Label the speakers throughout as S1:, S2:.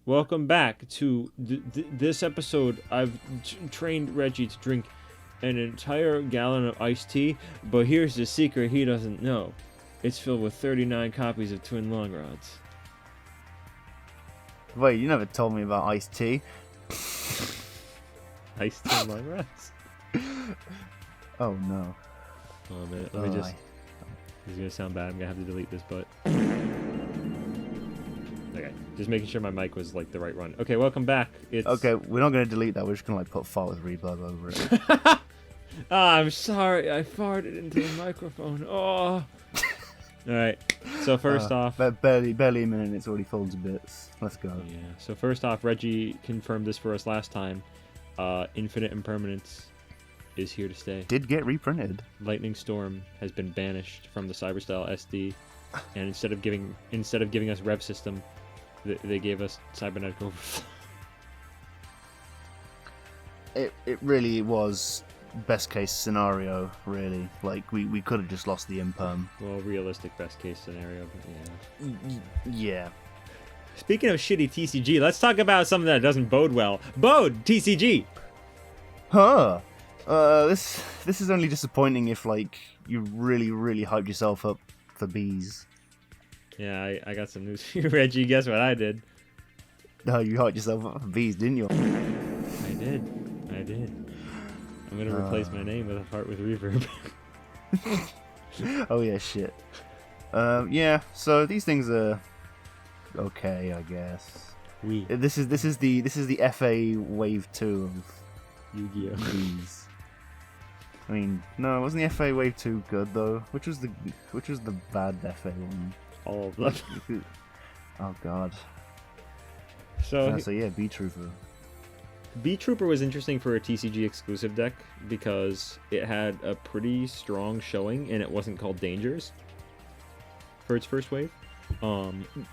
S1: Welcome back to this episode. I've trained Reggie to drink an entire gallon of iced tea, but here's the secret he doesn't know. It's filled with 39 copies of Twin Long Rods.
S2: Wait, you never told me about iced tea.
S1: Iced Twin Long Rods?
S2: Oh no.
S1: Hold on a minute, let me just... This is gonna sound bad, I'm gonna have to delete this, but... Okay, just making sure my mic was like the right run. Okay, welcome back. It's...
S2: Okay, we're not gonna delete that, we're just gonna like put fart with reverb over it.
S1: I'm sorry, I farted into the microphone. Oh. Alright, so first off...
S2: Barely a minute, it's already fallen to bits. Let's go.
S1: Yeah, so first off, Reggie confirmed this for us last time. Infinite Impermanence is here to stay.
S2: Did get reprinted.
S1: Lightning Storm has been banished from the Cyberstyle SD, and instead of giving us Rev System, they gave us Cybernetic Overflow.
S2: It really was best case scenario, really. Like we could have just lost the Imperm.
S1: Well, realistic best case scenario, but yeah.
S2: Yeah.
S1: Speaking of shitty TCG, let's talk about something that doesn't bode well. Bode TCG.
S2: Huh. This is only disappointing if like you really hyped yourself up for bees.
S1: Yeah, I got some news for you, Reggie. Guess what I did?
S2: No, you hyped yourself up for bees, didn't you?
S1: I did. I'm gonna replace my name with a fart with reverb.
S2: Oh yeah, shit. Yeah. So these things are okay, I guess. This is the FA Wave 2 of
S1: Yu-Gi-Oh.
S2: bees. I mean, no, wasn't the FA Wave 2 good though? Which was the bad FA one?
S1: All of them.
S2: Oh god.
S1: So
S2: yeah, Bee Trooper.
S1: Bee Trooper was interesting for a TCG exclusive deck because it had a pretty strong showing and it wasn't called Dangers for its first wave.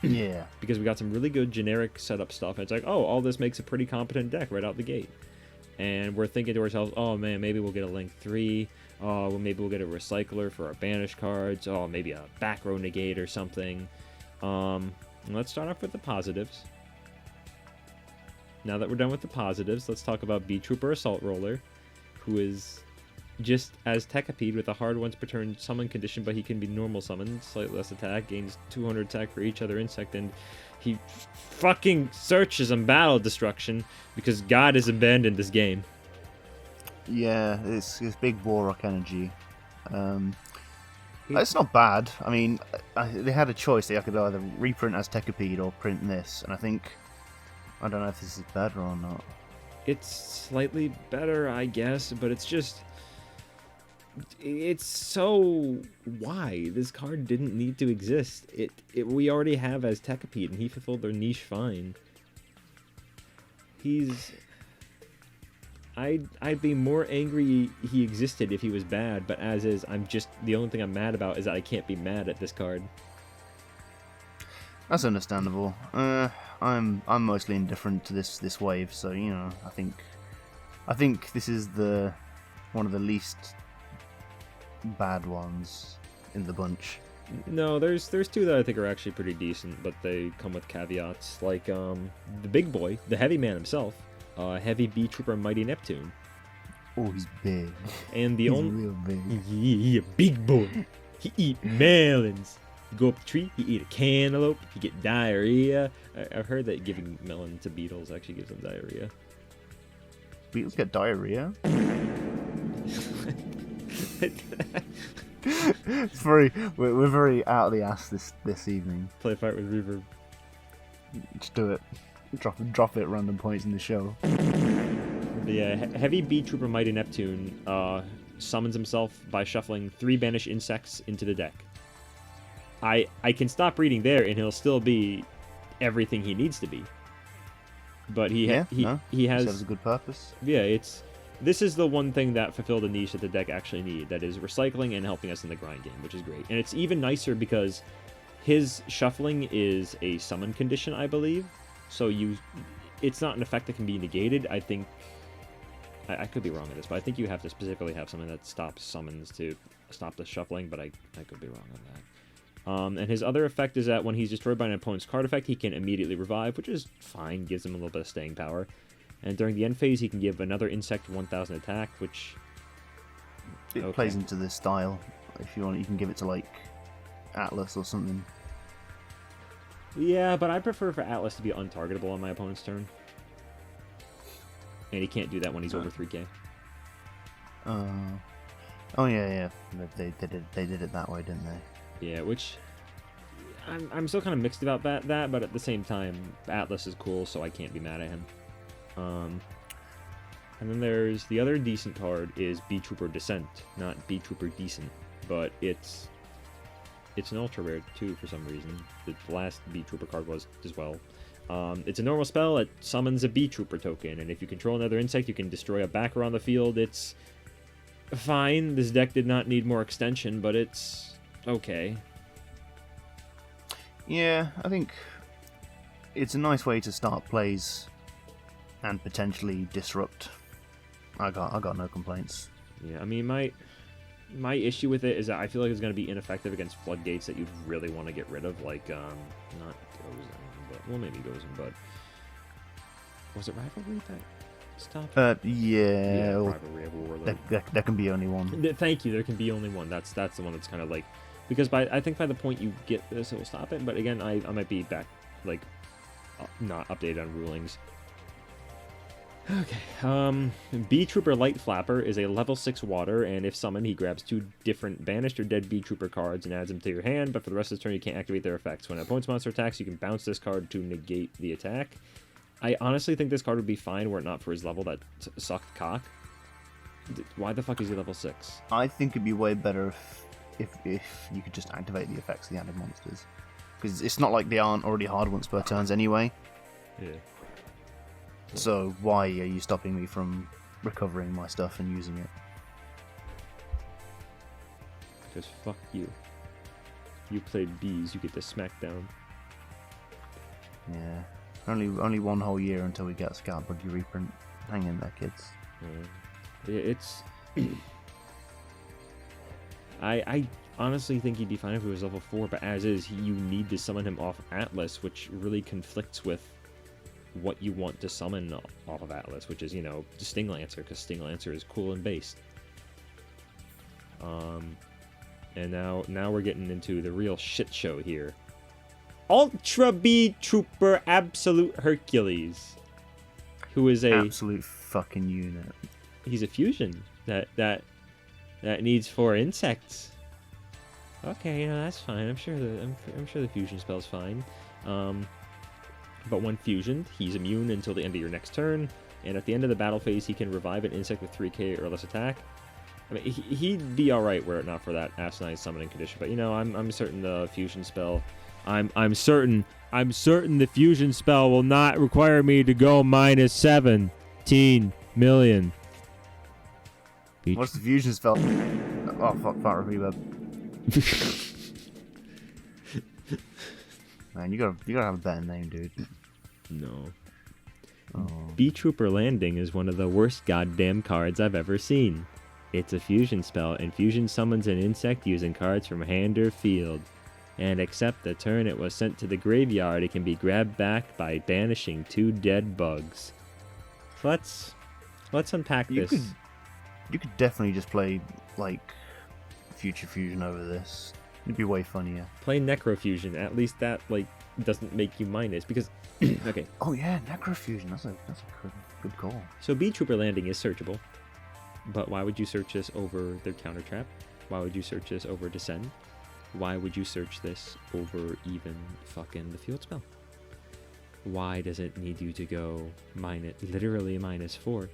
S2: Yeah.
S1: Because we got some really good generic setup stuff. And it's like, oh, all this makes a pretty competent deck right out the gate. And we're thinking to ourselves, oh man, maybe we'll get a Link 3. Oh, well, maybe we'll get a Recycler for our banished cards. Oh, maybe a back row negate or something. Let's start off with the positives. Now that we're done with the positives, let's talk about Bee Trooper Assault Roller, who is just as Tekapede with a hard once per turn summon condition, but he can be normal summoned, slightly less attack, gains 200 attack for each other insect, and he fucking searches on battle destruction because God has abandoned this game.
S2: Yeah, it's big Warrock energy. It's not bad. I mean, they had a choice. They could either reprint as Tekapede or print this, and I don't know if this is better or not.
S1: It's slightly better, I guess, but it's just... It's so... Why? This card didn't need to exist. We already have as Tekapede, and he fulfilled their niche fine. I'd be more angry he existed if he was bad, but as is, the only thing I'm mad about is that I can't be mad at this card.
S2: That's understandable. I'm mostly indifferent to this wave, so you know, I think this is one of the least bad ones in the bunch. No,
S1: there's two that I think are actually pretty decent, but they come with caveats, like the big boy, the heavy man himself, Heavy Bee Trooper Mighty Neptune.
S2: Oh, he's big.
S1: And
S2: he's real big.
S1: Yeah, big boy. He eat melons. You go up the tree, you eat a cantaloupe, you get diarrhea. I've heard that giving melon to beetles actually gives them diarrhea.
S2: Beetles get diarrhea? We're very out of the ass this evening.
S1: Play fight with reverb.
S2: Just do it. Drop it at random points in the show.
S1: The Heavy Bee Trooper Mighty Neptune summons himself by shuffling 3 banished insects into the deck. I can stop reading there and he'll still be everything he needs to be. But he has
S2: a good purpose.
S1: Yeah, this is the one thing that fulfilled a niche that the deck actually needed, that is recycling and helping us in the grind game, which is great. And it's even nicer because his shuffling is a summon condition, I believe. So it's not an effect that can be negated. I think I could be wrong on this, but I think you have to specifically have something that stops summons to stop the shuffling, but I could be wrong on that. And his other effect is that when he's destroyed by an opponent's card effect, he can immediately revive, which is fine, gives him a little bit of staying power. And during the end phase, he can give another insect 1,000 attack, which...
S2: It plays into this style. If you want, you can give it to, like, Atlas or something.
S1: Yeah, but I prefer for Atlas to be untargetable on my opponent's turn. And he can't do that when he's over 3k.
S2: Oh yeah. They did it that way, didn't they?
S1: Yeah, which I'm still kind of mixed about that, but at the same time, Atlas is cool, so I can't be mad at him. And then there's the other decent card is B-Trooper Descent, not B-Trooper Decent, but it's an ultra rare too for some reason. The last B-Trooper card was as well. It's a normal spell. It summons a B-Trooper token, and if you control another insect, you can destroy a backer on the field. It's fine. This deck did not need more extension, but it's okay.
S2: Yeah, I think it's a nice way to start plays and potentially disrupt. I got no complaints.
S1: Yeah, I mean, my issue with it is that I feel like it's going to be ineffective against floodgates that you'd really want to get rid of, like, not Gozen, but, well, maybe Gozen, but was it Rivalry that stopped?
S2: Yeah,
S1: Rivalry of Warlord.
S2: There can be only one.
S1: Thank you, there can be only one. That's the one that's kind of like, because I think by the point you get this, it will stop it, but again, I might be back, like, not updated on rulings. Okay, B-Trooper Light Flapper is a level 6 water, and if summoned, he grabs 2 different banished or dead B-Trooper cards and adds them to your hand, but for the rest of the turn, you can't activate their effects. When an opponent's monster attacks, you can bounce this card to negate the attack. I honestly think this card would be fine were it not for his level that sucked cock. Why the fuck is he level 6?
S2: I think it'd be way better if you could just activate the effects of the added monsters. Because it's not like they aren't already hard once per turns anyway.
S1: Yeah.
S2: So why are you stopping me from recovering my stuff and using it?
S1: Because fuck you. You played bees, you get the smackdown.
S2: Yeah. Only one whole year until we get Scout Buggy reprint. Hang in there, kids.
S1: Yeah, it's... I honestly think he'd be fine if he was level 4, but as is, you need to summon him off Atlas, which really conflicts with what you want to summon off of Atlas, which is, you know, Sting Lancer, because Sting Lancer is cool and based. And now we're getting into the real shit show here. Ultra B Trooper Absolute Hercules, who is a
S2: absolute fucking unit.
S1: He's a fusion that needs 4 insects. Okay, you know, that's fine. I'm sure the fusion spell's fine. But when fusioned, he's immune until the end of your next turn, and at the end of the battle phase, he can revive an insect with 3k or less attack. I mean, he'd be alright were it not for that asinine summoning condition. But you know, I'm certain the fusion spell, I'm certain the fusion spell will not require me to go minus 17 million.
S2: What's the fusion spell? Oh fuck, reverb. Man, you gotta have a better name, dude.
S1: No.
S2: Oh.
S1: B-Trooper Landing is one of the worst goddamn cards I've ever seen. It's a fusion spell, and fusion summons an insect using cards from hand or field. And except the turn it was sent to the graveyard, it can be grabbed back by banishing 2 dead bugs. Let's unpack this.
S2: You could definitely just play, like, Future Fusion over this. It'd be way funnier.
S1: Play Necrofusion. At least that, like, doesn't make you minus, because... okay.
S2: Oh yeah, Necrofusion. That's a good call.
S1: So B-Trooper Landing is searchable. But why would you search this over their Counter Trap? Why would you search this over Descend? Why would you search this over even fucking the field spell? Why does it need you to go literally -4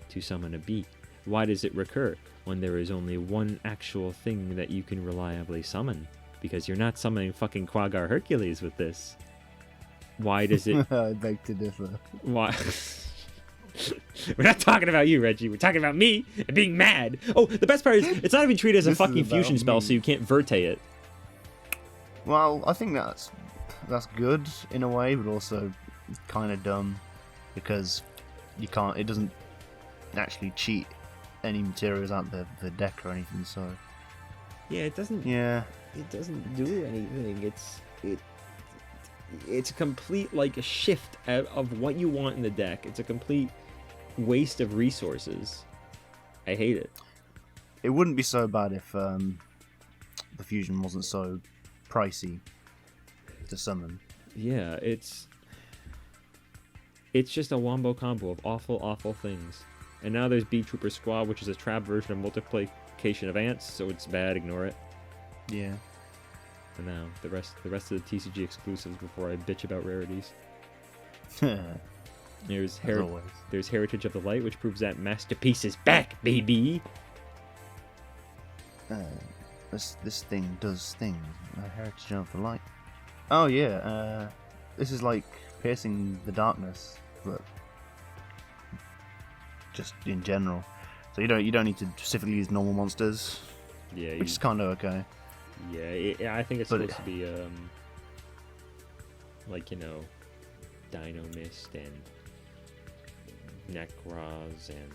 S1: to summon a B? Why does it recur when there is only one actual thing that you can reliably summon? Because you're not summoning fucking Quaggar Hercules with this. Why does it...
S2: I beg to differ.
S1: Why? We're not talking about you, Reggie. We're talking about me and being mad. Oh, the best part is it's not even treated as a fucking fusion spell, so you can't verte it.
S2: Well, I think that's good in a way, but also kind of dumb because it doesn't actually cheat any materials out the deck or anything. So
S1: yeah, it doesn't.
S2: Yeah,
S1: it doesn't do anything. It's a complete like a shift of what you want in the deck. It's a complete waste of resources. I hate it.
S2: It wouldn't be so bad if the fusion wasn't so pricey to summon.
S1: Yeah, it's just a wombo combo of awful things. And now there's Beat Trooper Squad, which is a trap version of multiplication of ants, so it's bad. Ignore it.
S2: Yeah.
S1: And now the rest of the TCG exclusives before I bitch about rarities. There's Heritage of the Light, which proves that Masterpiece is back, baby.
S2: This thing does things. Heritage of the Light. Oh yeah. This is like piercing the darkness, but just in general. So you don't need to specifically use normal monsters.
S1: Yeah.
S2: Which is kind of okay.
S1: Yeah, I think it's supposed to be like, you know, Dino Mist and Necros and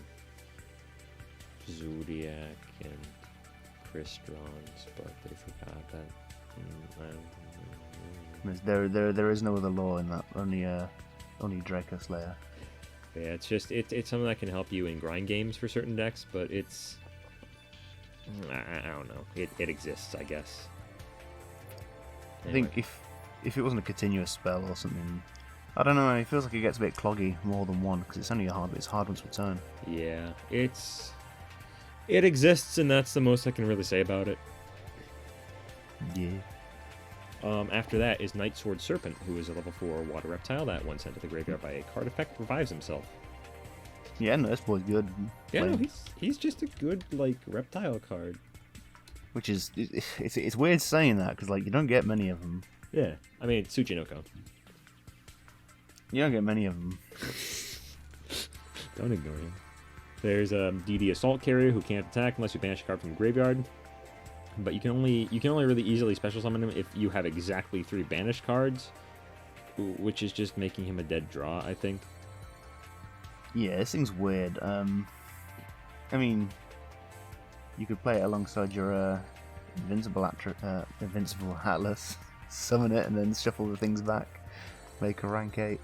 S1: Zodiac and Crystons, but they forgot that.
S2: There is no other law in that. Only Draco Slayer.
S1: Yeah, it's just it's something that can help you in grind games for certain decks, but it's I don't know. It exists, I guess. Anyway.
S2: I think if it wasn't a continuous spell or something, I don't know. It feels like it gets a bit cloggy more than one because it's only it's hard once per turn.
S1: Yeah, it exists, and that's the most I can really say about it.
S2: Yeah.
S1: After that is Night Sword Serpent, who is a level 4 water reptile that, when sent to the graveyard by a card effect, revives himself.
S2: Yeah, no, this boy's good.
S1: Yeah, no, he's just a good like reptile card.
S2: Which is it's weird saying that because like you don't get many of them.
S1: Yeah, I mean Tsuchinoko.
S2: You don't get many of them.
S1: Don't ignore him. There's a DD Assault Carrier who can't attack unless you banish a card from the graveyard. But you can only really easily special summon him if you have exactly 3 banished cards, which is just making him a dead draw, I think.
S2: Yeah, this thing's weird. I mean, you could play it alongside your Invincible Atlas, summon it, and then shuffle the things back, make a rank 8.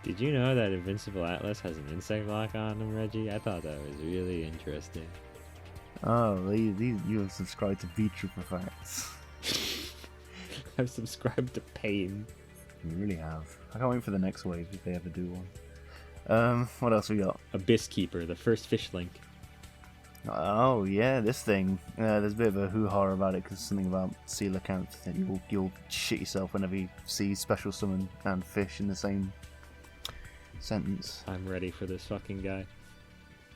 S1: Did you know that Invincible Atlas has an insect lock on him, Reggie? I thought that was really interesting.
S2: Oh, you have subscribed to Beat Trooper Facts.
S1: I've subscribed to Pain.
S2: You really have. I can't wait for the next wave if they ever do one. What else we got?
S1: Abyss Keeper, the first fish link.
S2: Oh yeah, this thing. There's a bit of a hoo-ha about it because something about seal accounts that you'll shit yourself whenever you see special summon and fish in the same sentence.
S1: I'm ready for this fucking guy.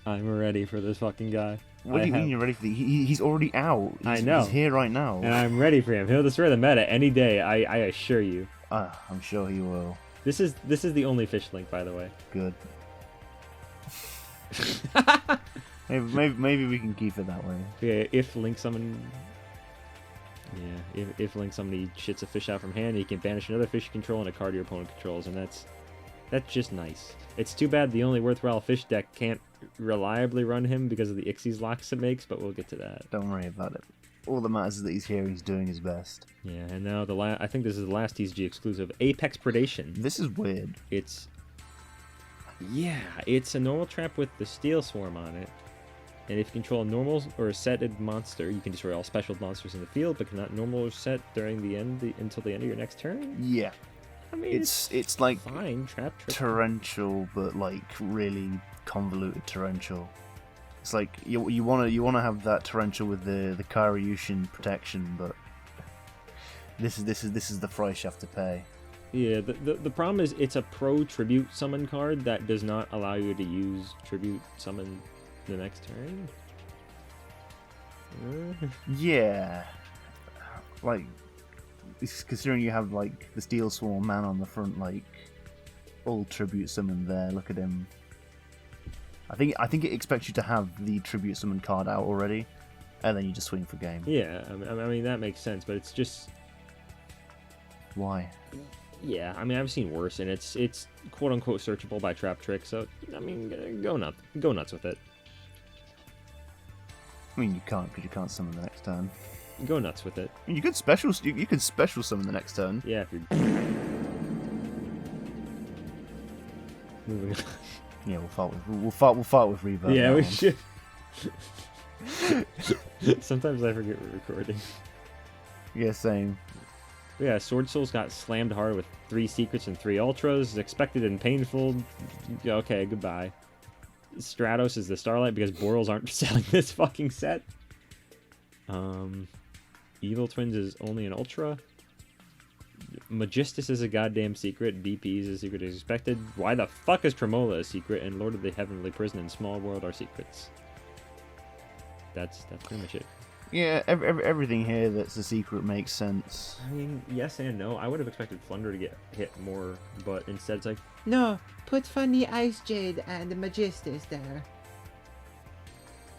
S1: I'm ready for this fucking guy.
S2: What do you mean you're ready for he's already out.
S1: I know.
S2: He's here right now.
S1: And I'm ready for him. He'll destroy the meta any day, I assure you.
S2: I'm sure he will.
S1: This is the only fish link, by the way.
S2: Good. maybe we can keep it that way.
S1: Yeah, if Link summon... Yeah, if Link summon shits a fish out from hand, he can banish another fish you control and a card your opponent controls, and that's just nice. It's too bad the only worthwhile fish deck can't reliably run him because of the Ixies locks it makes, but we'll get to that.
S2: Don't worry about it. All that matters is that he's here, he's doing his best.
S1: Yeah, and now I think this is the last TCG exclusive, Apex Predation.
S2: This is weird.
S1: It's a normal trap with the Steel Swarm on it. And if you control a normal or a setted monster, you can destroy all special monsters in the field, but cannot normal or set during until the end of your next turn.
S2: Yeah.
S1: I mean,
S2: it's like
S1: fine trap
S2: torrential, but like really convoluted torrential. It's like you wanna have that torrential with the Karyushin protection, but this is the price you have to pay.
S1: Yeah, the problem is it's a pro tribute summon card that does not allow you to use tribute summon the next turn.
S2: Yeah, like considering you have like the Steel Swarm man on the front, like all tribute summon there. Look at him. I think it expects you to have the tribute summon card out already, and then you just swing for game.
S1: Yeah, I mean that makes sense, but it's just
S2: why.
S1: Yeah, I mean I've seen worse, and it's quote unquote searchable by Trap Trick. So I mean, go nuts with it.
S2: I mean you can't because you can't summon the next turn.
S1: Go nuts with it.
S2: You could special. You could special summon the next turn.
S1: Yeah, if you're moving on.
S2: Yeah, we'll fight with Reverb.
S1: Yeah,
S2: that
S1: we
S2: one.
S1: should. Sometimes I forget we're recording.
S2: Yeah, same.
S1: Yeah, Sword Soul's got slammed hard with 3 secrets and 3 ultras. Expected and painful. Okay, goodbye. Stratos is the Starlight because Borals aren't selling this fucking set. Evil Twins is only an ultra. Magistus is a goddamn secret. BP is a secret as expected. Why the fuck is Tremola a secret? And Lord of the Heavenly Prison and Small World are secrets. That's pretty much it.
S2: Yeah, everything here that's a secret makes sense.
S1: I mean, yes and no. I would have expected Flunder to get hit more, but instead it's like,
S3: No, put Funny Ice Jade and the Magistus there.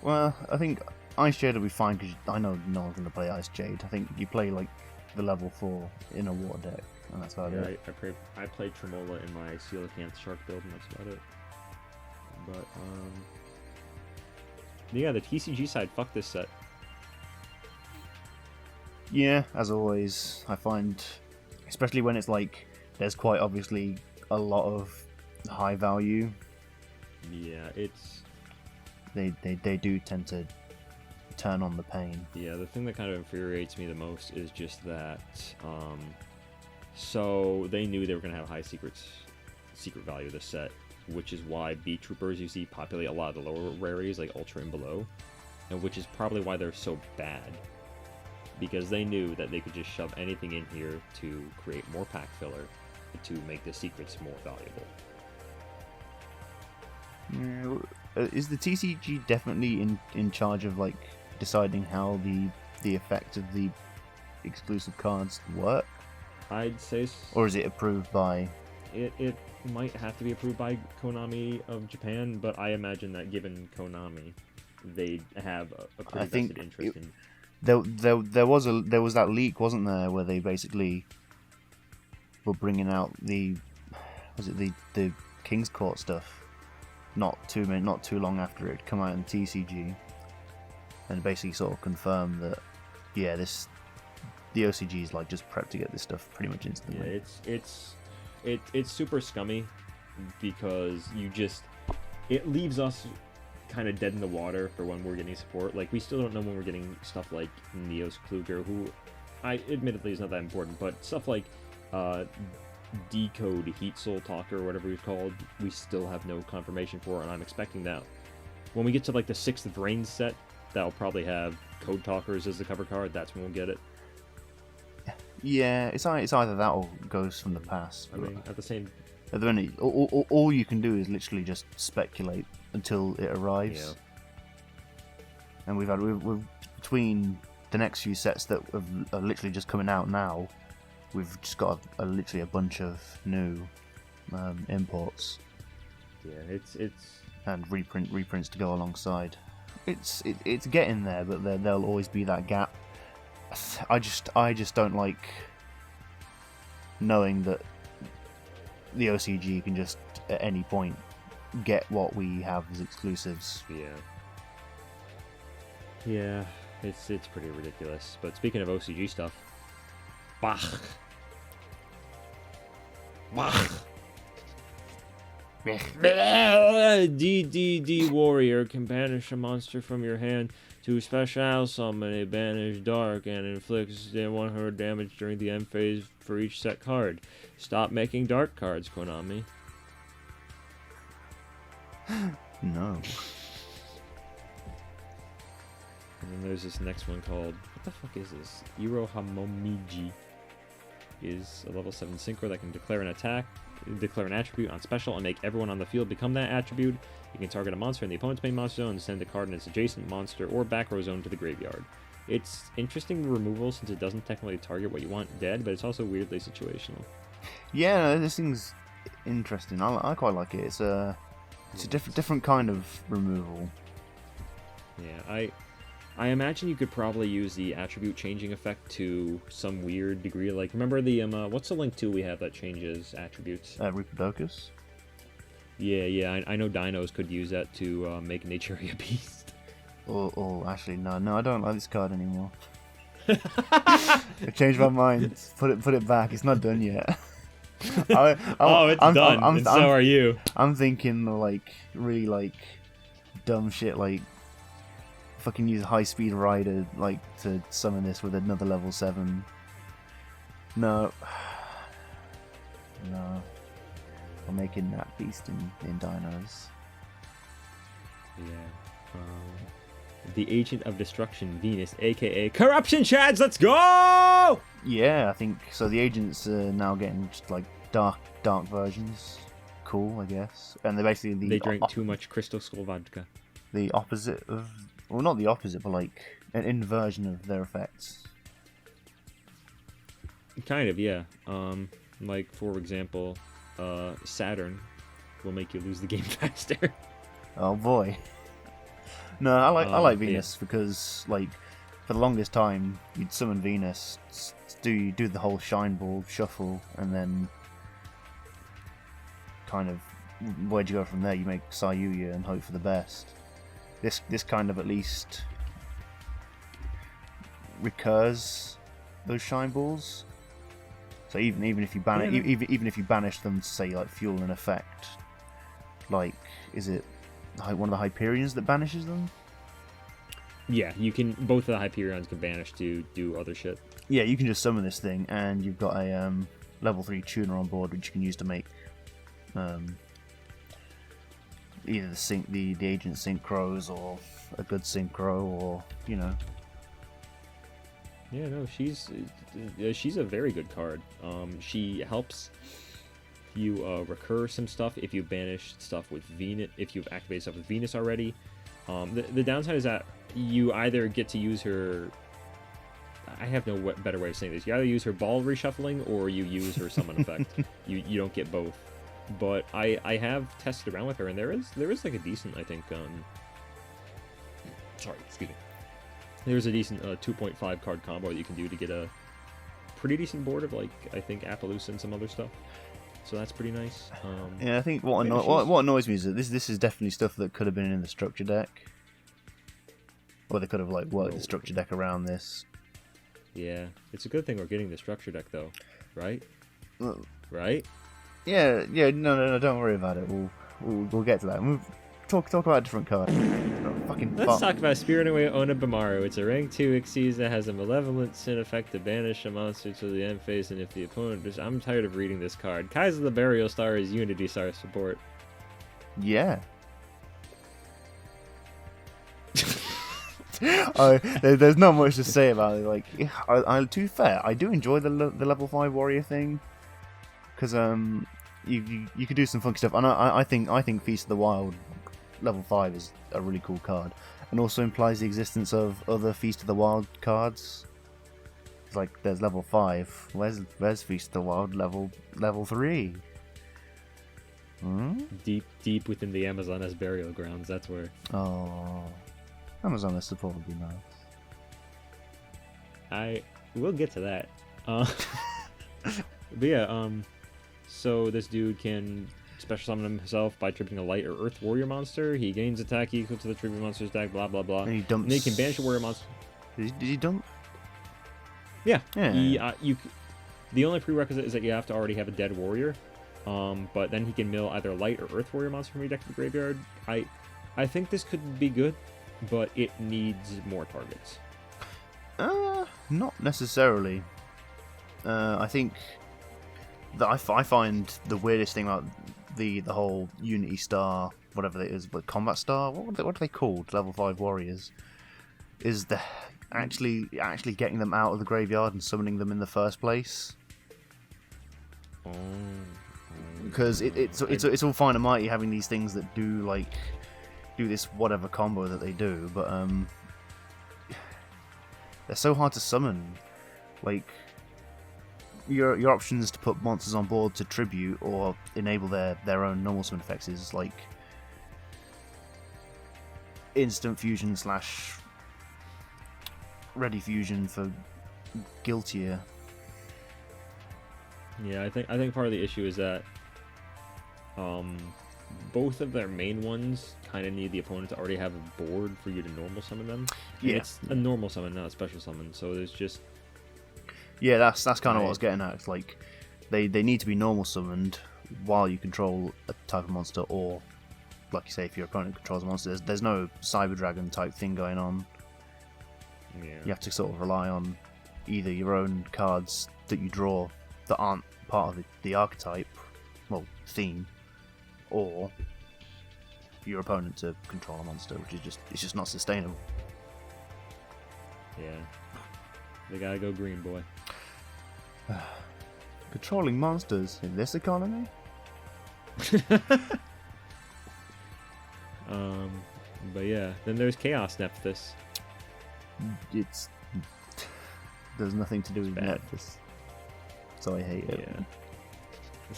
S2: Well, I think Ice Jade will be fine because I know no one's going to play Ice Jade. I think you play like the level 4 in a water deck, and that's about it.
S1: I played Tremola in my Coelacanth Shark build, and that's about it. But, yeah, the TCG side, fuck this set.
S2: Yeah, as always, I find, especially when it's like, there's quite obviously a lot of high value.
S1: Yeah, it's...
S2: They do tend to turn on the pain.
S1: Yeah, the thing that kind of infuriates me the most is just that, so they knew they were going to have high secret value of this set, which is why Beat Troopers you see populate a lot of the lower rarities, like Ultra and below, and which is probably why they're so bad. Because they knew that they could just shove anything in here to create more pack filler to make the secrets more valuable.
S2: Is the TCG definitely in charge of like deciding how the effect of the exclusive cards work?
S1: I'd say...
S2: Or is it approved by...
S1: It might have to be approved by Konami of Japan, but I imagine that given Konami, they have a pretty vested interest in...
S2: There was that leak, wasn't there, where they basically were bringing out the King's Court stuff not too long after it had come out in TCG, and basically sort of confirmed that the OCG is like just prepped to get this stuff pretty much instantly.
S1: Yeah, it's super scummy because it leaves us kind of dead in the water for when we're getting support. Like, we still don't know when we're getting stuff like Neos Kluger, who I admittedly is not that important, but stuff like Decode Heat Soul Talker or whatever he's called, we still have no confirmation for, and I'm expecting that when we get to like the 6th Brain set, that'll probably have Code Talkers as the cover card. That's when we'll get it.
S2: Yeah, it's either that or Ghosts from the Past.
S1: I mean, at the
S2: minute, all you can do is literally just speculate until it arrives.
S1: Yeah.
S2: And we've between the next few sets that are literally just coming out now, we've just got literally a bunch of new imports.
S1: Yeah, it's
S2: and reprints to go alongside. It's getting there, but there'll always be that gap. I just don't like knowing that the OCG can just at any point get what we have as exclusives.
S1: Yeah, it's pretty ridiculous. But speaking of OCG stuff, Bach. DDD Warrior can banish a monster from your hand to special summon a banished dark and inflicts 100 damage during the end phase for each set card. Stop making dark cards, Konami.
S2: No.
S1: And then there's this next one called, what the fuck is this? Irohamomiji is a level 7 synchro that can declare an attribute on special and make everyone on the field become that attribute. You can target a monster in the opponent's main monster zone and send a card in its adjacent monster or back row zone to the graveyard. It's interesting removal since it doesn't technically target what you want dead, but it's also weirdly situational.
S2: Yeah, this thing's interesting. I quite like it. It's a different kind of removal.
S1: Yeah, I imagine you could probably use the attribute changing effect to some weird degree. Like, remember the what's the Link 2 we have that changes attributes?
S2: Reproducus?
S1: Yeah, I know Dinos could use that to make Nature a beast.
S2: Actually, no, I don't like this card anymore. I changed my mind. Put it back. It's not done yet.
S1: Oh, it's done, and so are you.
S2: I'm thinking like really like dumb shit, like fucking use a high speed rider like to summon this with another level 7. No. No. I'm making that beast in dinos.
S1: Yeah. The Agent of Destruction, Venus, aka Corruption Chads, let's go!
S2: Yeah, I think so. The agents are now getting just like dark versions. Cool, I guess. And they're basically
S1: they drank too much Crystal Skull vodka.
S2: The opposite of, well, not the opposite, but like an inversion of their effects.
S1: Kind of, yeah. Like for example, Saturn will make you lose the game faster.
S2: Oh boy. No, I like Venus
S1: yeah.
S2: because like for the longest time you'd summon Venus, do the whole Shine Ball shuffle, and then kind of where'd you go from there? You make Sayuya and hope for the best. This kind of at least recurs those Shine Balls. So even if you even if you banish them to say like fuel an effect, like is it one of the Hyperions that banishes them?
S1: Yeah, you can. Both of the Hyperions can banish to do other shit.
S2: Yeah, you can just summon this thing, and you've got a level 3 tuner on board, which you can use to make either the agent synchros or a good synchro, or you know.
S1: Yeah, no, she's a very good card. She helps you recur some stuff if you banish stuff with Venus, if you've activated stuff with Venus already. The downside is that you either get to use her. I have no better way of saying this. You either use her ball reshuffling or you use her summon effect. You don't get both. But I have tested around with her, and there is like a decent, I think. Sorry, excuse me. There's a decent 2.5 card combo that you can do to get a pretty decent board of like I think Appaloosa and some other stuff. So that's pretty nice.
S2: Yeah, I think what annoys me is that this is definitely stuff that could have been in the structure deck, or they could have like worked the structure deck around this.
S1: Yeah, it's a good thing we're getting the structure deck though, right? Right?
S2: Yeah. No, don't worry about it. We'll get to that. We'll talk about a different card.
S1: Let's talk about Spirit Away Onabamaru. It's a rank 2 Xyz that has a Malevolent Sin effect to banish a monster to the end phase, and if the opponent... I'm tired of reading this card. Kaiser the Burial Star is Unity Star support.
S2: Yeah. There's not much to say about it. Like, to be fair, I do enjoy the level 5 warrior thing, because you could do some funky stuff, and I think Feast of the Wild level 5 is a really cool card, and also implies the existence of other Feast of the Wild cards. It's like there's level 5. Where's Feast of the Wild level 3?
S1: Deep within the Amazonas burial grounds. That's where.
S2: Oh, Amazonas support would be nice.
S1: I will get to that. But yeah, so this dude can special summon himself by tripping a light or earth warrior monster. He gains attack equal to the tribute monster's deck, blah blah blah.
S2: And he dumps...
S1: And he can banish a warrior monster.
S2: Did he dump?
S1: Yeah.
S2: Yeah.
S1: The only prerequisite is that you have to already have a dead warrior. But then he can mill either a light or earth warrior monster from your deck to the graveyard. I think this could be good, but it needs more targets.
S2: Not necessarily. I think that I find the weirdest thing about the whole Unity Star, whatever it is, but Combat Star, what are they called? Level 5 warriors, is the actually getting them out of the graveyard and summoning them in the first place. Because it's all fine and mighty having these things that do this whatever combo that they do, but they're so hard to summon. Like, your options to put monsters on board to tribute or enable their own normal summon effects is like instant fusion / ready fusion for Guiltier.
S1: Yeah, I think part of the issue is that both of their main ones kind of need the opponent to already have a board for you to normal summon them. And
S2: Yeah.
S1: it's a normal summon, not a special summon. So there's just
S2: Yeah, that's kind of what I was
S1: Right.
S2: getting at. It's like they need to be normal summoned while you control a type of monster, or like you say, if your opponent controls a monster, there's no Cyber Dragon type thing going on.
S1: yeah.
S2: You have to sort of rely on either your own cards that you draw that aren't part of the archetype, well, theme, or your opponent to control a monster, which is just not sustainable.
S1: Yeah. They gotta go green, boy.
S2: Controlling monsters in this economy?
S1: But yeah, then there's Chaos Nephthys.
S2: It's there's nothing to do with
S1: bad.
S2: Nephthys, so I hate it.
S1: Yeah.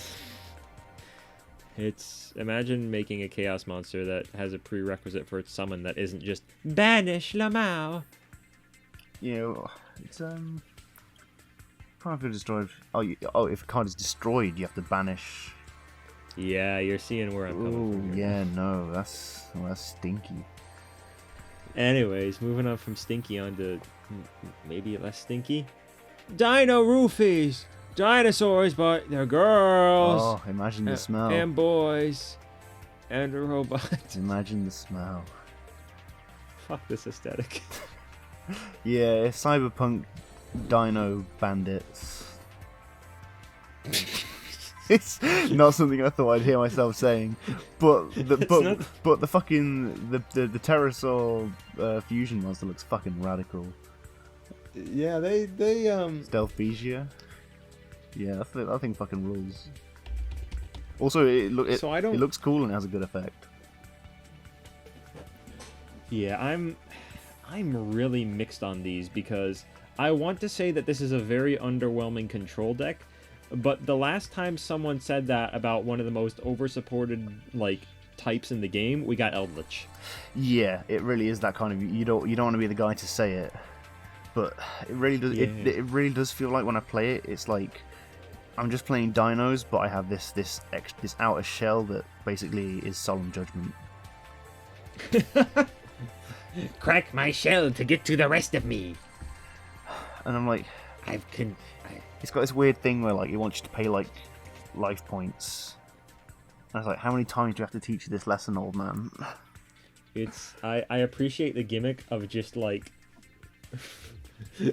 S1: It's imagine making a chaos monster that has a prerequisite for its summon that isn't just banish Lamau.
S2: You know, it's can't be destroyed. If a card is destroyed, you have to banish.
S1: Yeah, you're seeing where I'm coming
S2: Oh
S1: from. here.
S2: yeah, no, that's stinky.
S1: Anyways, moving on from stinky on to maybe less stinky. Dino Roofies! Dinosaurs, but they're girls!
S2: Oh, imagine the smell.
S1: And boys. And a robot.
S2: Imagine the smell.
S1: Fuck this aesthetic.
S2: Yeah, cyberpunk dino bandits. It's not something I thought I'd hear myself saying, but the fucking the pterosaur fusion monster looks fucking radical.
S4: Yeah, they
S2: Stealthbesia. Yeah, that thing fucking rules. Also, it looks cool and has a good effect.
S1: Yeah, I'm really mixed on these because I want to say that this is a very underwhelming control deck, but the last time someone said that about one of the most over-supported like types in the game, we got Eldritch.
S2: Yeah, it really is that kind of. You don't want to be the guy to say it, but it really does.
S1: Yeah.
S2: It really does feel like when I play it, it's like I'm just playing dinos, but I have this outer shell that basically is solemn judgment.
S3: Crack my shell to get to the rest of me.
S2: And I'm like, it's got this weird thing where like it wants you to pay like life points. And I was like, how many times do you have to teach you this lesson, old man?
S1: I appreciate the gimmick of just like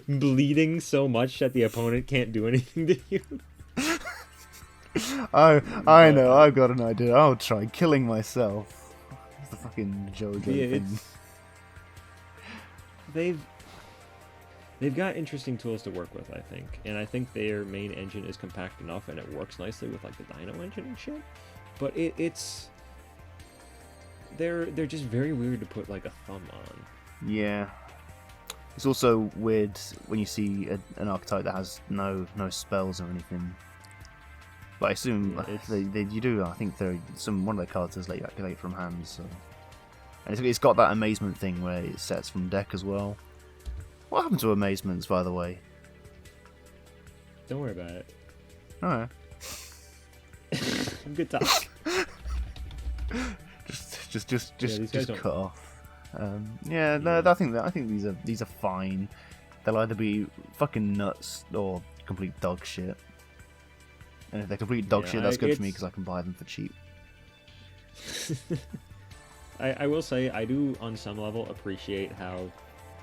S1: bleeding so much that the opponent can't do anything to you.
S2: I know, I've got an idea. I'll try killing myself. It's the fucking JoJo
S1: Yeah,
S2: thing.
S1: They've got interesting tools to work with, I think, and I think their main engine is compact enough and it works nicely with like the Dino engine and shit. But they're just very weird to put like a thumb on.
S2: Yeah. It's also weird when you see an archetype that has no spells or anything. But I assume
S1: Yeah,
S2: you do. I think one of their cards does let you activate from hand. So, and it's got that amazement thing where it sets from deck as well. What happened to amazements, by the way?
S1: Don't worry about it.
S2: Oh,
S1: Good talk.
S2: just
S1: these guys don't-
S2: cut off. No, I think these are fine. They'll either be fucking nuts or complete dog shit. And if they're complete dog
S1: Yeah,
S2: shit, that's good for me
S1: it's-
S2: because I can buy them for cheap.
S1: I will say I do on some level appreciate how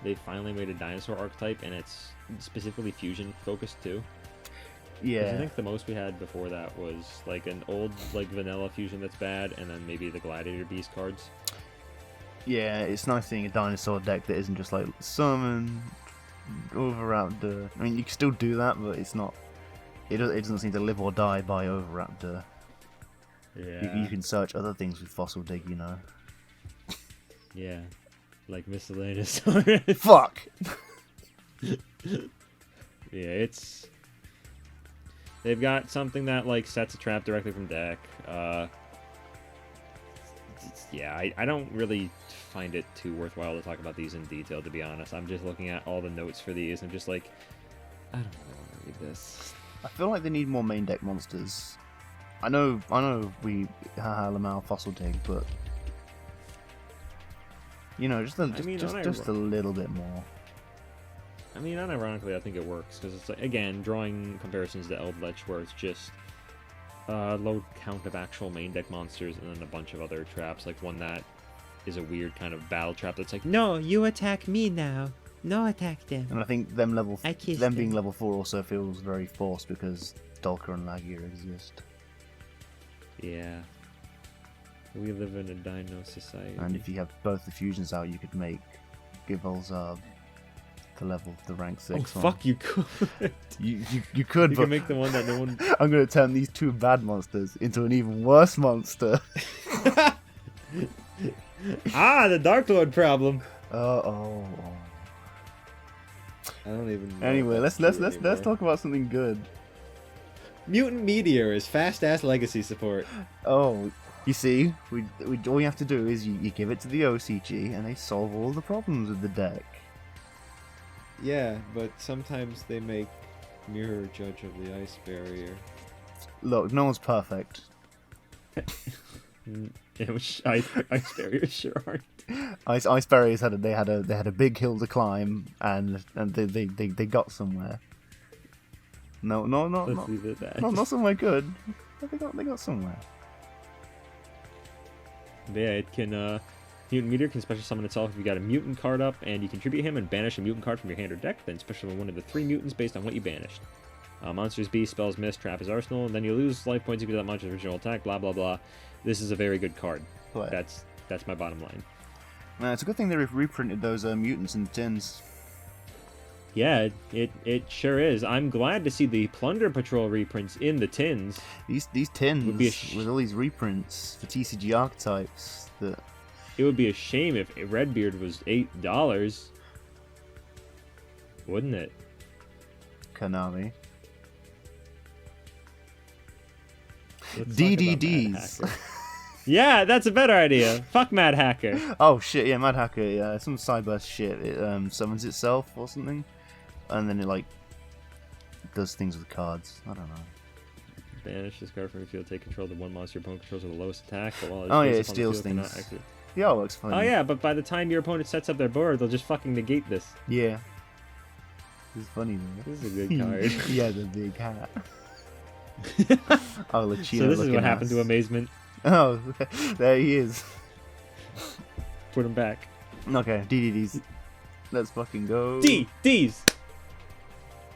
S1: they finally made a dinosaur archetype and it's specifically fusion focused too. 'Cause
S2: Yeah,
S1: I think the most we had before that was like an old like vanilla fusion that's bad, and then maybe the Gladiator Beast cards.
S2: yeah, it's nice seeing a dinosaur deck that isn't just like summon Overraptor. I mean, you can still do that, but it's not. It doesn't seem to live or die by Overraptor.
S1: Yeah.
S2: You can search other things with Fossil Dig, you know.
S1: Yeah. Like miscellaneous.
S2: Fuck.
S1: Yeah, they've got something that like sets a trap directly from deck. Yeah, I don't really find it too worthwhile to talk about these in detail, to be honest. I'm just looking at all the notes for these. I'm just like, I don't want to read this.
S2: I feel like they need more main deck monsters. I know we haha Lamal fossil dig, but you know, just a little bit more.
S1: I mean, unironically, I think it works because it's like, again, drawing comparisons to Eldritch, where it's just low count of actual main deck monsters and then a bunch of other traps, like one that is a weird kind of battle trap that's like,
S3: No, you attack me now. No, attack them.
S2: And I think them
S3: I
S2: being level 4 also feels very forced because Dolker and Lagia exist.
S1: yeah, we live in a dino society.
S2: And if you have both the fusions out, you could give Ulzar the rank 6
S1: oh,
S2: one.
S1: fuck, you could.
S2: You could,
S1: You
S2: but
S1: can make the one that no one...
S2: I'm going to turn these two bad monsters into an even worse monster.
S1: The Dark Lord problem.
S2: Oh.
S4: I don't even know
S2: Anyway,
S4: if
S2: let's
S4: that's true anymore.
S2: talk about something good.
S1: Mutant Meteor is fast-ass legacy support.
S2: Oh, you see, we all you have to do is you give it to the OCG and they solve all the problems with the deck.
S4: Yeah, but sometimes they make Mirror Judge of the Ice Barrier.
S2: Look, no one's perfect.
S1: Ice barriers sure aren't.
S2: Ice barriers had a big hill to climb and they got somewhere. No,
S1: Let's leave it at that.
S2: not somewhere good. But they got somewhere.
S1: Yeah, it can. Mutant Meteor can special summon itself if you got a mutant card up, and you contribute him and banish a mutant card from your hand or deck. Then special summon one of the 3 mutants based on what you banished. Monsters B, spells miss, trap his arsenal, and then you lose life points equal to that monster's original attack. Blah blah blah. This is a very good card.
S2: Play.
S1: That's my bottom line.
S2: It's a good thing they reprinted those mutants in the tins.
S1: Yeah, it sure is. I'm glad to see the Plunder Patrol reprints in the tins.
S2: These tins
S1: Would be
S2: with all these reprints for TCG archetypes that.
S1: It would be a shame if Redbeard was $8, wouldn't it?
S2: Konami.
S1: Let's talk about Mad
S2: DDDs.
S1: Hacker. Yeah, that's a better idea. Fuck Mad Hacker.
S2: Oh shit, yeah, Mad Hacker, yeah, some cyber shit. It summons itself or something, and then it like does things with cards. I don't know.
S1: Banish this card from your field. Take control of the one monster your opponent controls with the lowest attack. But while
S2: Oh yeah,
S1: face
S2: it
S1: up on the
S2: steals
S1: field, cannot
S2: things.
S1: activate-
S2: The artwork's fine.
S1: Oh yeah, but by the time your opponent sets up their board, they'll just fucking negate this.
S2: Yeah. It's funny though.
S1: This is a good card.
S2: Yeah, the big hat. Oh, Lachino
S1: So this is
S2: looking
S1: what happened
S2: ass.
S1: to Amazement.
S2: Oh, there he is.
S1: Put him back.
S2: Okay, DDDs. Let's fucking go.
S1: D's.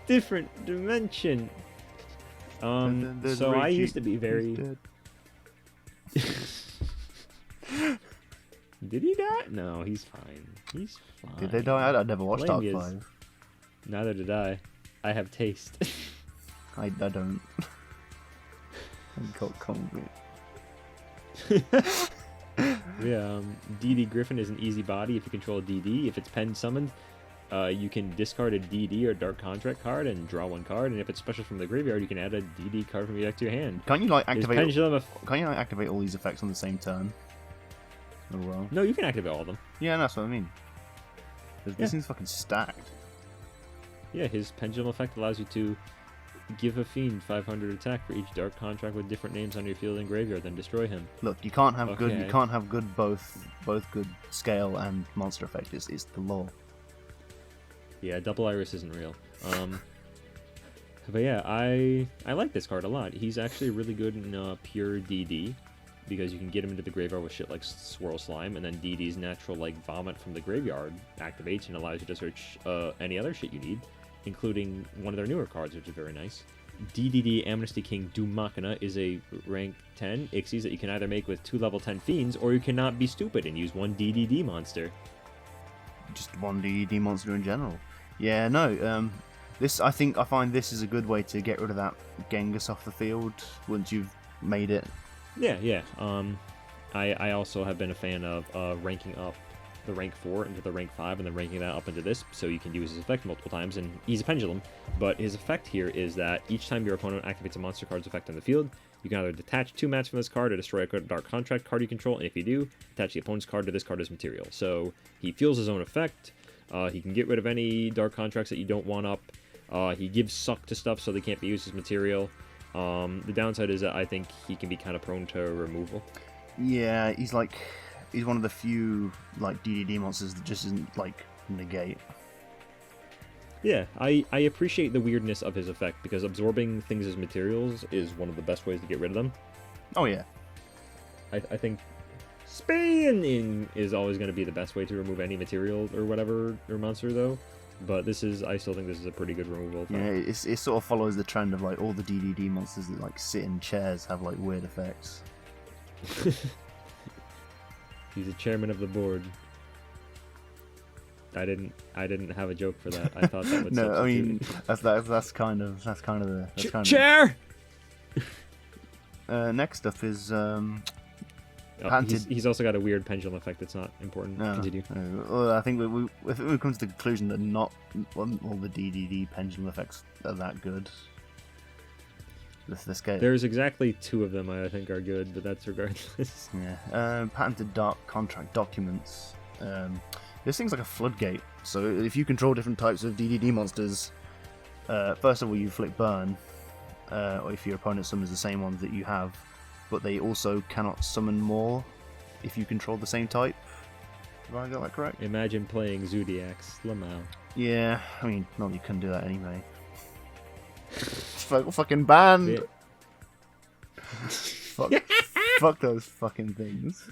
S1: Different dimension. So I used to be very. Did he die? No, he's fine. He's fine.
S2: Did they die? I never watched Dark
S1: Blame
S2: 5.
S1: Neither did I. I have taste.
S2: I don't. Come with me.
S1: Yeah, DD Griffin is an easy body if you control a DD. If it's pen summoned, you can discard a DD or Dark Contract card and draw 1 card. And if it's special from the graveyard, you can add a DD card from your deck to your hand.
S2: Can't you like
S1: There's
S2: activate?
S1: Pendulum
S2: Can't you like activate all these effects on the same turn? Oh well.
S1: No, you can activate all of them.
S2: Yeah, that's what I mean. This
S1: Yeah.
S2: thing's fucking stacked.
S1: Yeah, his Pendulum effect allows you to give a fiend 500 attack for each Dark Contract with different names on your field and graveyard, then destroy him.
S2: Look, you can't have good. You
S1: Okay.
S2: can't have good both good scale and monster effect. It's the law.
S1: Yeah, Double Iris isn't real. But yeah, I like this card a lot. He's actually really good in pure DD because you can get him into the graveyard with shit like Swirl Slime, and then DD's natural like Vomit from the graveyard activates and allows you to search any other shit you need, including one of their newer cards, which is very nice. DDD Amnesty King Doom Machina is a rank 10 Ixies that you can either make with 2 level 10 fiends, or you cannot be stupid and use 1 DDD monster.
S2: Just one DD monster in general. Yeah, no. I find this is a good way to get rid of that Genghis off the field once you've made it.
S1: Yeah. I also have been a fan of ranking up the rank 4 into the rank 5 and then ranking that up into this, so you can use his effect multiple times, and he's a pendulum. But his effect here is that each time your opponent activates a monster card's effect on the field, you can either detach 2 mats from this card or destroy a Dark Contract card you control, and if you do, attach the opponent's card to this card as material. So he feels his own effect. He can get rid of any Dark Contracts that you don't want up. He gives suck to stuff so they can't be used as material. The downside is that I think he can be kind of prone to removal.
S2: Yeah, he's one of the few like DDD monsters that just isn't like negate.
S1: Yeah, I appreciate the weirdness of his effect, because absorbing things as materials is one of the best ways to get rid of them.
S2: Oh yeah.
S1: I think spinning is always going to be the best way to remove any material or whatever, or monster, though. But I still think this is a pretty good removal effect.
S2: Yeah, it sort of follows the trend of like all the DDD monsters that like sit in chairs have like weird effects.
S1: He's the chairman of the board. I didn't have a joke for that. I thought that would
S2: No, I mean
S1: substitute.
S2: that's kind of the
S1: Chair.
S2: Next up is
S1: Oh,
S2: patented.
S1: he's also got a weird pendulum effect that's not important. Continue.
S2: Well, I think we've come to the conclusion that not all the DDD pendulum effects are that good. The scale.
S1: There's exactly 2 of them I think are good, but that's regardless.
S2: Yeah. Patented dark contract documents. This thing's like a floodgate. So if you control different types of DDD monsters, first of all you flick burn, or if your opponent summons the same ones that you have, but they also cannot summon more if you control the same type. Have I got that correct?
S1: Imagine playing Zodiac's Lamau.
S2: Yeah, I mean, no, you couldn't do that anyway. Fucking banned.
S1: Yeah.
S2: Fuck those fucking things.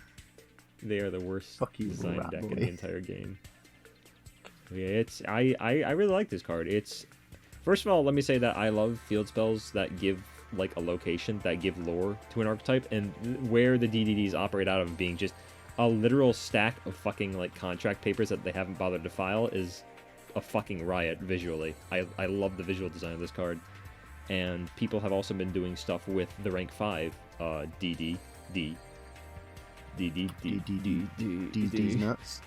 S1: They are the worst
S2: Fuck you,
S1: design
S2: rat
S1: deck
S2: boy.
S1: in the entire game. Yeah, I really like this card. It's, first of all, let me say that I love field spells that give like a location, that give lore to an archetype, and where the DDDs operate out of being just a literal stack of fucking like contract papers that they haven't bothered to file is a fucking riot visually. I love the visual design of this card. And people have also been doing stuff with the rank 5 DD's
S2: nuts.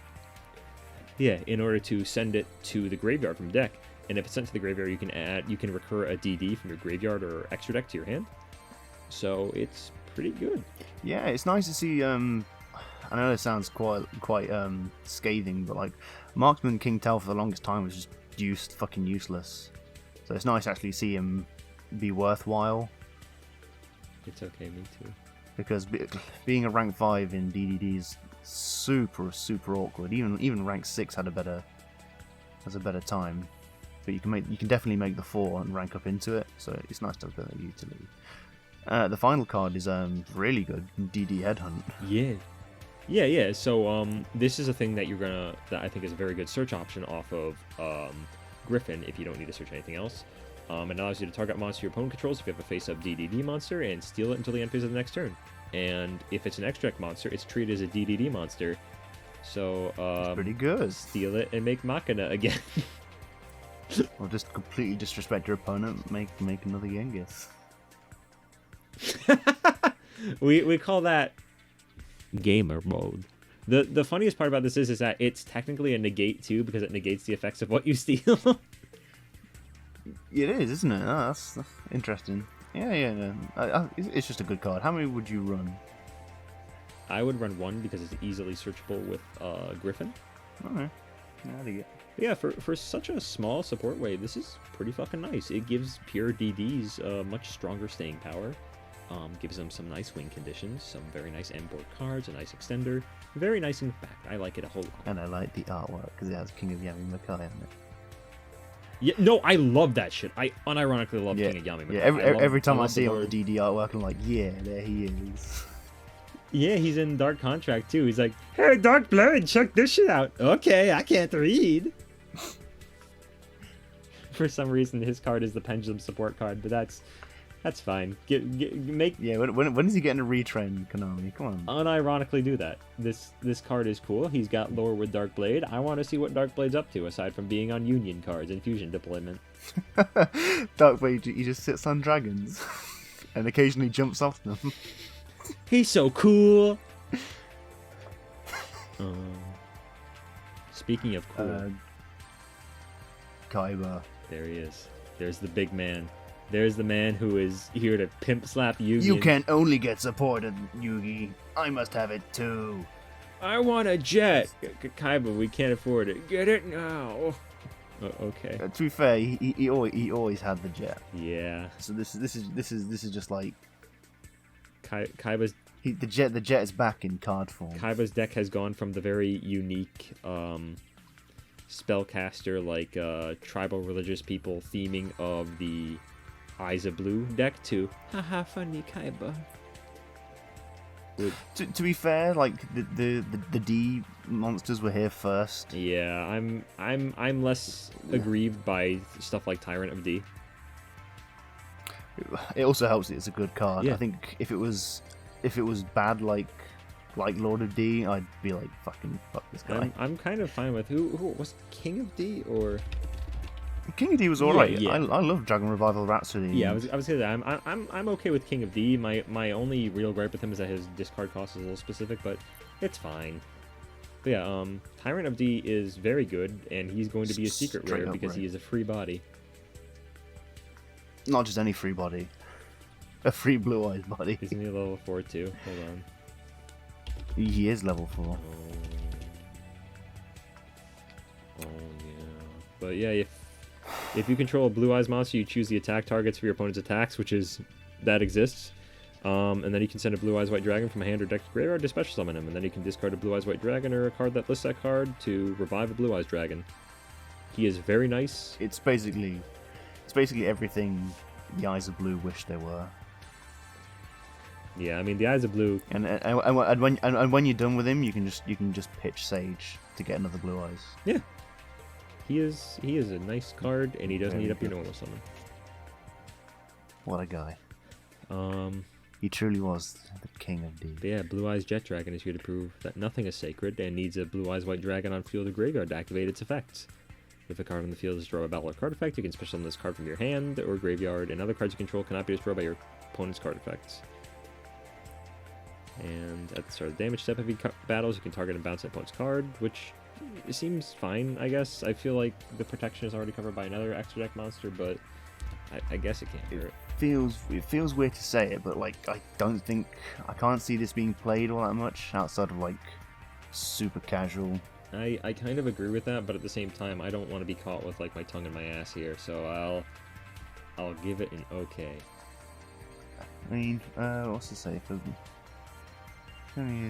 S1: Yeah, in order to send it to the graveyard from deck. And if it's sent to the graveyard, you can recur a DD from your graveyard or extra deck to your hand. So it's pretty good.
S2: Yeah, it's nice to see. I know it sounds quite scathing, but like Marksman King Tell for the longest time was just fucking useless. So it's nice to actually see him be worthwhile.
S1: It's okay, me too.
S2: Because being a rank 5 in DDD is super awkward. Even rank 6 has a better time. But you can definitely make the 4 and rank up into it. So it's nice to have that utility. The final card is really good, DD Headhunt.
S1: Yeah. So this is a thing that that I think is a very good search option off of Griffin if you don't need to search anything else. It allows you to target monster your opponent controls if you have a face-up DDD monster and steal it until the end phase of the next turn. And if it's an extra deck monster, it's treated as a DDD monster. So
S2: It's pretty good.
S1: steal it and make Machina again.
S2: Or just completely disrespect your opponent, make another Genghis.
S1: we call that gamer mode. The funniest part about this is that it's technically a negate too, because it negates the effects of what you steal.
S2: It is, isn't it? Oh, that's interesting. Yeah. No. It's just a good card. How many would you run?
S1: I would run 1 because it's easily searchable with Griffin.
S2: Okay. Yeah, I dig it.
S1: Yeah, for such a small support wave, this is pretty fucking nice. It gives pure DDs much stronger staying power. Gives them some nice win conditions, some very nice end board cards, a nice extender. Very nice in fact. I like it a whole lot.
S2: And I like the artwork because it has King of Yami Makai on it.
S1: Yeah, no, I love that shit. I unironically love
S2: Yeah,
S1: King of Yami.
S2: yeah. Every time I
S1: love
S2: see
S1: the
S2: him on
S1: word.
S2: the DD artwork, I'm like, yeah, there he is.
S1: Yeah, he's in Dark Contract too. He's like, hey, Dark Blade, check this shit out. Okay, I can't read. For some reason, his card is the Pendulum support card, but that's fine. Make
S2: Yeah, when is he getting a retrain, Konami? Come on.
S1: unironically do that. This card is cool. He's got lore with Dark Blade. I want to see what Dark Blade's up to, aside from being on Union cards and Fusion deployment.
S2: Darkblade, he just sits on dragons and occasionally jumps off them.
S1: He's so cool. Speaking of cool,
S2: Kaiba.
S1: there he is. There's the big man. There's the man who is here to pimp slap Yugi.
S2: You can only get supported, Yugi. I must have it too.
S1: I want a jet. Kaiba, we can't afford it. Get it now. Okay.
S2: To be fair, he always had the jet.
S1: Yeah.
S2: So this is just like
S1: Kaiba's
S2: the jet is back in card form.
S1: Kaiba's deck has gone from the very unique spellcaster, like tribal religious people theming of the Eyes of Blue deck to haha funny Kaiba.
S2: To be fair, like the D monsters were here first.
S1: Yeah, I'm less aggrieved by stuff like Tyrant of D.
S2: It also helps that it's a good card.
S1: Yeah.
S2: I think if it was bad like Lord of D, I'd be like fucking fuck this guy.
S1: I'm kind of fine with who was King of D or
S2: King of D was alright.
S1: Yeah.
S2: I love Dragon Revival Rhapsody.
S1: yeah. I was gonna say that I'm okay with King of D. My only real gripe with him is that his discard cost is a little specific, but it's fine. But yeah, Tyrant of D is very good, and he's going to be a secret
S2: Straight
S1: rare
S2: up
S1: because
S2: rare.
S1: he is a free body.
S2: Not just any free body. A free blue eyes body.
S1: Isn't he level 4 too? Hold on.
S2: He is level 4.
S1: Oh yeah. But yeah, if you control a blue eyes monster, you choose the attack targets for your opponent's attacks, that exists. And then you can send a blue eyes white dragon from a hand or deck to graveyard to special summon him, and then you can discard a blue eyes white dragon or a card that lists that card to revive a blue eyes dragon. He is very nice.
S2: It's basically everything the Eyes of Blue wish they were.
S1: Yeah, I mean the Eyes of Blue.
S2: And when you're done with him, you can just pitch Sage to get another blue eyes.
S1: Yeah, he is a nice card, and he doesn't
S2: Very
S1: eat up your
S2: good.
S1: normal summon.
S2: What a guy. He truly was the king of D.
S1: But yeah, Blue Eyes Jet Dragon is here to prove that nothing is sacred and needs a Blue Eyes White Dragon on field or graveyard to activate its effects. If a card on the field is destroyed by battle or card effect, you can special summon this card from your hand or graveyard, and other cards you control cannot be destroyed by your opponent's card effects. And at the start of the damage step of each battles, you can target and bounce an opponent's card, which seems fine, I guess. I feel like the protection is already covered by another extra deck monster, but I guess it can't hurt.
S2: It feels weird to say it, but like I can't see this being played all that much outside of like super casual.
S1: I kind of agree with that, but at the same time, I don't want to be caught with like my tongue in my ass here, so I'll give it an okay.
S2: I mean, what's to say?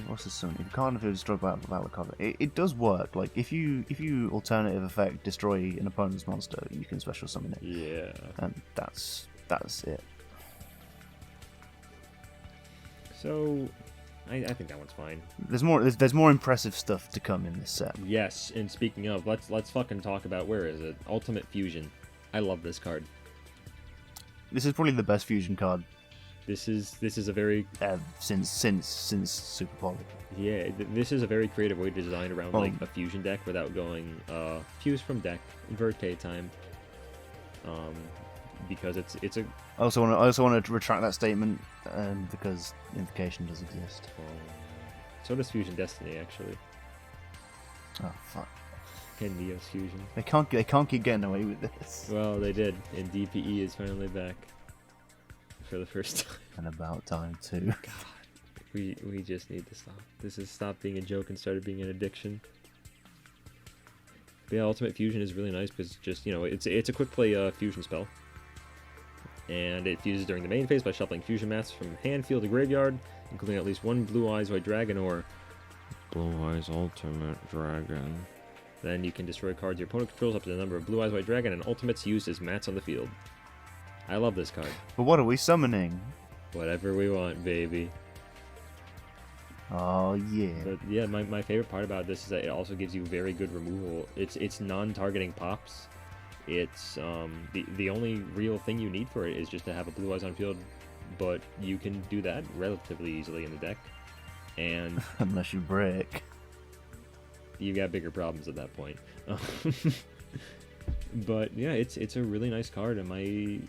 S2: What's the summon? If a card on the field is destroyed by battle card, it does work. Like if you alternative effect destroy an opponent's monster, you can special summon it.
S1: Yeah.
S2: And that's it.
S1: So, I think that one's fine.
S2: There's more impressive stuff to come in this set.
S1: Yes, and speaking of, let's fucking talk about, where is it? Ultimate Fusion. I love this card.
S2: This is probably the best fusion card
S1: This is a very
S2: since Super Poly.
S1: yeah. This is a very creative way to design around
S2: Oh.
S1: like a fusion deck without going fuse from deck, inverte time. Because it's a
S2: I also want to retract that statement because invocation does exist.
S1: so does Fusion Destiny actually,
S2: Oh fuck!
S1: and Neo's Fusion.
S2: They can't keep getting away with this.
S1: Well, they did, and DPE is finally back for the first time.
S2: And about time too.
S1: We just need to stop. This has stopped being a joke and started being an addiction. But yeah, Ultimate Fusion is really nice because just, it's a quick play fusion spell. And it fuses during the main phase by shuffling fusion mats from hand, field, to graveyard, including at least one Blue Eyes White Dragon or Blue Eyes Ultimate Dragon. Then you can destroy cards your opponent controls up to the number of Blue Eyes White Dragon and ultimates used as mats on the field. I love this card.
S2: But what are we summoning?
S1: Whatever we want, baby.
S2: Oh yeah.
S1: But yeah, my favorite part about this is that it also gives you very good removal. It's non-targeting pops. It's the only real thing you need for it is just to have a Blue Eyes on field, but you can do that relatively easily in the deck, and
S2: Unless you break.
S1: you got bigger problems at that point. But yeah, it's a really nice card, and I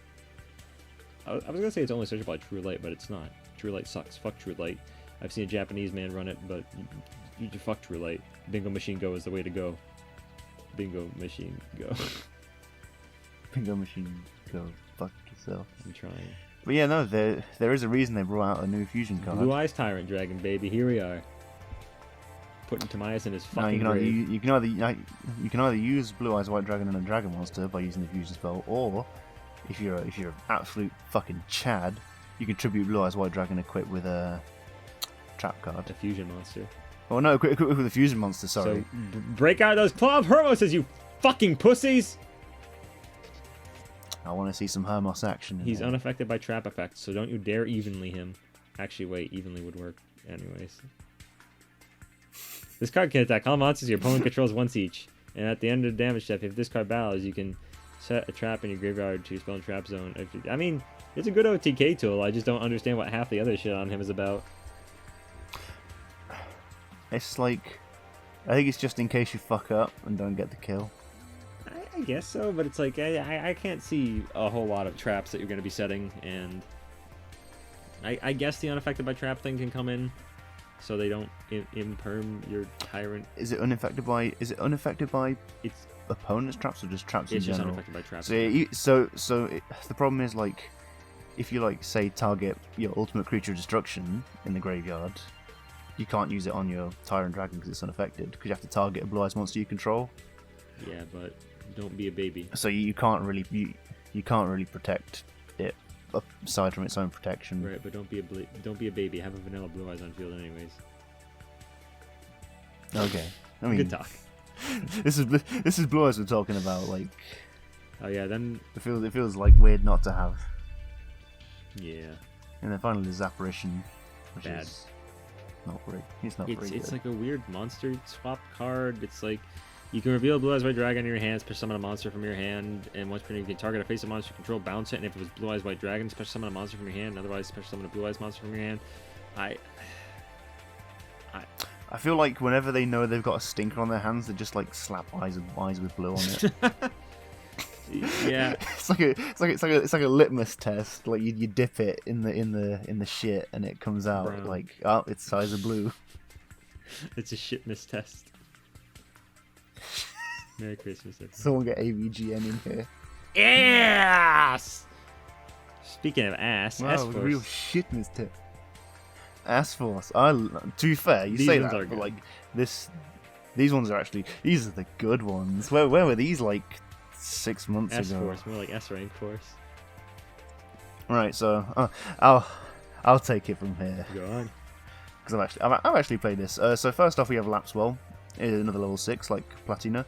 S1: was gonna say it's only searchable by True Light, but it's not. True Light sucks. Fuck True Light. I've seen a Japanese man run it, but you fuck True Light. Bingo Machine Go is the way to go. Bingo Machine Go.
S2: Bingo machine, go fuck yourself.
S1: I'm trying.
S2: But yeah, no, there is a reason they brought out a new fusion card.
S1: Blue Eyes Tyrant Dragon, baby. Here we are. putting Timaeus in his
S2: No,
S1: fucking grave.
S2: you can either use Blue Eyes White Dragon and a Dragon Monster by using the fusion spell, or if you're an absolute fucking Chad, you can tribute Blue Eyes White Dragon equipped with a trap card.
S1: A fusion monster.
S2: Oh no, equipped with a fusion monster. Sorry.
S1: So break out those Claw of Hermoses, you fucking pussies!
S2: I want to see some Hermos action.
S1: He's unaffected by trap effects, so don't you dare evenly him. Actually, wait, evenly would work anyways. This card can attack all monsters your opponent controls once each. And at the end of the damage step, if this card battles, you can set a trap in your graveyard to spell trap zone. I mean, it's a good OTK tool. I just don't understand what half the other shit on him is about.
S2: It's like, I think it's just in case you fuck up and don't get the kill.
S1: I guess so, but it's like, I can't see a whole lot of traps that you're going to be setting, and I guess the unaffected by trap thing can come in, so they don't imperm your tyrant.
S2: Is it unaffected by
S1: It's
S2: opponent's traps or just traps in
S1: just
S2: general?
S1: unaffected by traps.
S2: So the problem is, like, if you, like, say target your ultimate creature of destruction in the graveyard, you can't use it on your Tyrant Dragon because it's unaffected, because you have to target a Blue Eyes monster you control.
S1: Yeah, but don't be a baby.
S2: So you can't really protect it aside from its own protection.
S1: Right, but don't be a baby. Have a vanilla Blue Eyes on field anyways.
S2: Okay, I mean,
S1: Good talk.
S2: this is Blue Eyes we're talking about. Like,
S1: Oh yeah, then
S2: it feels like weird not to have.
S1: yeah.
S2: And then finally there's Apparition, which
S1: Bad.
S2: is not very. It's not very
S1: It's
S2: good.
S1: like a weird monster swap card. It's like you can reveal a Blue Eyes White Dragon in your hand, special summon a monster from your hand, and once per turn you can target a face of monster you control, bounce it, and if it was Blue Eyes White Dragon, special summon a monster from your hand, otherwise special summon a Blue Eyes monster from your hand.
S2: I feel like whenever they know they've got a stinker on their hands, they just like slap eyes with blue on it.
S1: Yeah.
S2: It's like a litmus test. Like you dip it in the shit and it comes out
S1: Brown.
S2: like, oh, it's size of blue.
S1: It's a shitness test. Merry Christmas, everyone.
S2: Someone get AVGN in here.
S1: Yes! Speaking of ass,
S2: Wow,
S1: S-Force.
S2: real shitness test. Ass Force. To be fair, you
S1: These
S2: say
S1: ones
S2: that,
S1: are
S2: but
S1: good.
S2: like these ones are these are the good ones. Where were these like 6 months ago?
S1: S-Force, more like S-Rank Force.
S2: Right, so I'll take it from here
S1: Go on.
S2: because I've actually played this. So first off, we have Lapswell, another level 6 like Platina.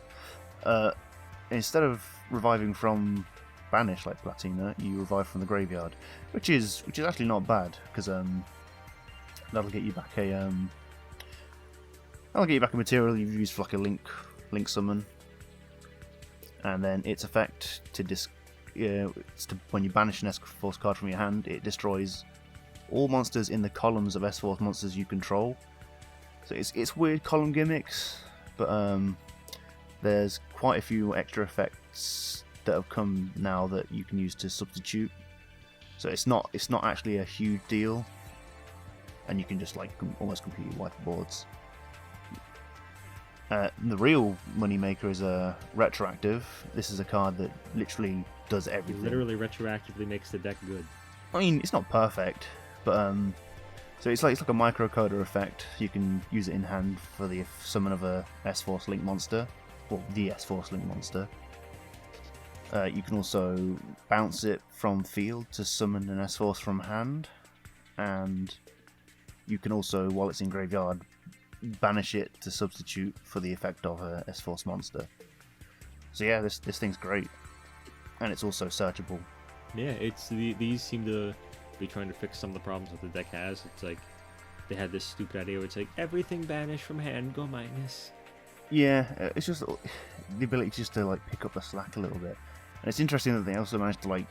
S2: Instead of reviving from Banish like Platina, you revive from the graveyard, which is actually not bad because that'll get you back a material you've used for like a link summon, and then its effect when you banish an S-Force card from your hand, it destroys all monsters in the columns of S-Force monsters you control. So it's weird column gimmicks, but there's quite a few extra effects that have come now that you can use to substitute. So it's not actually a huge deal, and you can just like almost completely wipe boards. The real moneymaker is a retroactive. This is a card that literally does
S1: It
S2: everything.
S1: literally retroactively makes the deck good.
S2: I mean, it's not perfect, but so it's like a microcoder effect. You can use it in hand for the summon of a S-Force Link monster, or the S-Force Link monster. You can also bounce it from field to summon an S-Force from hand, and you can also, while it's in graveyard, banish it to substitute for the effect of a S-Force monster. So yeah, this thing's great, and it's also searchable.
S1: Yeah, these seem to be trying to fix some of the problems that the deck has. It's like they had this stupid idea where it's like everything banished from hand, go minus.
S2: Yeah, it's just the ability just to like pick up the slack a little bit. And it's interesting that they also managed to like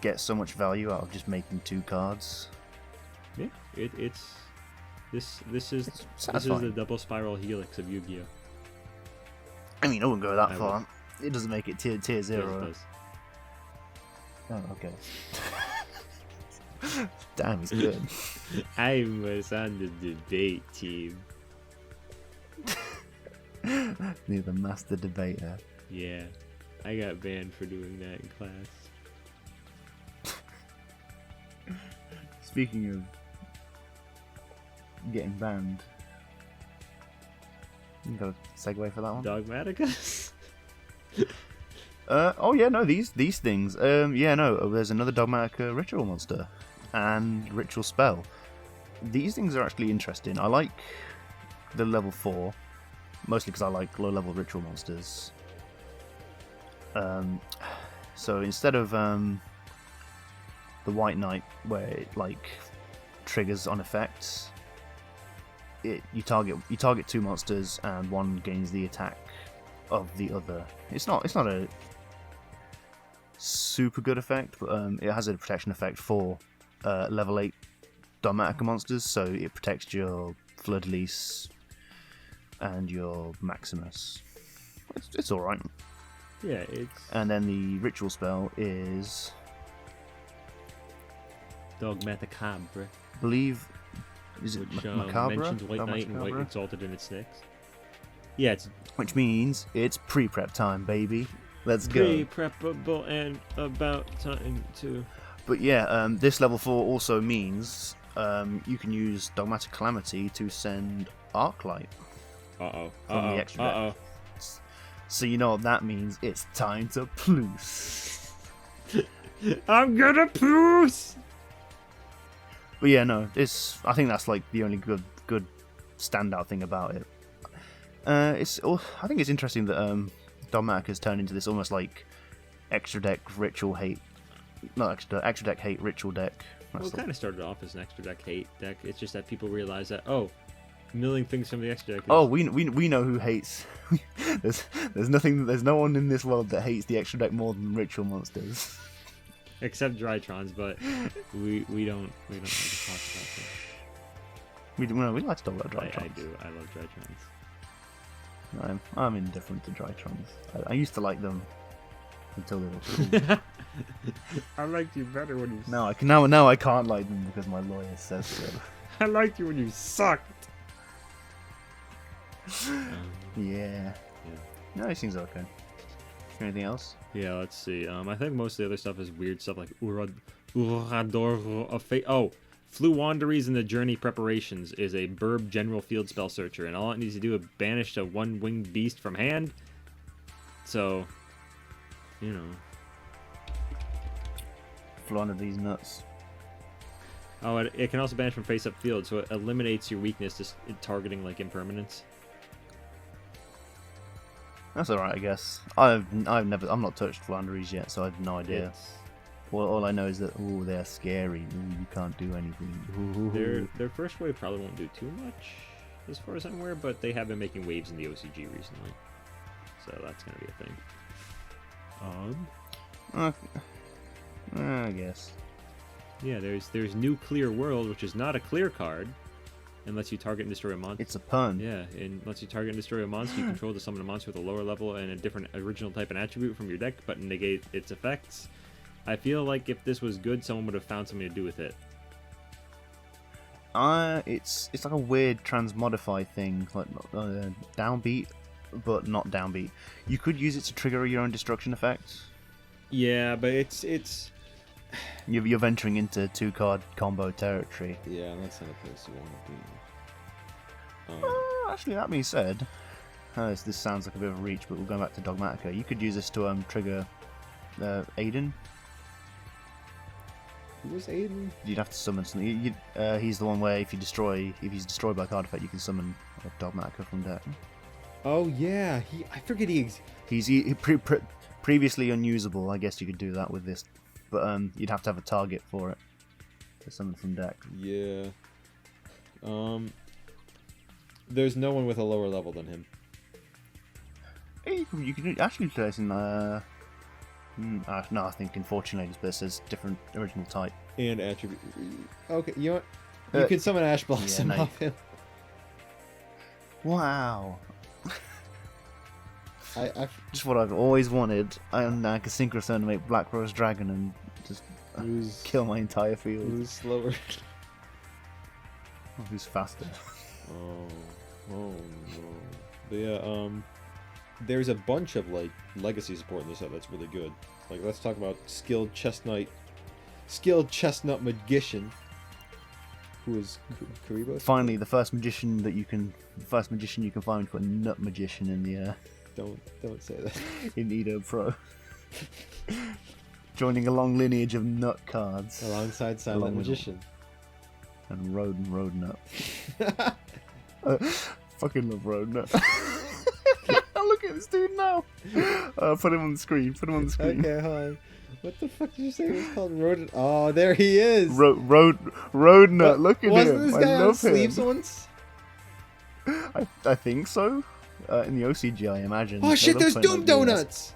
S2: get so much value out of just making 2 cards.
S1: Yeah, this is the
S2: satisfying.
S1: double spiral helix of Yu-Gi-Oh.
S2: I mean, I wouldn't go that
S1: I
S2: far. It doesn't make it tier
S1: Yes,
S2: 0.
S1: it does.
S2: Oh, okay. Damn, he's good.
S1: I was on the debate team.
S2: You're the master debater.
S1: Yeah, I got banned for doing that in class.
S2: Speaking of getting banned, You got a segue for that one?
S1: Dogmaticus.
S2: Oh yeah, no, these things. Yeah, no, there's another Dogmatica ritual monster and ritual spell. These things are actually interesting. I like the level 4, mostly because I like low-level ritual monsters. So instead of the White Knight, where it like triggers on effects, you target 2 monsters and one gains the attack of the other. It's not a super good effect, but it has a protection effect for level 8 Dogmatica monsters, so it protects your Fleur-de-Lis and your Maximus. It's alright.
S1: Yeah, it's
S2: And then the ritual spell is,
S1: Dogmaticabre,
S2: I believe, is it
S1: which
S2: Macabre?
S1: mentions White Knight and White
S2: Macabre?
S1: Exalted in its next. Yeah, it's
S2: Which means it's pre-prep time, baby. Let's go.
S1: pre-preppable and about time to.
S2: But yeah, this level 4 also means you can use Dogmatic Calamity to send Arclight
S1: Uh-oh.
S2: from the extra deck. So you know what that means. It's time to plus.
S1: I'm gonna plus!
S2: But yeah, no, I think that's like the only good standout thing about it. I think it's interesting that Dogmatic has turned into this almost like extra deck ritual hate. Not extra deck hate ritual deck.
S1: Well, it kind of started off as an extra deck hate deck. It's just that people realize that, oh, milling things from the extra deck is...
S2: Oh, we know who hates. There's no one in this world that hates the extra deck more than ritual monsters.
S1: Except Drytrons, but we don't like to talk about that.
S2: We like to talk about Drytrons.
S1: I do. I love Drytrons.
S2: I'm indifferent to Drytrons. I used to like them until they were cool.
S1: I liked you better when you...
S2: now I can't like them because my lawyer says so.
S1: I liked you when you sucked.
S2: Yeah. No, it seems okay. Anything else?
S1: Yeah, let's see. I think most of the other stuff is weird stuff like Urador of Fate. Oh, Fluwanderies in the Journey Preparations is a Burb General Field Spell Searcher, and all it needs to do is banish a one-winged beast from hand. So, you know.
S2: Flawn of these nuts.
S1: Oh, it can also banish from face-up field, so it eliminates your weakness to targeting like impermanence.
S2: That's alright, I guess. I'm not touched Flanderies yet, so I have no idea. Well, all I know is that they're scary. You can't do anything.
S1: Their first wave probably won't do too much, as far as I'm aware, but they have been making waves in the OCG recently, so that's gonna be a thing.
S2: I guess.
S1: Yeah, there's Nuclear World, which is not a clear card, and lets you target and destroy a monster.
S2: It's a pun.
S1: Yeah, and lets you target and destroy a monster you control to summon a monster with a lower level and a different original type and attribute from your deck, but negate its effects. I feel like if this was good, someone would have found something to do with it.
S2: It's like a weird transmodify thing, like downbeat, but not downbeat. You could use it to trigger your own destruction effect.
S1: Yeah, but it's
S2: You're venturing into 2-card combo territory.
S4: Yeah, that's not a place you want to be.
S2: Actually, that being said, this sounds like a bit of a reach, but we'll go back to Dogmatica. You could use this to trigger Aiden.
S4: Who was Aiden?
S2: You'd have to summon something. He's the one where if he's destroyed by a card effect, you can summon a Dogmatica from deck.
S4: Oh yeah, I forget
S2: He's previously unusable. I guess you could do that with this, but you'd have to have a target for it to summon from deck.
S4: Yeah. There's no one with a lower level than him.
S2: Hey, you can actually place in. No, I think unfortunately this says different original type.
S4: And attribute. Okay, you know what? You can summon Ash Blossom
S2: yeah, no.
S4: off him.
S2: Wow.
S4: I
S2: Just what I've always wanted. I can Synchroson to make Black Rose Dragon and just kill my entire field.
S4: who's slower?
S2: Who's faster?
S4: Oh no. But yeah, there's a bunch of like legacy support in this set that's really good. Like let's talk about skilled chestnut magician. Who is Karibo?
S2: Finally, the first magician you can find for a nut magician in the
S4: Don't say that.
S2: in Edo Pro. Joining a long lineage of nut cards.
S4: Alongside Silent
S2: Along with-
S4: Magician.
S2: And Road Nut. Fucking love Road Nut. Look at this dude now. Put him on the screen.
S4: Okay, hi. What the fuck did you say it was called? Rodent. Oh, there he is.
S2: Road Nut. Look at
S4: Wasn't
S2: him.
S4: this guy
S2: I
S4: on
S2: love
S4: sleeves
S2: him.
S4: once?
S2: I think so. In the OCG, I imagine.
S4: Oh
S2: They
S4: shit!
S2: look
S4: There's
S2: something
S4: Doom
S2: like this.
S4: Donuts.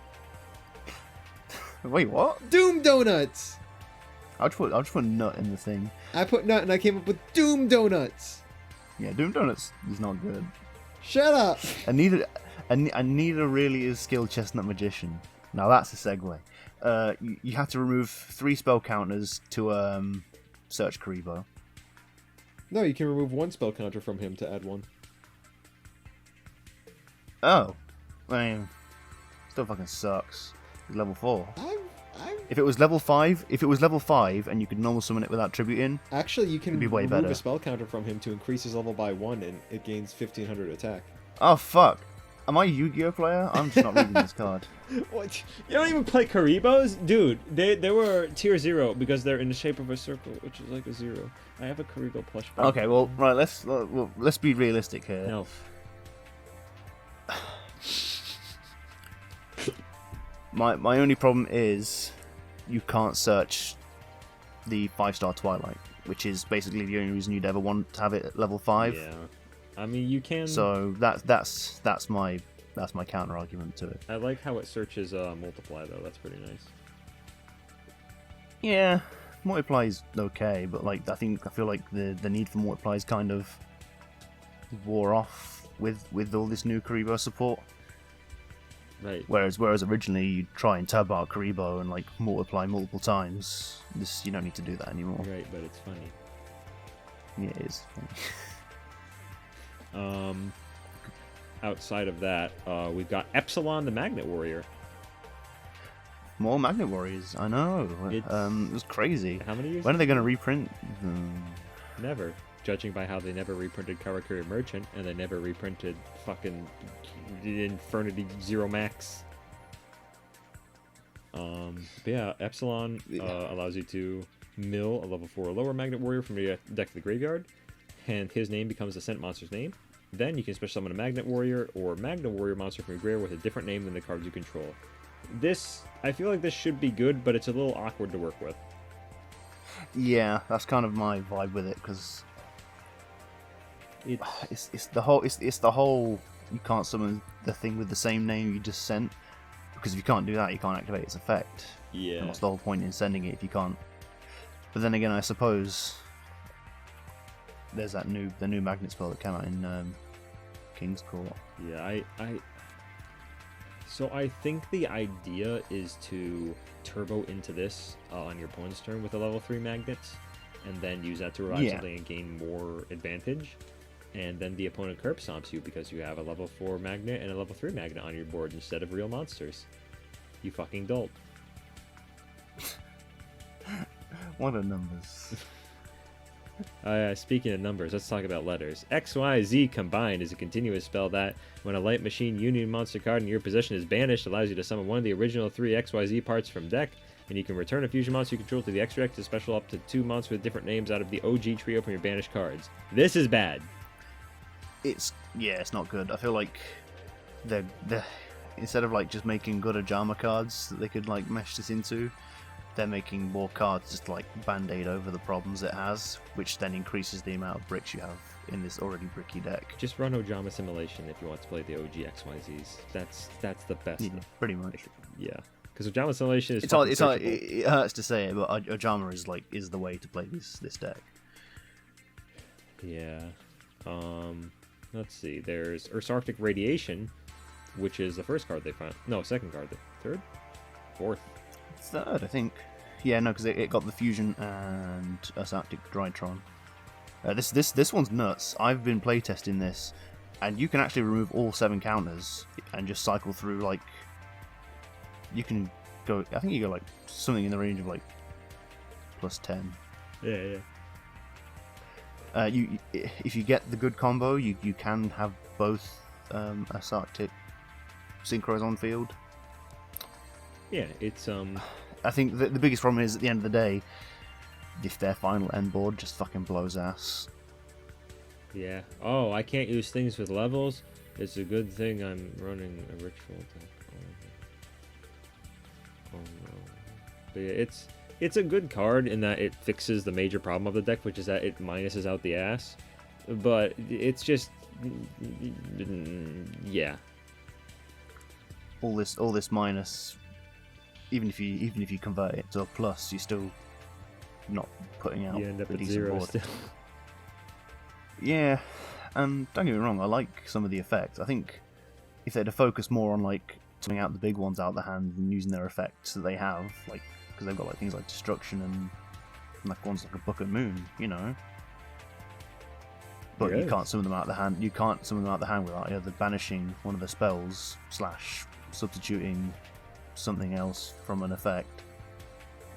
S2: Wait, what?
S4: Doom Donuts.
S2: I'll just put nut in the thing.
S4: I put nut and I came up with Doom Donuts.
S2: Yeah, Doom Donuts is not good.
S4: Shut up.
S2: And neither really is skilled chestnut magician. Now that's a segue. You have to remove 3 spell counters to search Karibo.
S4: No, you can remove 1 spell counter from him to add 1.
S2: Oh, I mean, still fucking sucks. It's level 4. If it was level 5, and you could normal summon it without tributing,
S4: Actually, you can
S2: It'd be way
S4: remove
S2: better.
S4: a spell counter from him to increase his level by 1, and it gains 1500 attack.
S2: oh fuck. Am I a Yu-Gi-Oh player? I'm just not reading this card.
S1: What? You don't even play Karibos? Dude, they were tier 0 because they're in the shape of a circle, which is like a 0. I have a Karibo plush.
S2: Okay, well, right. Let's be realistic here.
S1: No.
S2: My only problem is you can't search the 5-star Twilight, which is basically the only reason you'd ever want to have it at level 5.
S1: Yeah. I mean, you can...
S2: So that's my counter argument to it.
S1: I like how it searches multiply, though. That's pretty nice.
S2: Yeah, multiply is okay, but like I feel like the need for multiply is kind of wore off with all this new Karibo support.
S1: Right.
S2: Whereas originally you'd try and tab out Karibo and like multiply multiple times. This you don't need to do that anymore.
S1: Right, but it's funny.
S2: Yeah, it is.
S1: Outside of that, we've got Epsilon, the Magnet Warrior.
S2: More Magnet Warriors, I know.
S1: It's-
S2: It was crazy.
S1: How many years?
S2: When are they going to reprint them?
S1: Never. Judging by how they never reprinted Karakuri Merchant, and they never reprinted fucking Infernity Zero Max. But yeah, Epsilon allows you to mill a level 4 or lower Magnet Warrior from your deck to the graveyard, and his name becomes the Sent monster's name. Then you can special summon a Magnet Warrior or Magnet Warrior monster from your graveyard with a different name than the cards you control. I feel like this should be good, but it's a little awkward to work with.
S2: Yeah, that's kind of my vibe with it because
S1: It's
S2: it's the whole you can't summon the thing with the same name you just sent, because if you can't do that, you can't activate its effect.
S1: yeah.
S2: And what's the whole point in sending it if you can't? But then again, I suppose there's the new magnet spell that came out in King's Court.
S1: Yeah, So I think the idea is to turbo into this on your opponent's turn with a level 3 magnets, and then use that to revive
S2: Yeah.
S1: something and gain more advantage. And then the opponent curb stomps you because you have a level 4 magnet and a level 3 magnet on your board instead of real monsters. You fucking dolt.
S2: What are numbers?
S1: Speaking of numbers, let's talk about letters. XYZ combined is a continuous spell that, when a light machine union monster card in your possession is banished, allows you to summon one of the original 3 XYZ parts from deck, and you can return a fusion monster you control to the extra deck to special up to 2 monsters with different names out of the OG trio from your banished cards. This is bad.
S2: It's not good. I feel like they're instead of like just making good Ajama cards that they could like mesh this into, they're making more cards just like band-aid over the problems it has, which then increases the amount of bricks you have in this already bricky deck.
S1: Just run Ojama Simulation if you want to play the OG XYZs. That's the best.
S2: Yeah, pretty much.
S1: Yeah, because Ojama Simulation is
S2: It's all,
S1: fucking
S2: it's all,
S1: searchable.
S2: it hurts to say it, but Ajama is the way to play this deck.
S1: Yeah. Let's see. There's Earth's Arctic Radiation, which is the first card they found. No, second card. The third? Fourth.
S2: Third, I think. Yeah, no, because it got the fusion and Earth's Arctic Drytron. This one's nuts. I've been playtesting this, and you can actually remove all 7 counters and just cycle through, like... You can go... I think you go, like, something in the range of, like, +10.
S1: Yeah.
S2: If you get the good combo, you can have both Asartic synchros on field.
S1: Yeah, it's
S2: I think the biggest problem is at the end of the day, if their final end board just fucking blows ass.
S1: yeah. Oh, I can't use things with levels. It's a good thing I'm running a ritual attack. Oh no. But yeah, it's a good card in that it fixes the major problem of the deck, which is that it minuses out the ass. But it's just, yeah.
S2: All this minus, even if you convert it to a plus, you're still not putting out
S1: You end up
S2: a
S1: at
S2: decent
S1: 0
S2: board.
S1: still.
S2: Yeah, and don't get me wrong, I like some of the effects. I think if they'd have focused more on like turning out the big ones out of the hand and using their effects that they have, like because they've got like things like destruction and like ones like a Book of Moon, you know. But you
S1: Yes.
S2: can't summon them out of the hand. You can't summon them out of the hand without either banishing one of the spells / substituting something else from an effect,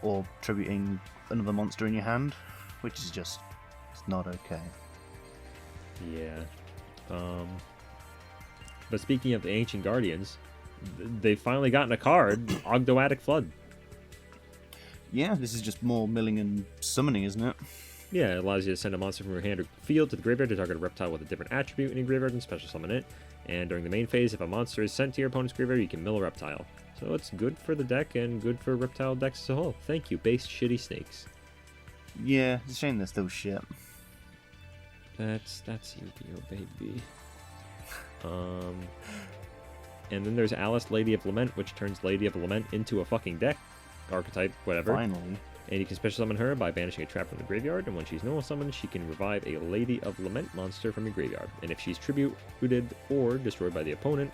S2: or tributing another monster in your hand, which is just it's not okay.
S1: Yeah. But speaking of the Ancient Guardians, they've finally gotten a card, Ogdoadic Flood.
S2: Yeah, this is just more milling and summoning, isn't it?
S1: Yeah, it allows you to send a monster from your hand or field to the graveyard to target a reptile with a different attribute in your graveyard and special summon it. And during the main phase, if a monster is sent to your opponent's graveyard, you can mill a reptile. So it's good for the deck and good for reptile decks as a whole. Thank you, base shitty snakes.
S2: Yeah, it's a shame they're still shit.
S1: That's Yu-Gi-Oh, baby. And then there's Alice, Lady of Lament, which turns Lady of Lament into a fucking deck archetype, whatever.
S2: Finally.
S1: And you can special summon her by banishing a trap from the graveyard, and when she's normal summoned, she can revive a Lady of Lament monster from your graveyard. And if she's tributed or destroyed by the opponent,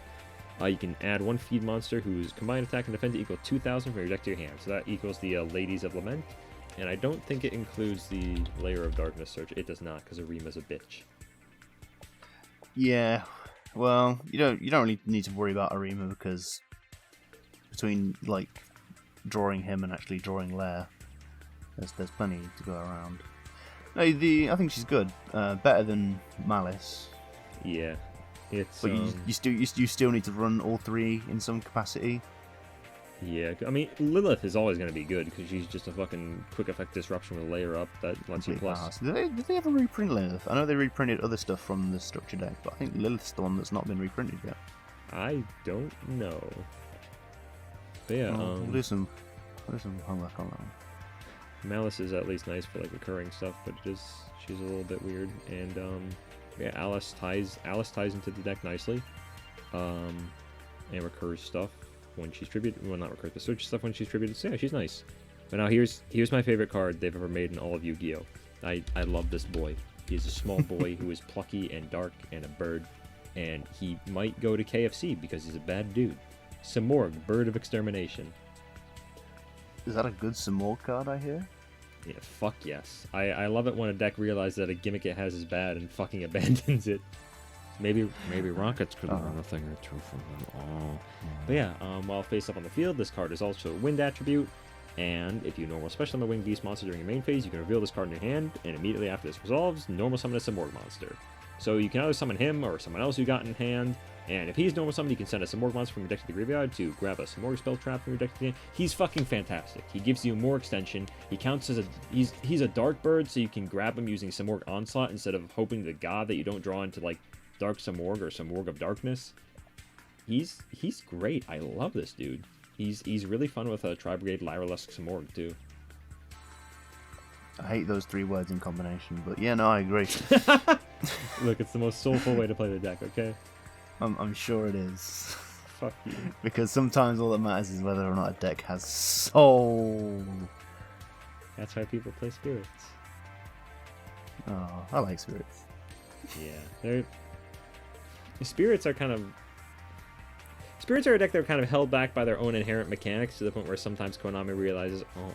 S1: you can add one feed monster whose combined attack and defense equal 2,000 from your deck to your hand. So that equals the Ladies of Lament. And I don't think it includes the Layer of Darkness Search. It does not, because Arima's a bitch.
S2: Yeah. Well, you don't really need to worry about Arima because between like drawing him and actually drawing Lair, there's plenty to go around. No, I think she's good. Better than Malice.
S1: Yeah, it's.
S2: But you still need to run all three in some capacity.
S1: Yeah, I mean Lilith is always going to be good because she's just a fucking quick effect disruption with a layer up that lets you
S2: Complete
S1: plus.
S2: pass. Did they ever reprint Lilith? I know they reprinted other stuff from the structure deck, but I think Lilith's the one that's not been reprinted yet.
S1: I don't know. But yeah,
S2: We'll do some homework on that one.
S1: Malice is at least nice for like recurring stuff, but she's a little bit weird. And yeah, Alice ties into the deck nicely, and recurs stuff when she's tributed. Well, not recurs, but search stuff when she's tributed. So yeah, she's nice. But now here's my favorite card they've ever made in all of Yu-Gi-Oh. I love this boy. He's a small boy who is plucky and dark and a bird, and he might go to KFC because he's a bad dude. Samorg, Bird of Extermination.
S2: Is that a good Samor card I hear?
S1: Yeah, fuck yes. I love it when a deck realizes that a gimmick it has is bad and fucking abandons it. Maybe Rockets could learn a thing or two from them. Oh. But yeah, while face up on the field, this card is also a wind attribute. And if you normal special summon a winged beast monster during your main phase, you can reveal this card in your hand, and immediately after this resolves, normal summon a Samorg monster. So you can either summon him or someone else you got in hand, and if he's normal summoned, you can send a Samorg monster from your deck to the graveyard to grab a Samorg spell trap from your deck to the hand. He's fucking fantastic. He gives you more extension. He counts as he's a dark bird, so you can grab him using Samorg Onslaught instead of hoping to God that you don't draw into like Dark Samorg or Samorg of Darkness. He's great. I love this dude. He's really fun with a Tri-Brigade Lyralesque Samorg too.
S2: I hate those three words in combination, but yeah, no, I agree.
S1: Look, it's the most soulful way to play the deck, okay?
S2: I'm sure it is.
S1: Fuck you.
S2: Because sometimes all that matters is whether or not a deck has soul.
S1: That's why people play Spirits.
S2: Oh, I like Spirits.
S1: Yeah, Spirits are a deck that are kind of held back by their own inherent mechanics to the point where sometimes Konami realizes, oh,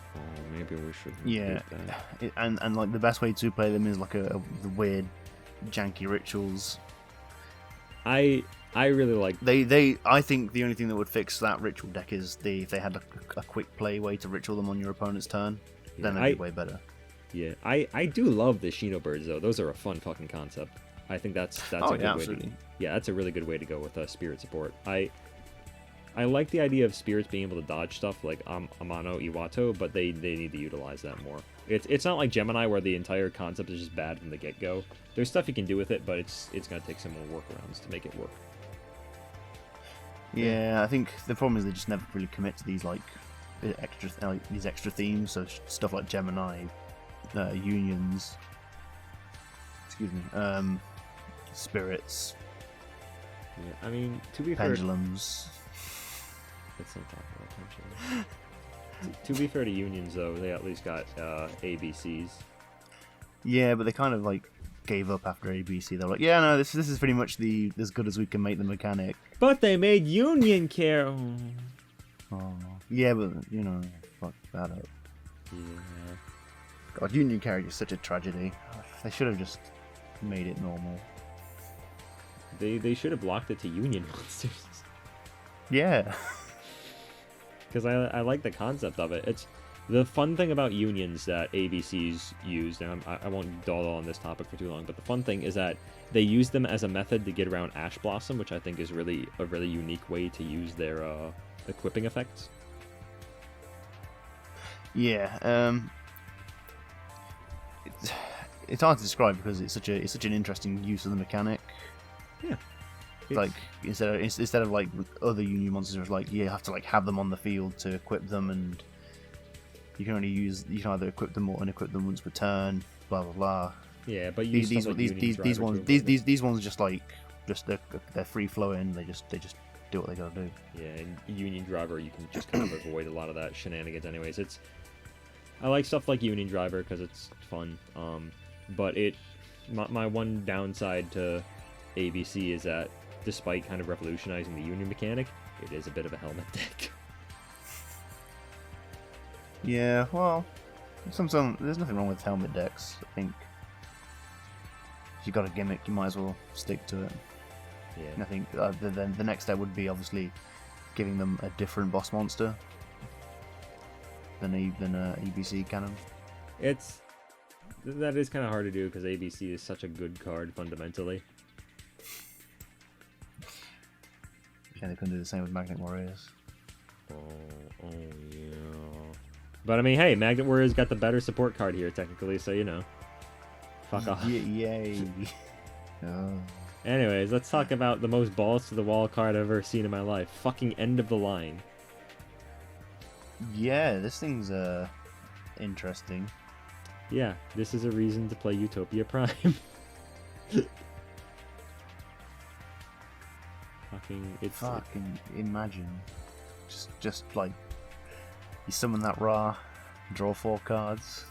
S1: maybe we should.
S2: Yeah, and like the best way to play them is like the weird, janky rituals.
S1: I really like.
S2: I think the only thing that would fix that ritual deck is if they had a quick play way to ritual them on your opponent's turn. Then it'd be way better.
S1: Yeah, I do love the Shino birds though. Those are a fun fucking concept. I think that's a good way to,
S2: absolutely.
S1: yeah, that's a really good way to go with spirit support. I like the idea of spirits being able to dodge stuff like Amano Iwato, but they need to utilize that more. It's not like Gemini where the entire concept is just bad from the get-go. There's stuff you can do with it, but it's gonna take some more workarounds to make it work.
S2: Yeah, I think the problem is they just never really commit to these these extra themes. So stuff like Gemini, unions, excuse me, spirits,
S1: Yeah, I mean, to be
S2: pendulums.
S1: Let's not talk about pendulums. To be fair to unions, though, they at least got ABCs.
S2: Yeah, but they kind of like gave up after ABC. They're like, yeah, no, this is pretty much as good as we can make the mechanic.
S1: But they made union care.
S2: Oh, yeah, but fuck that up.
S1: Yeah.
S2: God, union carry is such a tragedy. They should have just made it normal.
S1: They should have blocked it to union monsters.
S2: Yeah.
S1: Because I like the concept of it. It's the fun thing about unions that ABCs used, and I won't dawdle on this topic for too long, but the fun thing is that they use them as a method to get around Ash Blossom, which I think is really a really unique way to use their equipping effects.
S2: Yeah. It's hard to describe because it's such an interesting use of the mechanic.
S1: Yeah.
S2: Like instead of like other union monsters, like you have to like have them on the field to equip them, and you can either equip them or unequip them once per turn. Blah blah blah.
S1: Yeah, but
S2: these ones they're free flowing. They just do what they gotta do.
S1: Yeah, and Union Driver you can just kind of avoid a lot of that shenanigans. Anyways, I like stuff like Union Driver because it's fun. But my one downside to ABC is that despite kind of revolutionizing the Union mechanic, it is a bit of a helmet deck.
S2: Yeah, well, there's nothing wrong with helmet decks. I think if you got a gimmick, you might as well stick to it.
S1: Yeah.
S2: And I think the next step would be obviously giving them a different boss monster than ABC cannon.
S1: That is kind of hard to do because ABC is such a good card fundamentally.
S2: Yeah, they couldn't do the same with Magnet Warriors.
S1: Oh yeah. But I mean, hey, Magnet Warriors got the better support card here technically, so fuck off.
S2: Yay! Oh.
S1: Anyways, let's talk about the most balls to the wall card I've ever seen in my life. Fucking End of the Line.
S2: Yeah, this thing's interesting.
S1: Yeah, this is a reason to play Utopia Prime.
S2: Fucking imagine. Just like you summon that Ra, draw 4 cards.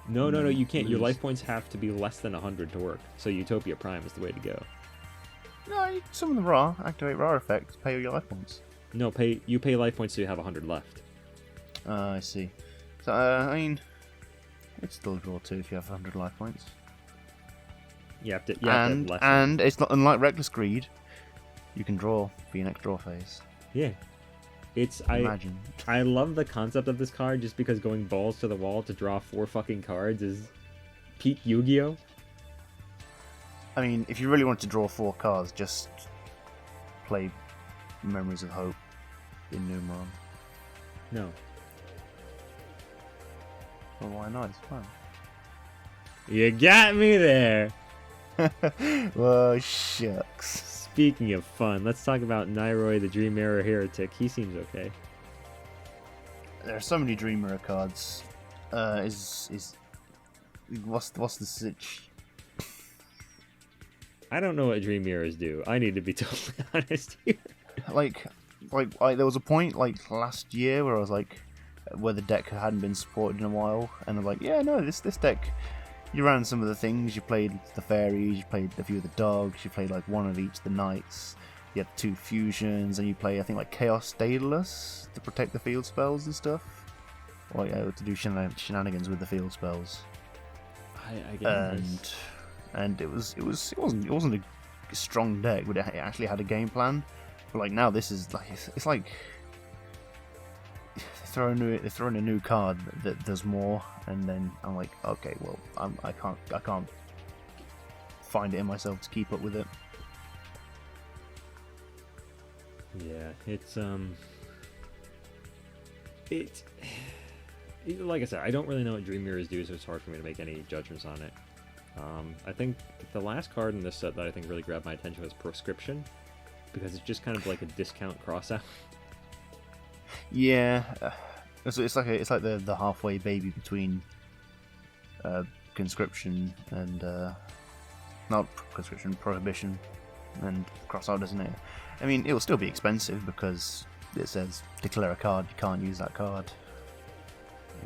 S1: No, you can't. Your life points have to be less than 100 to work. So Utopia Prime is the way to go.
S2: No, you summon the Ra, activate Ra effect, pay all your life points.
S1: No, you pay life points so you have 100 left.
S2: I see. So I mean, it's still a draw 2 if you have 100 life points.
S1: You have to have less.
S2: And it's not unlike Reckless Greed. You can draw for your next draw phase.
S1: Yeah.
S2: Imagine.
S1: I love the concept of this card just because going balls to the wall to draw 4 fucking cards is peak Yu-Gi-Oh!
S2: I mean, if you really want to draw 4 cards, just play Memories of Hope in Numeron.
S1: No.
S2: Well, why not? It's fun.
S1: You got me there!
S2: Well, shucks.
S1: Speaking of fun, let's talk about Nairoy the Dream Mirror Heretic. He seems okay.
S2: There are so many Dream Mirror cards. What's the sitch?
S1: I don't know what Dream Mirrors do. I need to be totally honest here.
S2: Like there was a point like last year where I was like, where the deck hadn't been supported in a while, and I was like, yeah, no, this deck. You ran some of the things. You played the fairies. You played a few of the dogs. You played like one of each of the knights. You had 2 fusions, and you play I think like Chaos Daedalus to protect the field spells and stuff, or to do shenanigans with the field spells.
S1: I guess.
S2: And it wasn't a strong deck, but it actually had a game plan. But like now, this is like it's like throw in a new card that does more, and then I'm like, okay, well, I can't find it in myself to keep up with it.
S1: Yeah, it's like I said, I don't really know what Dream Mirrors do, so it's hard for me to make any judgments on it. I think the last card in this set that I think really grabbed my attention was Proscription, because it's just kind of like a discount crossout.
S2: Yeah, it's like the halfway baby between conscription and not conscription, prohibition, and crossout, isn't it? I mean, it will still be expensive because it says declare a card, you can't use that card.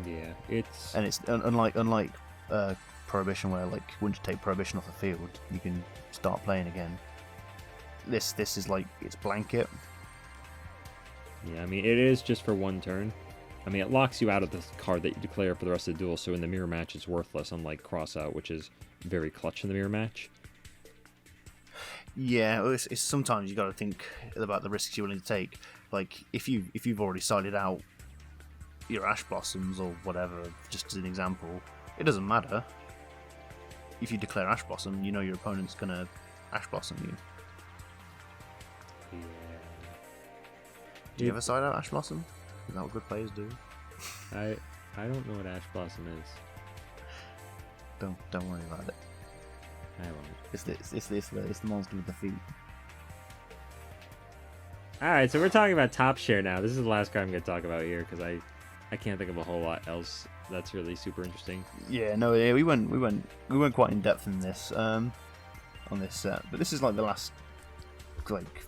S1: Yeah, it's
S2: unlike prohibition, where like once you take prohibition off the field, you can start playing again. This is like it's blanket.
S1: Yeah, I mean, it is just for one turn. I mean, it locks you out of the card that you declare for the rest of the duel, so in the mirror match it's worthless, unlike Crossout, which is very clutch in the mirror match.
S2: Yeah, it's sometimes you got to think about the risks you're willing to take. Like, if you've already sided out your Ash Blossoms or whatever, just as an example, it doesn't matter. If you declare Ash Blossom, you know your opponent's going to Ash Blossom you.
S1: Yeah.
S2: Do you ever side out Ash Blossom? Is that what good players do?
S1: I don't know what Ash Blossom is.
S2: Don't worry about it.
S1: I won't.
S2: It's the monster with the feet.
S1: Alright, so we're talking about top share now. This is the last card I'm going to talk about here, because I can't think of a whole lot else that's really super interesting.
S2: Yeah, no, yeah, we went quite in depth in this on this set, but this is like the last like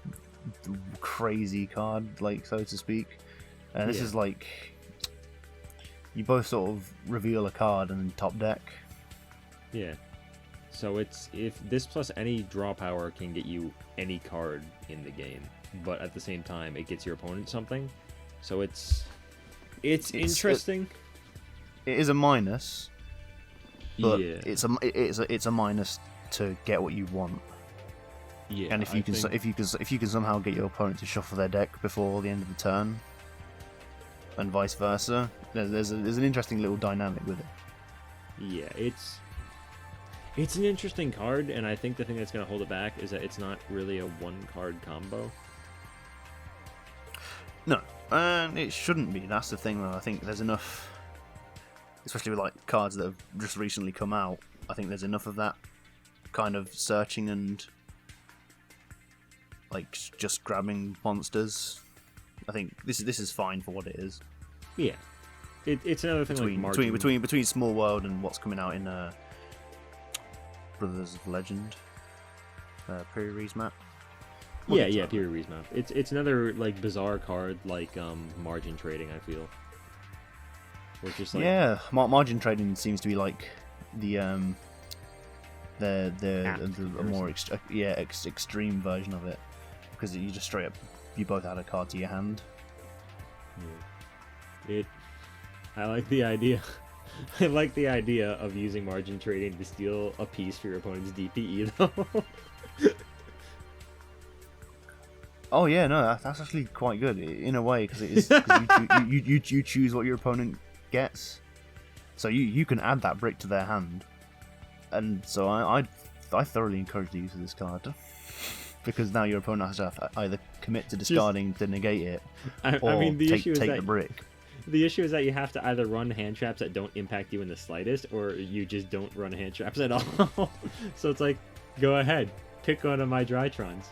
S2: crazy card, like, so to speak. And this is like you both sort of reveal a card and then top deck.
S1: Yeah. So it's if this plus any draw power can get you any card in the game, but at the same time it gets your opponent something. So it's interesting.
S2: It is a minus, but
S1: yeah.
S2: it's a minus to get what you want.
S1: Yeah.
S2: And if you can somehow get your opponent to shuffle their deck before the end of the turn, and vice versa, there's an interesting little dynamic with it.
S1: Yeah, it's an interesting card, and I think the thing that's going to hold it back is that it's not really a one-card combo.
S2: No, and it shouldn't be. That's the thing, though. I think there's enough, especially with like cards that have just recently come out. I think there's enough of that kind of searching and like just grabbing monsters. I think this is fine for what it is.
S1: Yeah, it's another thing
S2: between Small World and what's coming out in Brothers of Legend, Perire's map.
S1: Perire's map. It's another like bizarre card, like margin trading. I feel, which is like
S2: margin trading seems to be like the more extreme version of it, because you just straight up you both add a card to your hand.
S1: Yeah. I like the idea. I like the idea of using margin trading to steal a piece for your opponent's DPE, though.
S2: Oh yeah, no, that's actually quite good in a way, because it is you choose what your opponent gets, so you can add that brick to their hand, and so I thoroughly encourage the use of this card, because now your opponent has to either commit to discarding to negate it, or take the brick.
S1: The issue is that you have to either run hand traps that don't impact you in the slightest, or you just don't run hand traps at all. So it's like, go ahead, pick one of my Drytrons.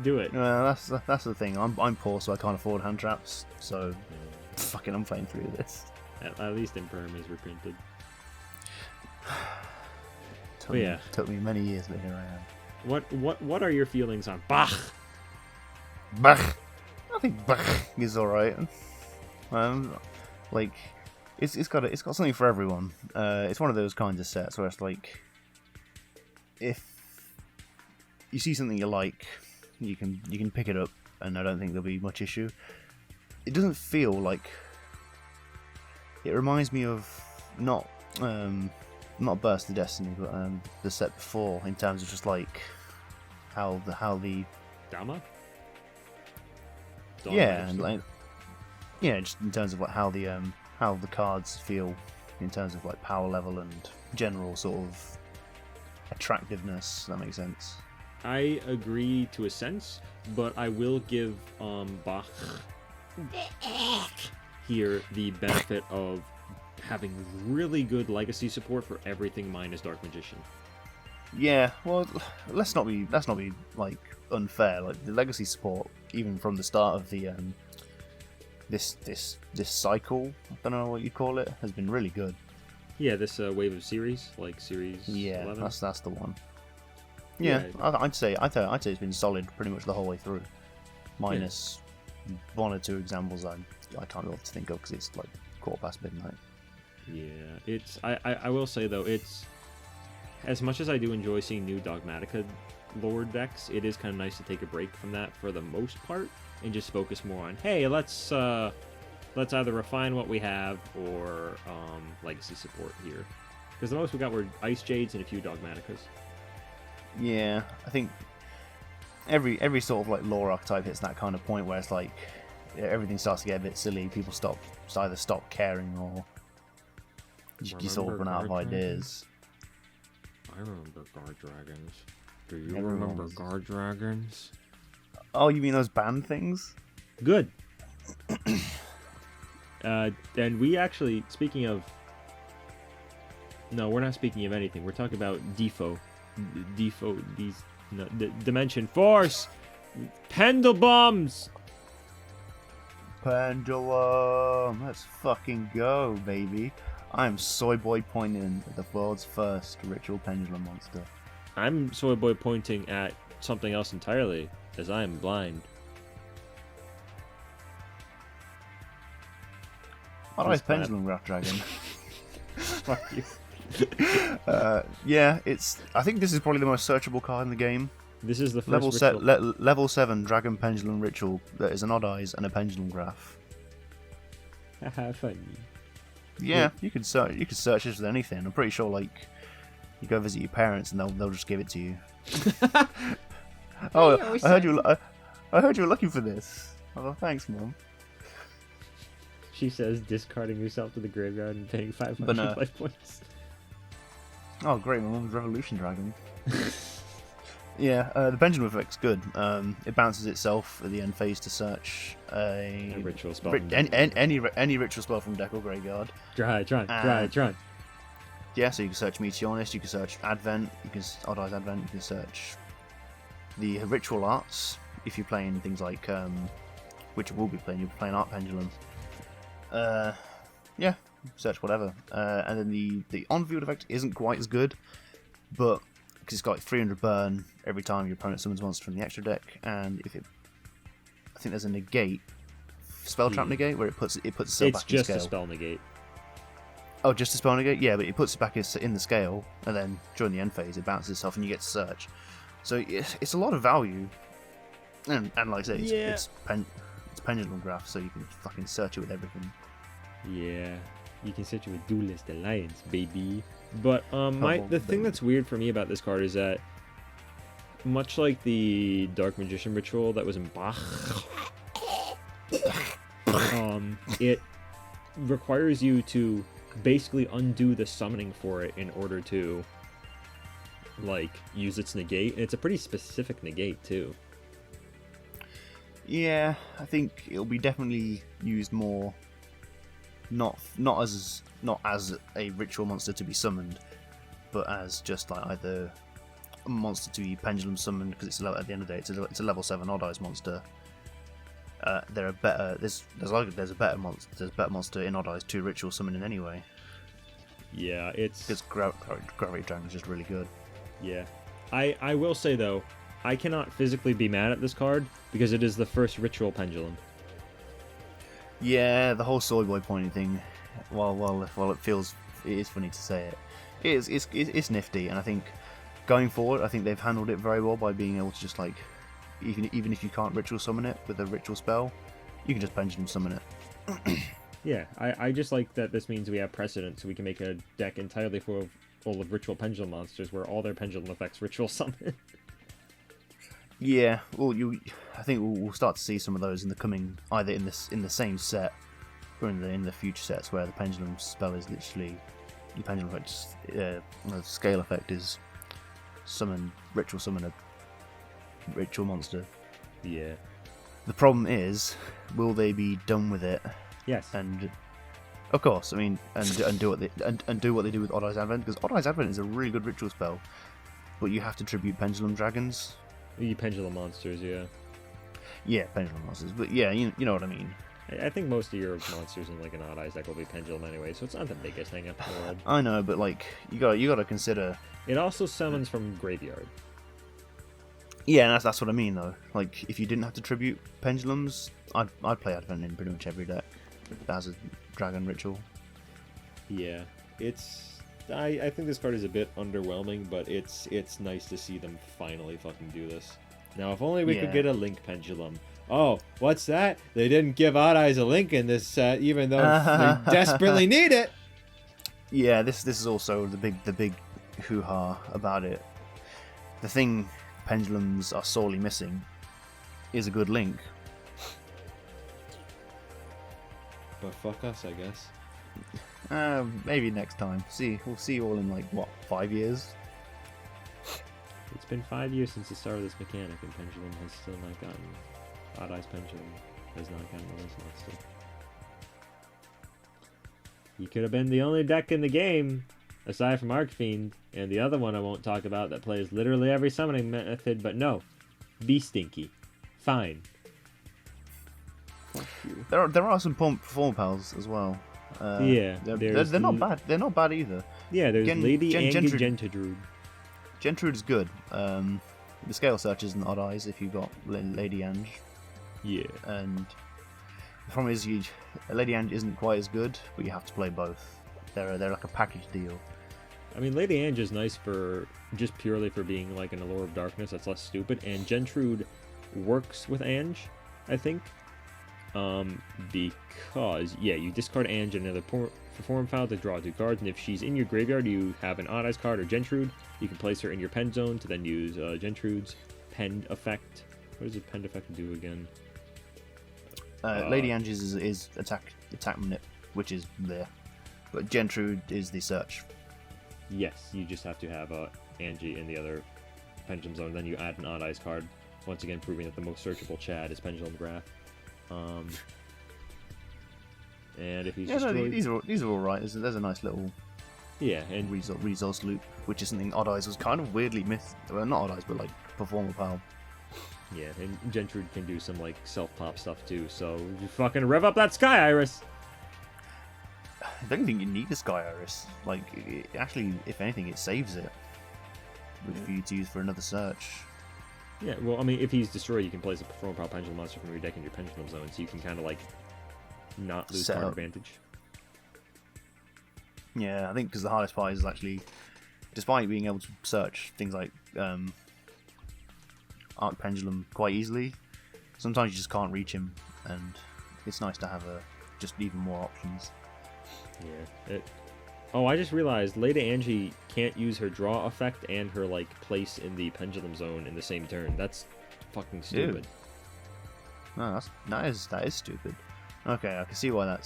S1: Do it.
S2: That's the thing. I'm poor, so I can't afford hand traps. So, fucking, I'm playing through this.
S1: At least Imperm is reprinted.
S2: Took me many years, but here I
S1: am. What are your feelings on Bach?
S2: Bach. I think Bach is alright. Like it's got something for everyone. It's one of those kinds of sets where it's like, if you see something you like, you can pick it up, and I don't think there'll be much issue. It doesn't feel like. It reminds me of not Burst of Destiny, but the set before, in terms of just like how the
S1: Dama.
S2: Yeah, and like yeah, just in terms of like how the cards feel in terms of like power level and general sort of attractiveness. Does that make sense?
S1: I agree to a sense, but I will give Bach here the benefit of having really good legacy support for everything minus Dark Magician.
S2: Yeah, well, let's not be like unfair. Like the legacy support, even from the start of the this cycle, I don't know what you call it, has been really good.
S1: Yeah, this wave of series, like series.
S2: Yeah,
S1: 11.
S2: that's the one. Yeah,
S1: Yeah.
S2: I'd say it's been solid pretty much the whole way through, minus one or two examples I can't be able to think of because it's like midnight.
S1: Yeah, it's. I will say though, it's as much as I do enjoy seeing new Dogmatica lore decks, it is kind of nice to take a break from that for the most part and just focus more on, hey, let's either refine what we have or legacy support here, because the most we got were Ice Jades and a few Dogmaticas.
S2: Yeah, I think every sort of like lore archetype hits that kind of point where it's like everything starts to get a bit silly. People either stop caring or you sort of run out of ideas.
S1: I remember Guard Dragons. Do you remember Guard Dragons?
S2: Oh, you mean those band things?
S1: Good. And we actually, speaking of... No, we're not speaking of anything. We're talking about Dimension Force! Pendulums!
S2: Pendulum! Let's fucking go, baby. I'm Soy Boy pointing at the world's first ritual pendulum monster.
S1: I'm Soy Boy pointing at something else entirely, as I am blind.
S2: Oh, nice pendulum graph dragon.
S1: Fuck you.
S2: Yeah, I think this is probably the most searchable card in the game.
S1: This is the first
S2: level 7 Dragon Pendulum Ritual that is an odd eyes and a pendulum graph.
S1: Haha, funny.
S2: Yeah, you could search this with anything. I'm pretty sure like you go visit your parents and they'll just give it to you. Oh, I heard you were looking for this. Oh, thanks, Mom.
S1: She says, discarding herself to the graveyard and paying 500 life points.
S2: Oh, great, my Mom's Revolution Dragon. Yeah, the pendulum effect's good. It bounces itself at the end phase to search a
S1: ritual spell.
S2: Any ritual spell from deck or graveyard.
S1: Try.
S2: Yeah, so you can search Meteornist, you can search Advent, Odd Eyes Advent, you can search the Ritual Arts, if you're playing things like, which you will be playing, you'll be playing Art Pendulum. Yeah, search whatever. And then the on-field effect isn't quite as good, but because it's got like 300 burn every time your opponent summons monster from the extra deck, and I think there's a negate, spell trap negate, where it puts itself back in scale. It's
S1: just a spell negate.
S2: Oh, just a spell negate? Yeah, but it puts it back in the scale, and then during the end phase, it bounces itself, and you get to search. So it's a lot of value, and like I say, it's pendulum graph, so you can fucking search it with everything.
S1: Yeah, you can search it with Duelist Alliance, baby. But the thing that's weird for me about this card is that, much like the Dark Magician Ritual that was in Bach, it requires you to basically undo the summoning for it in order to like use its negate, and it's a pretty specific negate too.
S2: Yeah, I think it'll be definitely used more not as a ritual monster to be summoned, but as just like either a monster to be pendulum summoned, because it's at the end of the day it's a level 7 odd eyes monster. There's a better monster in Odd Eyes 2 ritual summoning anyway.
S1: Yeah, it's
S2: because Gravity Dragon is just really good.
S1: Yeah, I will say though, I cannot physically be mad at this card because it is the first ritual pendulum.
S2: Yeah, the whole soy boy pointing thing. While it is funny to say it, it's nifty, and I think going forward, I think they've handled it very well by being able to just like. Even if you can't ritual summon it with a ritual spell, you can just pendulum summon it.
S1: Yeah, I just like that this means we have precedent, so we can make a deck entirely full of ritual pendulum monsters where all their pendulum effects ritual summon.
S2: Yeah, well, I think we'll start to see some of those in the coming, either in the same set or in the future sets where the pendulum spell is literally the pendulum effect, the scale effect is summon a ritual monster.
S1: Yeah.
S2: The problem is, will they be done with it?
S1: Yes.
S2: And of course, I mean, and do what they do with Odd Eyes Advent, because Odd Eyes Advent is a really good ritual spell, but you have to tribute pendulum dragons.
S1: You pendulum monsters, yeah.
S2: Yeah, pendulum monsters, but yeah, you know what I mean.
S1: I think most of your monsters in like an Odd Eyes deck will be pendulum anyway, so it's not the biggest thing up in the world.
S2: I know, but like you got to consider.
S1: It also summons from graveyard.
S2: Yeah, and that's what I mean though. Like if you didn't have to tribute pendulums, I'd play Advent in pretty much every deck as a dragon ritual.
S4: Yeah, I think this card is a bit underwhelming, but it's nice to see them finally fucking do this. Now, if only we could get a Link Pendulum. Oh, what's that? They didn't give Odd Eyes a Link in this set, even though they desperately need it.
S2: Yeah, this is also the big hoo-ha about it. The thing pendulums are sorely missing is a good Link.
S4: But fuck us, I guess.
S2: Maybe next time. We'll see you all in like what, 5 years?
S1: It's been 5 years since the start of this mechanic, and Pendulum has still not gotten... Odd Eyes Pendulum has not gotten a Link monster. You could have been the only deck in the game, aside from Arcfiend, and the other one I won't talk about that plays literally every summoning method, but no. Be stinky. Fine.
S4: Fuck you.
S2: There are some perform pals as well.
S1: Yeah.
S2: They're not bad. They're not bad either.
S1: Yeah, there's Lady Ange and Gentrude.
S2: Gentrude's good. The scale search isn't Odd Eyes if you've got Lady Ange.
S1: Yeah.
S2: And the problem is, Lady Ange isn't quite as good, but you have to play both. They're like a package deal.
S1: I mean, Lady Ange is nice for just purely for being like an Allure of Darkness that's less stupid, and Gentrude works with Ange, I think. Because, yeah, you discard Ange and another perform file to draw 2 cards, and if she's in your graveyard, you have an Odd Eyes card or Gentrude. You can place her in your pen zone to then use Gentrude's Pend effect. What does the Pend effect do again?
S2: Lady Ange's is attack manip, which is there. But Gentrude is the search.
S1: Yes, you just have to have Angie in the other Pendulum Zone, then you add an Odd Eyes card. Once again, proving that the most searchable Chad is Pendulum Graph. And if he's destroyed...
S2: these are all right. There's a nice little
S1: and
S2: resource loop, which is something Odd Eyes was kind of weirdly missed. Well, not Odd Eyes, but like Performer Pal.
S1: Yeah, and Gentrude can do some like self-pop stuff too, so you fucking rev up that Sky Iris!
S2: I don't think you need a Sky Iris. Like, actually, if anything, it saves it. For you to use for another search.
S1: Yeah, well, I mean, if he's destroyed, you can place a Perform Power Pendulum monster from your deck in your Pendulum Zone, so you can kind of like not lose card advantage.
S2: Yeah, I think because the hardest part is actually, despite being able to search things like Arc Pendulum quite easily, sometimes you just can't reach him, and it's nice to have just even more options.
S1: Yeah. Oh, I just realized Lady Angie can't use her draw effect and her like place in the Pendulum Zone in the same turn. That's fucking stupid.
S2: Dude. No, that is stupid. Okay, I can see why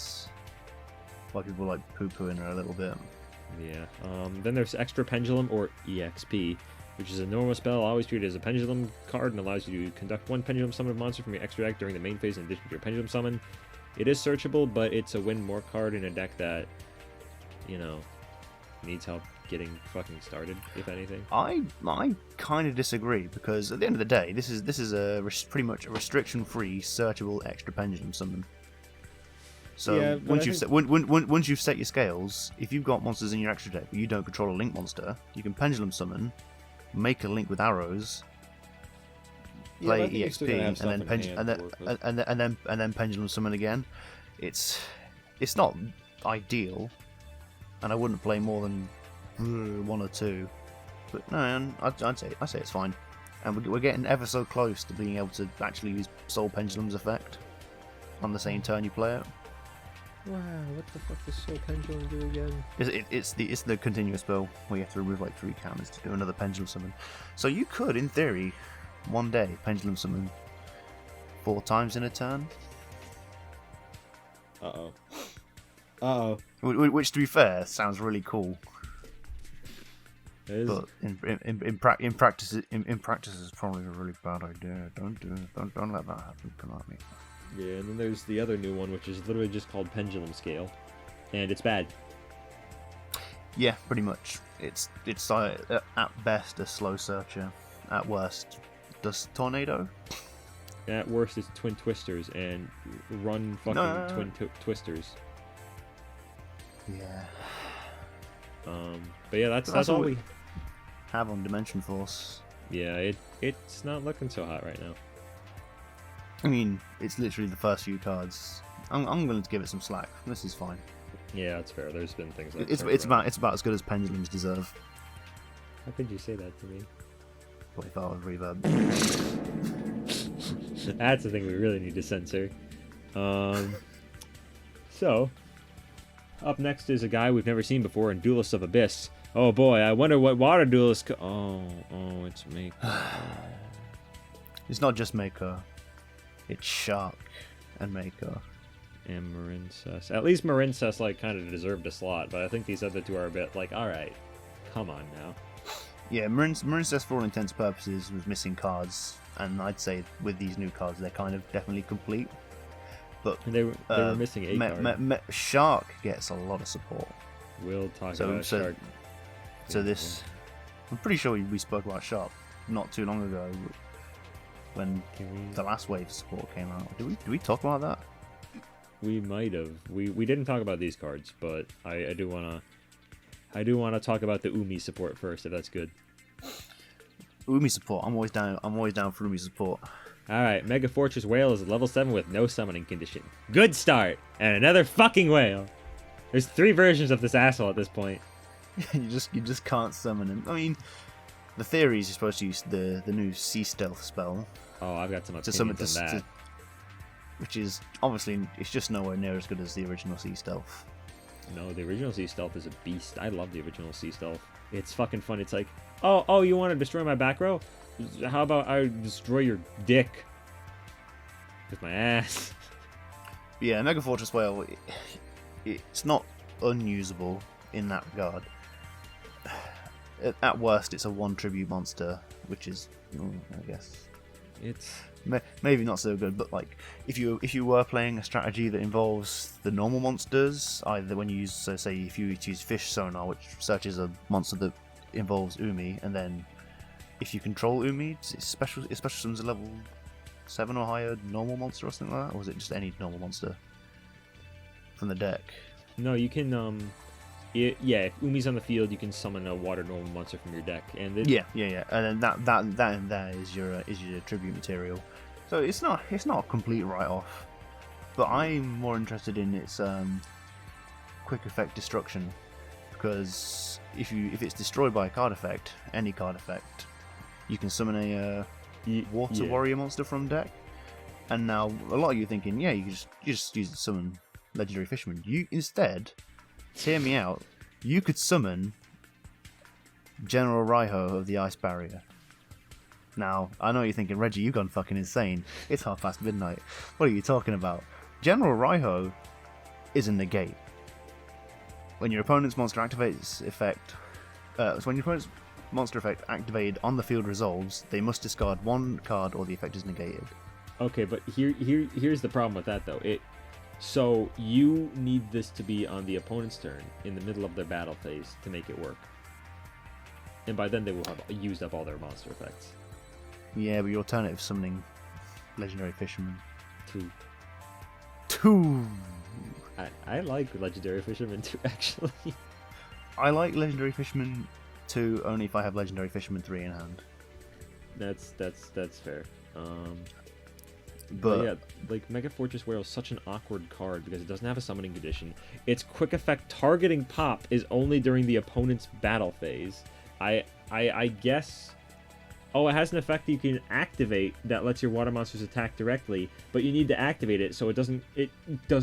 S2: people like poo-pooing her a little bit.
S1: Yeah. Then there's Extra Pendulum, or EXP, which is a normal spell always treated as a Pendulum card and allows you to conduct 1 Pendulum Summon monster from your extra deck during the main phase in addition to your Pendulum Summon. It is searchable, but it's a win more card in a deck that, needs help getting fucking started, if anything.
S2: I kind of disagree, because at the end of the day, this is pretty much a restriction-free searchable extra Pendulum Summon. So
S1: yeah,
S2: once you've set your scales, if you've got monsters in your extra deck but you don't control a Link monster, you can Pendulum Summon, make a Link with arrows, play EXP, and then Pendulum Summon again. It's not ideal, and I wouldn't play more than 1 or 2. But no, I'd say it's fine, and we're getting ever so close to being able to actually use Soul Pendulum's effect on the same turn you play it.
S1: Wow, what the fuck does Soul Pendulum do again?
S2: It's the continuous spell where you have to remove like 3 counters to do another Pendulum Summon. So you could, in theory, one day Pendulum Summon 4 times in a turn.
S4: Uh-oh. Uh-oh.
S2: Which, to be fair, sounds really cool. But in practice, it's probably a really bad idea. Don't do it. Don't let that happen. Come at me.
S1: Yeah, and then there's the other new one, which is literally just called Pendulum Scale, and it's bad.
S2: Yeah, pretty much. It's at best a slow searcher. At worst, does tornado.
S1: At worst, it's twin twisters and run fucking twin twisters.
S2: Yeah.
S1: But yeah, that's all we
S2: have on Dimension Force.
S1: Yeah, it's not looking so hot right now.
S2: I mean, it's literally the first few cards. I'm going to give it some slack. This is fine.
S1: Yeah, that's fair. There's been things like
S2: it's about as good as Pendulums deserve.
S1: How could you say that to me?
S2: 45 with reverb.
S1: That's the thing we really need to censor. So, up next is a guy we've never seen before in Duelists of Abyss. Oh boy, I wonder what water duelist. Oh, it's Mako.
S2: It's not just Mako. It's Shark and Mako.
S1: And Marincess. At least Marincess like kind of deserved a slot, but I think these other two are a bit like, all right, come on now.
S2: Yeah, Marincess for all intents and purposes was missing cards, and I'd say with these new cards they're kind of definitely complete. But
S1: they were missing a card.
S2: Shark gets a lot of support.
S1: We'll talk about Shark.
S2: So this, I'm pretty sure we spoke about Shark not too long ago when the last wave of support came out. Did we talk about that?
S1: We might have. We didn't talk about these cards, but I do wanna talk about the Umi support first, if that's good.
S2: Umi support. I'm always down for Umi support.
S1: All right, Mega Fortress Whale is a level 7 with no summoning condition. Good start, and another fucking whale. There's 3 versions of this asshole at this point.
S2: you just can't summon him. I mean, the theory is you're supposed to use the new Sea Stealth spell.
S1: Oh, I've got some opinions
S2: to summon
S1: on that.
S2: Which is obviously it's just nowhere near as good as the original Sea Stealth.
S1: No, the original Sea Stealth is a beast. I love the original Sea Stealth. It's fucking fun. It's like, oh, you want to destroy my back row? How about I destroy your dick with my ass?
S2: Yeah, Mega Fortress Whale, it's not unusable in that regard. At worst, it's a 1 tribute monster, which is, I guess,
S1: it's
S2: maybe not so good. But like, if you were playing a strategy that involves the normal monsters, either when you use, so say, if you use Fish Sonar, which searches a monster that involves Umi, and then if you control Umi, it's special summons a level 7 or higher normal monster or something like that, or is it just any normal monster from the deck?
S1: No, you can if Umi's on the field, you can summon a water normal monster from your deck, and
S2: yeah, and then that is your tribute material. So it's not a complete write-off, but I'm more interested in its quick effect destruction, because if it's destroyed by a card effect, any card effect, you can summon a water warrior monster from deck. And now a lot of you are thinking, yeah, you just use it to summon legendary fisherman. You instead, hear me out, you could summon General Raiho of the Ice Barrier. Now, I know you're thinking, Reggie, you've gone fucking insane. It's midnight. What are you talking about? General Raiho is a negate. When your opponent's monster activates effect, when your opponent's monster effect activated on the field resolves, they must discard 1 card or the effect is negated.
S1: Okay, but here's the problem with that though. So you need this to be on the opponent's turn in the middle of their battle phase to make it work. And by then they will have used up all their monster effects.
S2: Yeah, but your alternative summoning Legendary Fisherman.
S1: 2. I like Legendary Fisherman 2 actually.
S2: I like Legendary Fisherman 2 only if I have Legendary Fisherman 3 in hand.
S1: That's fair. But yeah, like Mega Fortress Whale is such an awkward card because it doesn't have a summoning condition. Its quick effect targeting pop is only during the opponent's battle phase. I guess. Oh, it has an effect that you can activate that lets your water monsters attack directly, but you need to activate it so it doesn't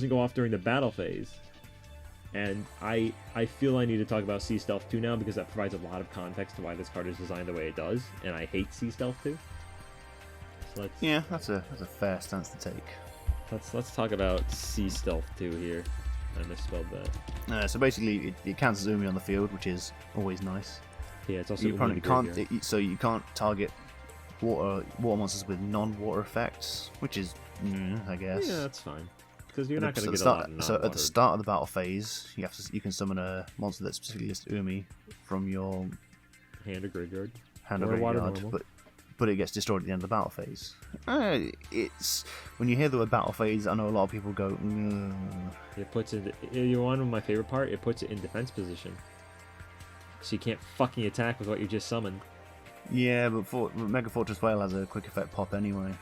S1: go off during the battle phase. And I feel I need to talk about Sea Stealth 2 now because that provides a lot of context to why this card is designed the way it does, and I hate Sea Stealth 2. So
S2: that's a fair stance to take.
S1: Let's talk about Sea Stealth 2 here. I misspelled that.
S2: So basically, it counts as Umi on the field, which is always nice.
S1: Yeah, it's also
S2: You
S1: Umi
S2: probably
S1: the
S2: can't,
S1: graveyard.
S2: so you can't target water monsters with non-water effects, which is, I guess.
S1: Yeah, that's fine. Because you're
S2: But
S1: not going to
S2: at
S1: get
S2: the
S1: a lot of
S2: so at the
S1: non-water.
S2: start of the battle phase, you can summon a monster that specifically lists Umi from your
S1: Hand or graveyard.
S2: hand
S1: Or
S2: or
S1: water
S2: graveyard,
S1: normal.
S2: but it gets destroyed at the end of the battle phase. It's when you hear the word battle phase, I know a lot of people go.
S1: It puts it. You want my favorite part? It puts it in defense position. So you can't fucking attack with what you just summoned
S2: Yeah, but Mega Fortress Whale has a quick effect pop anyway.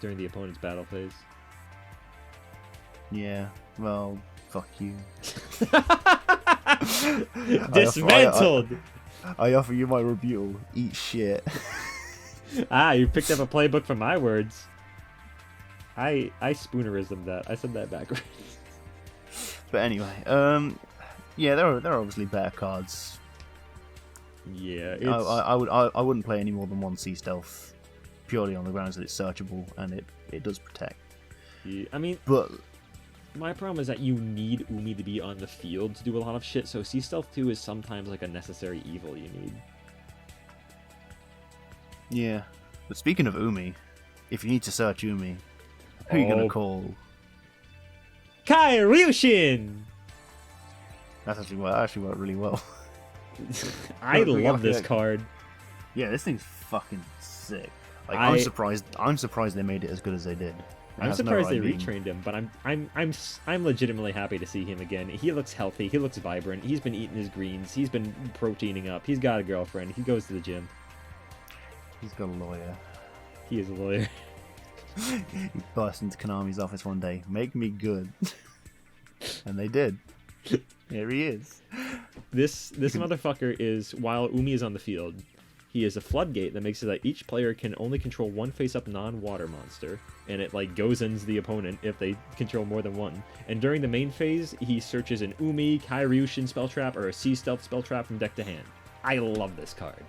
S1: during the opponent's battle phase.
S2: Yeah, well, fuck you.
S1: Dismantled!
S2: I offer you my rebuttal. Eat shit.
S1: You picked up a playbook from my words. I spoonerismed that. I said that backwards.
S2: But anyway, yeah, there are obviously better cards.
S1: Yeah, it's...
S2: I wouldn't play any more than one Sea Stealth, purely on the grounds that it's searchable and it does protect.
S1: I mean,
S2: But
S1: my problem is that you need Umi to be on the field to do a lot of shit, so Sea Stealth 2 is sometimes like a necessary evil you need.
S2: yeah, but speaking of Umi, if you need to search Umi, who are you gonna call?
S1: Kairyushin!
S2: That actually worked really well.
S1: I
S2: Look,
S1: love this
S2: look.
S1: card.
S2: Yeah, this thing's fucking sick. Like,
S1: I-
S2: I'm surprised they made it as good as they did. It
S1: I'm
S2: has no
S1: surprised they
S2: rhyming.
S1: retrained him, but I'm legitimately happy to see him again. He looks healthy. He looks vibrant. He's been eating his greens. He's been proteining up. He's got a girlfriend. He goes to the gym.
S2: He's got a lawyer.
S1: He is a lawyer.
S2: He burst into Konami's office one day. Make me good. And they did. Here he is.
S1: This motherfucker is, while Umi is on the field, he is a floodgate that makes it that each player can only control one face-up non-water monster, and it like goes into the opponent if they control more than one. And during the main phase, he searches an Umi, Kairyushin spell trap, or a Sea Stealth spell trap from deck to hand. I love this card.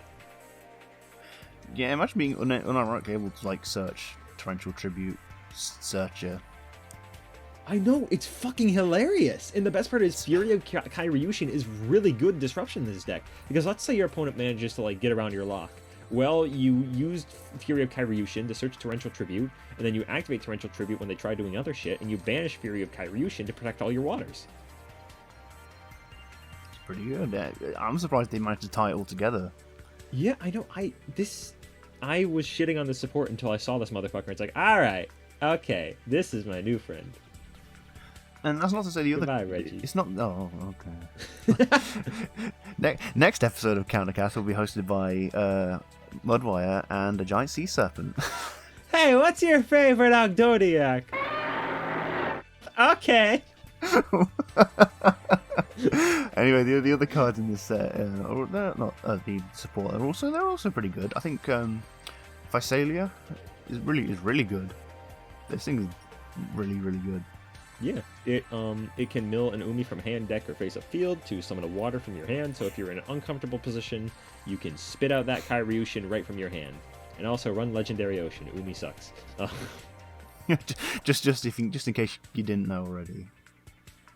S2: Yeah, imagine being unironically able to like search Torrential Tribute, Searcher.
S1: I know, it's fucking hilarious. And the best part is Fury of Kairyushin is really good disruption in this deck. Because let's say your opponent manages to like get around your lock. Well, you used Fury of Kairyushin to search Torrential Tribute, and then you activate Torrential Tribute when they try doing other shit, and you banish Fury of Kairyushin to protect all your waters.
S2: It's pretty good. I'm surprised they managed to tie it all together.
S1: Yeah, I know. I was shitting on the support until I saw this motherfucker. It's like, alright, okay, this is my new friend.
S2: And that's not to say the
S1: Goodbye,
S2: other.
S1: Reggie.
S2: It's not. Oh, okay. Next episode of CounterCast will be hosted by Mudwire and a giant sea serpent.
S1: Hey, what's your favorite Ogdodiac? Okay.
S2: Anyway, the other cards in this set, they're not the support. They're also pretty good. I think Physalia is really good. This thing is really good.
S1: Yeah, it can mill an Umi from hand, deck, or face-up field to summon a water from your hand, so if you're in an uncomfortable position, you can spit out that Kairyushin right from your hand. And also run Legendary Ocean. Umi sucks.
S2: just in case you didn't know already.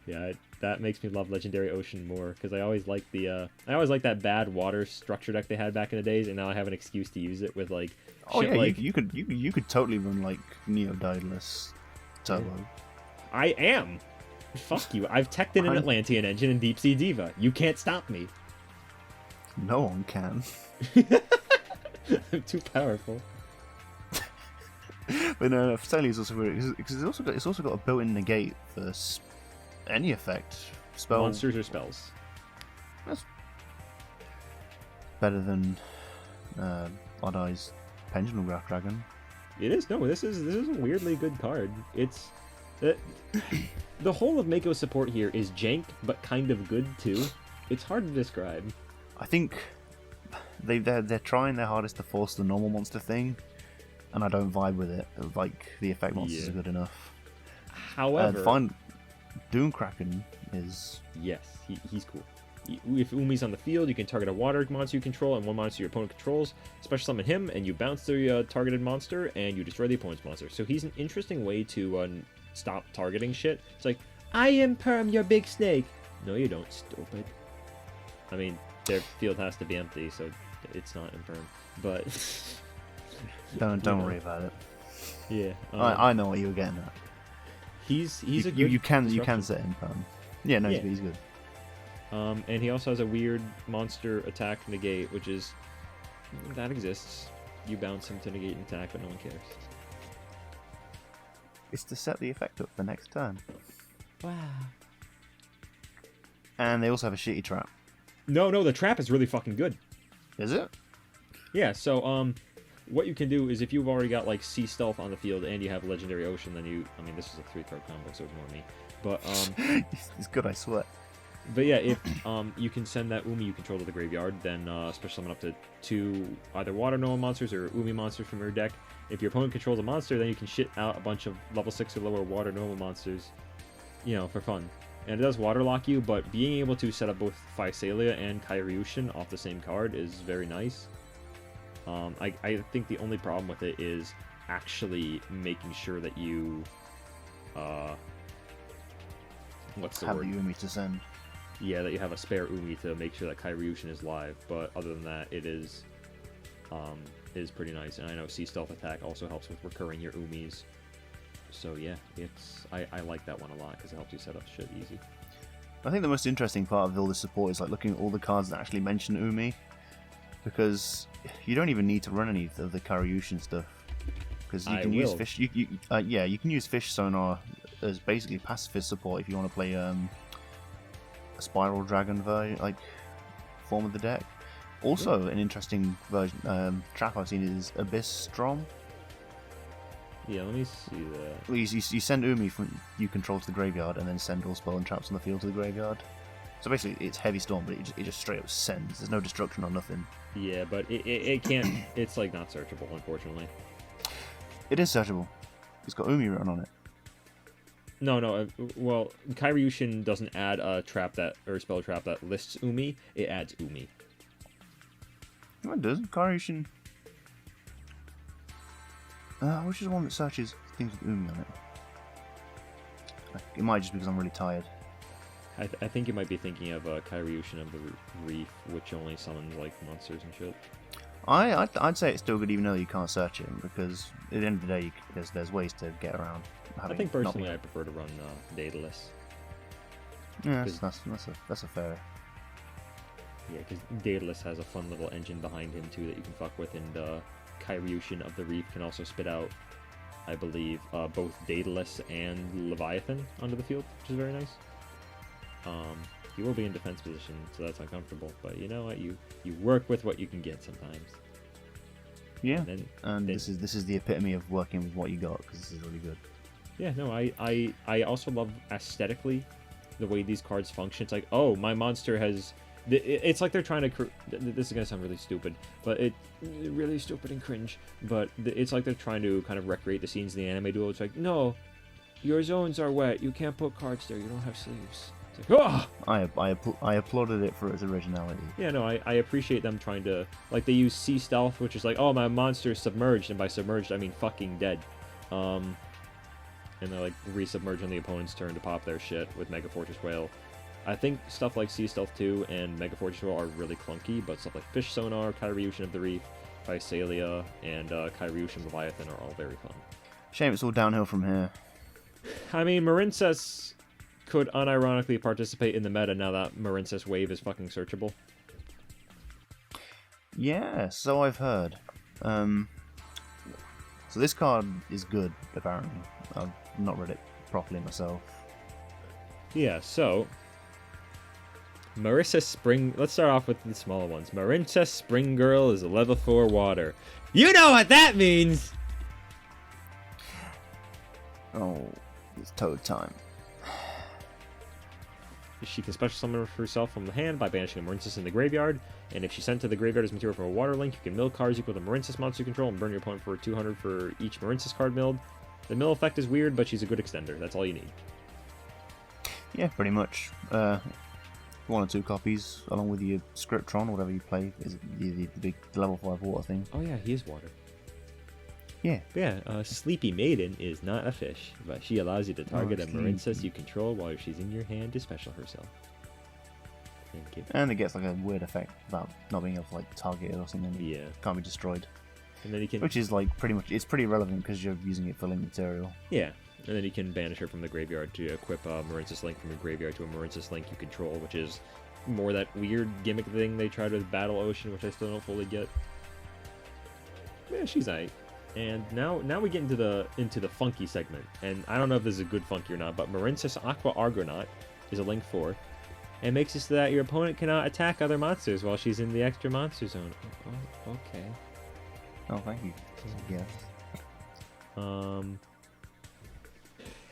S1: Yeah, that makes me love Legendary Ocean more, because I always liked that bad water structure deck they had back in the days, and now I have an excuse to use it with like
S2: Oh
S1: shit
S2: yeah,
S1: like
S2: you could totally run like Neo Daedalus Turbo.
S1: I am. Fuck you. I've teched in an Atlantean engine in Deep Sea Diva. You can't stop me.
S2: No one can.
S1: I'm too powerful.
S2: But no, Physalia is also weird because it's also got a built-in negate for any effect. Spell.
S1: Monsters or spells.
S2: That's better than Odd Eye's Pendulum Graph Dragon.
S1: It is. No, this is a weirdly good card. It's the whole of Mako support here is jank, but kind of good too. It's hard to describe.
S2: I think they're trying their hardest to force the normal monster thing, and I don't vibe with it. Like the effect monsters are good enough.
S1: However,
S2: Doomkraken is
S1: yes, he's cool. If Umi's on the field, you can target a water monster you control and one monster your opponent controls. Special summon him, and you bounce the targeted monster, and you destroy the opponent's monster. So he's an interesting way to stop targeting shit. It's like,
S3: I imperm your big snake.
S1: No, you don't, stupid. I mean, their field has to be empty, so it's not infirm. But
S2: Don't worry about it.
S1: yeah,
S2: I know what you were getting at.
S1: he's a good
S2: you can
S1: disruption.
S2: set him perm. Yeah, no,
S1: Yeah.
S2: he's good.
S1: And he also has a weird monster attack negate, which is that exists. You bounce him to negate an attack, but no one cares.
S2: It's to set the effect up for next turn.
S3: Wow.
S2: And they also have a shitty trap.
S1: No, the trap is really fucking good.
S2: Is it?
S1: Yeah, so what you can do is if you've already got like Sea Stealth on the field and you have Legendary Ocean, then I mean this is a 3-card combo, so ignore me. But
S2: It's good, I swear.
S1: But yeah, if you can send that Umi you control to the graveyard, then special summon up to 2 either water normal monsters or Umi monsters from your deck. If your opponent controls a monster, then you can shit out a bunch of level 6 or lower water normal monsters, for fun. And it does water lock you, but being able to set up both Physalia and Kyriushin off the same card is very nice. I think the only problem with it is actually making sure that you what's the
S2: Have
S1: word?
S2: the Umi to send.
S1: Yeah, that you have a spare Umi to make sure that Kyriushin is live, but other than that, it is pretty nice. And I know Sea Stealth Attack also helps with recurring your Umis. So yeah, I like that one a lot because it helps you set up shit easy.
S2: I think the most interesting part of all this support is like looking at all the cards that actually mention Umi, because you don't even need to run any of the Karyushin stuff, because you can use fish. You can use Fish Sonar as basically pacifist support if you want to play a Spiral Dragon form of the deck. Also, an interesting version trap I've seen is Abyss Strom.
S1: Yeah, let me see that.
S2: Well, you send Umi from you control to the graveyard, and then send all spell and traps on the field to the graveyard. So basically, it's Heavy Storm, but it just straight up sends. There's no destruction or nothing.
S1: Yeah, but it can't. It's like not searchable, unfortunately.
S2: It is searchable. It's got Umi written on it.
S1: No. Well, Kyriushin doesn't add a trap or spell trap that lists Umi. It adds Umi.
S2: No, it doesn't. Karyushin. Which is the one that searches things with Umi on it? It might just be because I'm really tired.
S1: I think you might be thinking of Kyriushin of the Reef, which only summons like monsters and shit.
S2: I'd say it's still good even though you can't search it, because at the end of the day there's ways to get around.
S1: I think personally I prefer to run Daedalus.
S2: Yeah, that's a fair.
S1: Yeah, because Daedalus has a fun little engine behind him too that you can fuck with, and Kyriushin of the Reef can also spit out, I believe, both Daedalus and Leviathan onto the field, which is very nice. You will be in defense position, so that's uncomfortable, but you know what? You work with what you can get sometimes.
S2: Yeah, and this is the epitome of working with what you got, because this is really good.
S1: Yeah, no, I also love aesthetically the way these cards function. It's like, oh, my monster has... It's like they're trying to... This is going to sound really stupid, but really stupid and cringe, but it's like they're trying to kind of recreate the scenes in the anime duel. It's like, no, your zones are wet. You can't put cards there. You don't have sleeves. It's like, oh!
S2: I applauded it for its originality.
S1: Yeah, no, I appreciate them trying to... Like, they use Sea Stealth, which is like, oh, my monster is submerged, and by submerged, I mean fucking dead. And they're like resubmerge on the opponent's turn to pop their shit with Mega Fortress Whale. I think stuff like Sea Stealth 2 and Mega Fortress Whale are really clunky, but stuff like Fish Sonar, Kyriushin of the Reef, Physalia, and Kyriushin Leviathan are all very fun.
S2: Shame it's all downhill from here.
S1: I mean, Marincess could unironically participate in the meta now that Marincess Wave is fucking searchable.
S2: Yeah, so I've heard. So this card is good, apparently. I've not read it properly myself.
S1: Yeah, so... Marissa Spring... Let's start off with the smaller ones. Marincess Spring Girl is a level 4 water. You know what that means!
S2: Oh, it's Toad time.
S1: She can special summon herself from the hand by banishing a Marincess in the graveyard, and if she's sent to the graveyard as material from a water link, you can mill cards equal to Marincess monster you control and burn your opponent for 200 for each Marincess card milled. The mill effect is weird, but she's a good extender. That's all you need.
S2: Yeah, pretty much. 1 or 2 copies, along with your Scriptron, whatever you play, is the big level 5 water thing.
S1: Oh yeah, he is water.
S2: Yeah.
S1: But yeah, Sleepy Maiden is not a fish, but she allows you to target a Marincess you control while she's in your hand to special herself. Thank you.
S2: And it gets like a weird effect about not being able to like target it or something.
S1: Yeah.
S2: Can't be destroyed.
S1: And then you can...
S2: Which is like pretty much, it's pretty relevant because you're using it for link material.
S1: Yeah. And then you can banish her from the graveyard to equip a Marincess Link from your graveyard to a Marincess Link you control, which is more that weird gimmick thing they tried with Battle Ocean, which I still don't fully get. Yeah, she's aight. And now we get into the funky segment. And I don't know if this is a good funky or not, but Marincess Aqua Argonaut is a Link 4. And makes it so that your opponent cannot attack other monsters while she's in the extra monster zone. Oh, okay.
S2: Oh, thank you. Yeah.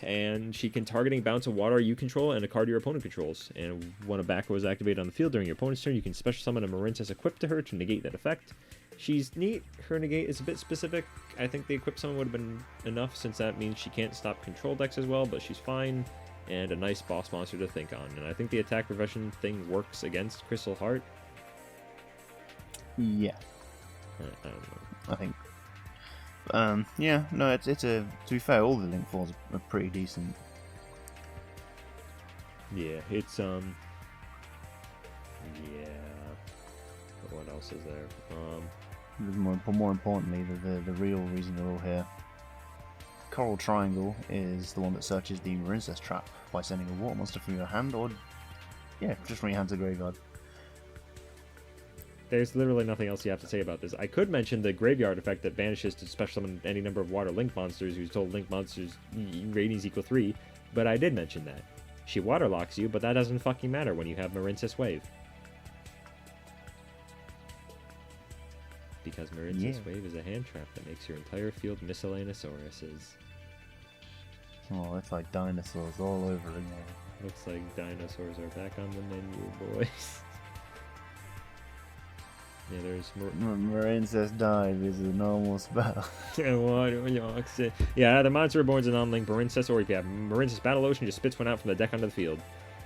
S1: And she can target and bounce a water you control and a card your opponent controls. And when a back row is activated on the field during your opponent's turn, you can special summon a Marincess equipped to her to negate that effect. She's neat. Her negate is a bit specific. I think the equip summon would have been enough, since that means she can't stop control decks as well, but she's fine. And a nice boss monster to think on. And I think the attack profession thing works against Crystal Heart.
S2: Yeah.
S1: I don't know.
S2: I think. Yeah, no, it's a. To be fair, all the Link 4s are pretty decent.
S1: Yeah, it's Yeah. But what else is there?
S2: More importantly, the real reason they're all here. Coral Triangle is the one that searches the Marincess trap by sending a water monster from your hand, or just from your hand to the graveyard.
S1: There's literally nothing else you have to say about this. I could mention the graveyard effect that banishes to special summon any number of water link monsters whose total link monsters ratings equal 3, but I did mention that. She water locks you, but that doesn't fucking matter when you have Marincess Wave. Because Marincess Wave is a hand trap that makes your entire field miscellaneoususes.
S2: Oh, it's like dinosaurs all over again.
S1: Looks like dinosaurs are back on the menu, boys. Yeah, there's
S2: Marincess Dive is a normal spell.
S1: Yeah, the monster reborn's a non-link Marincess, or if you have Marincess Battle Ocean, just spits one out from the deck onto the field.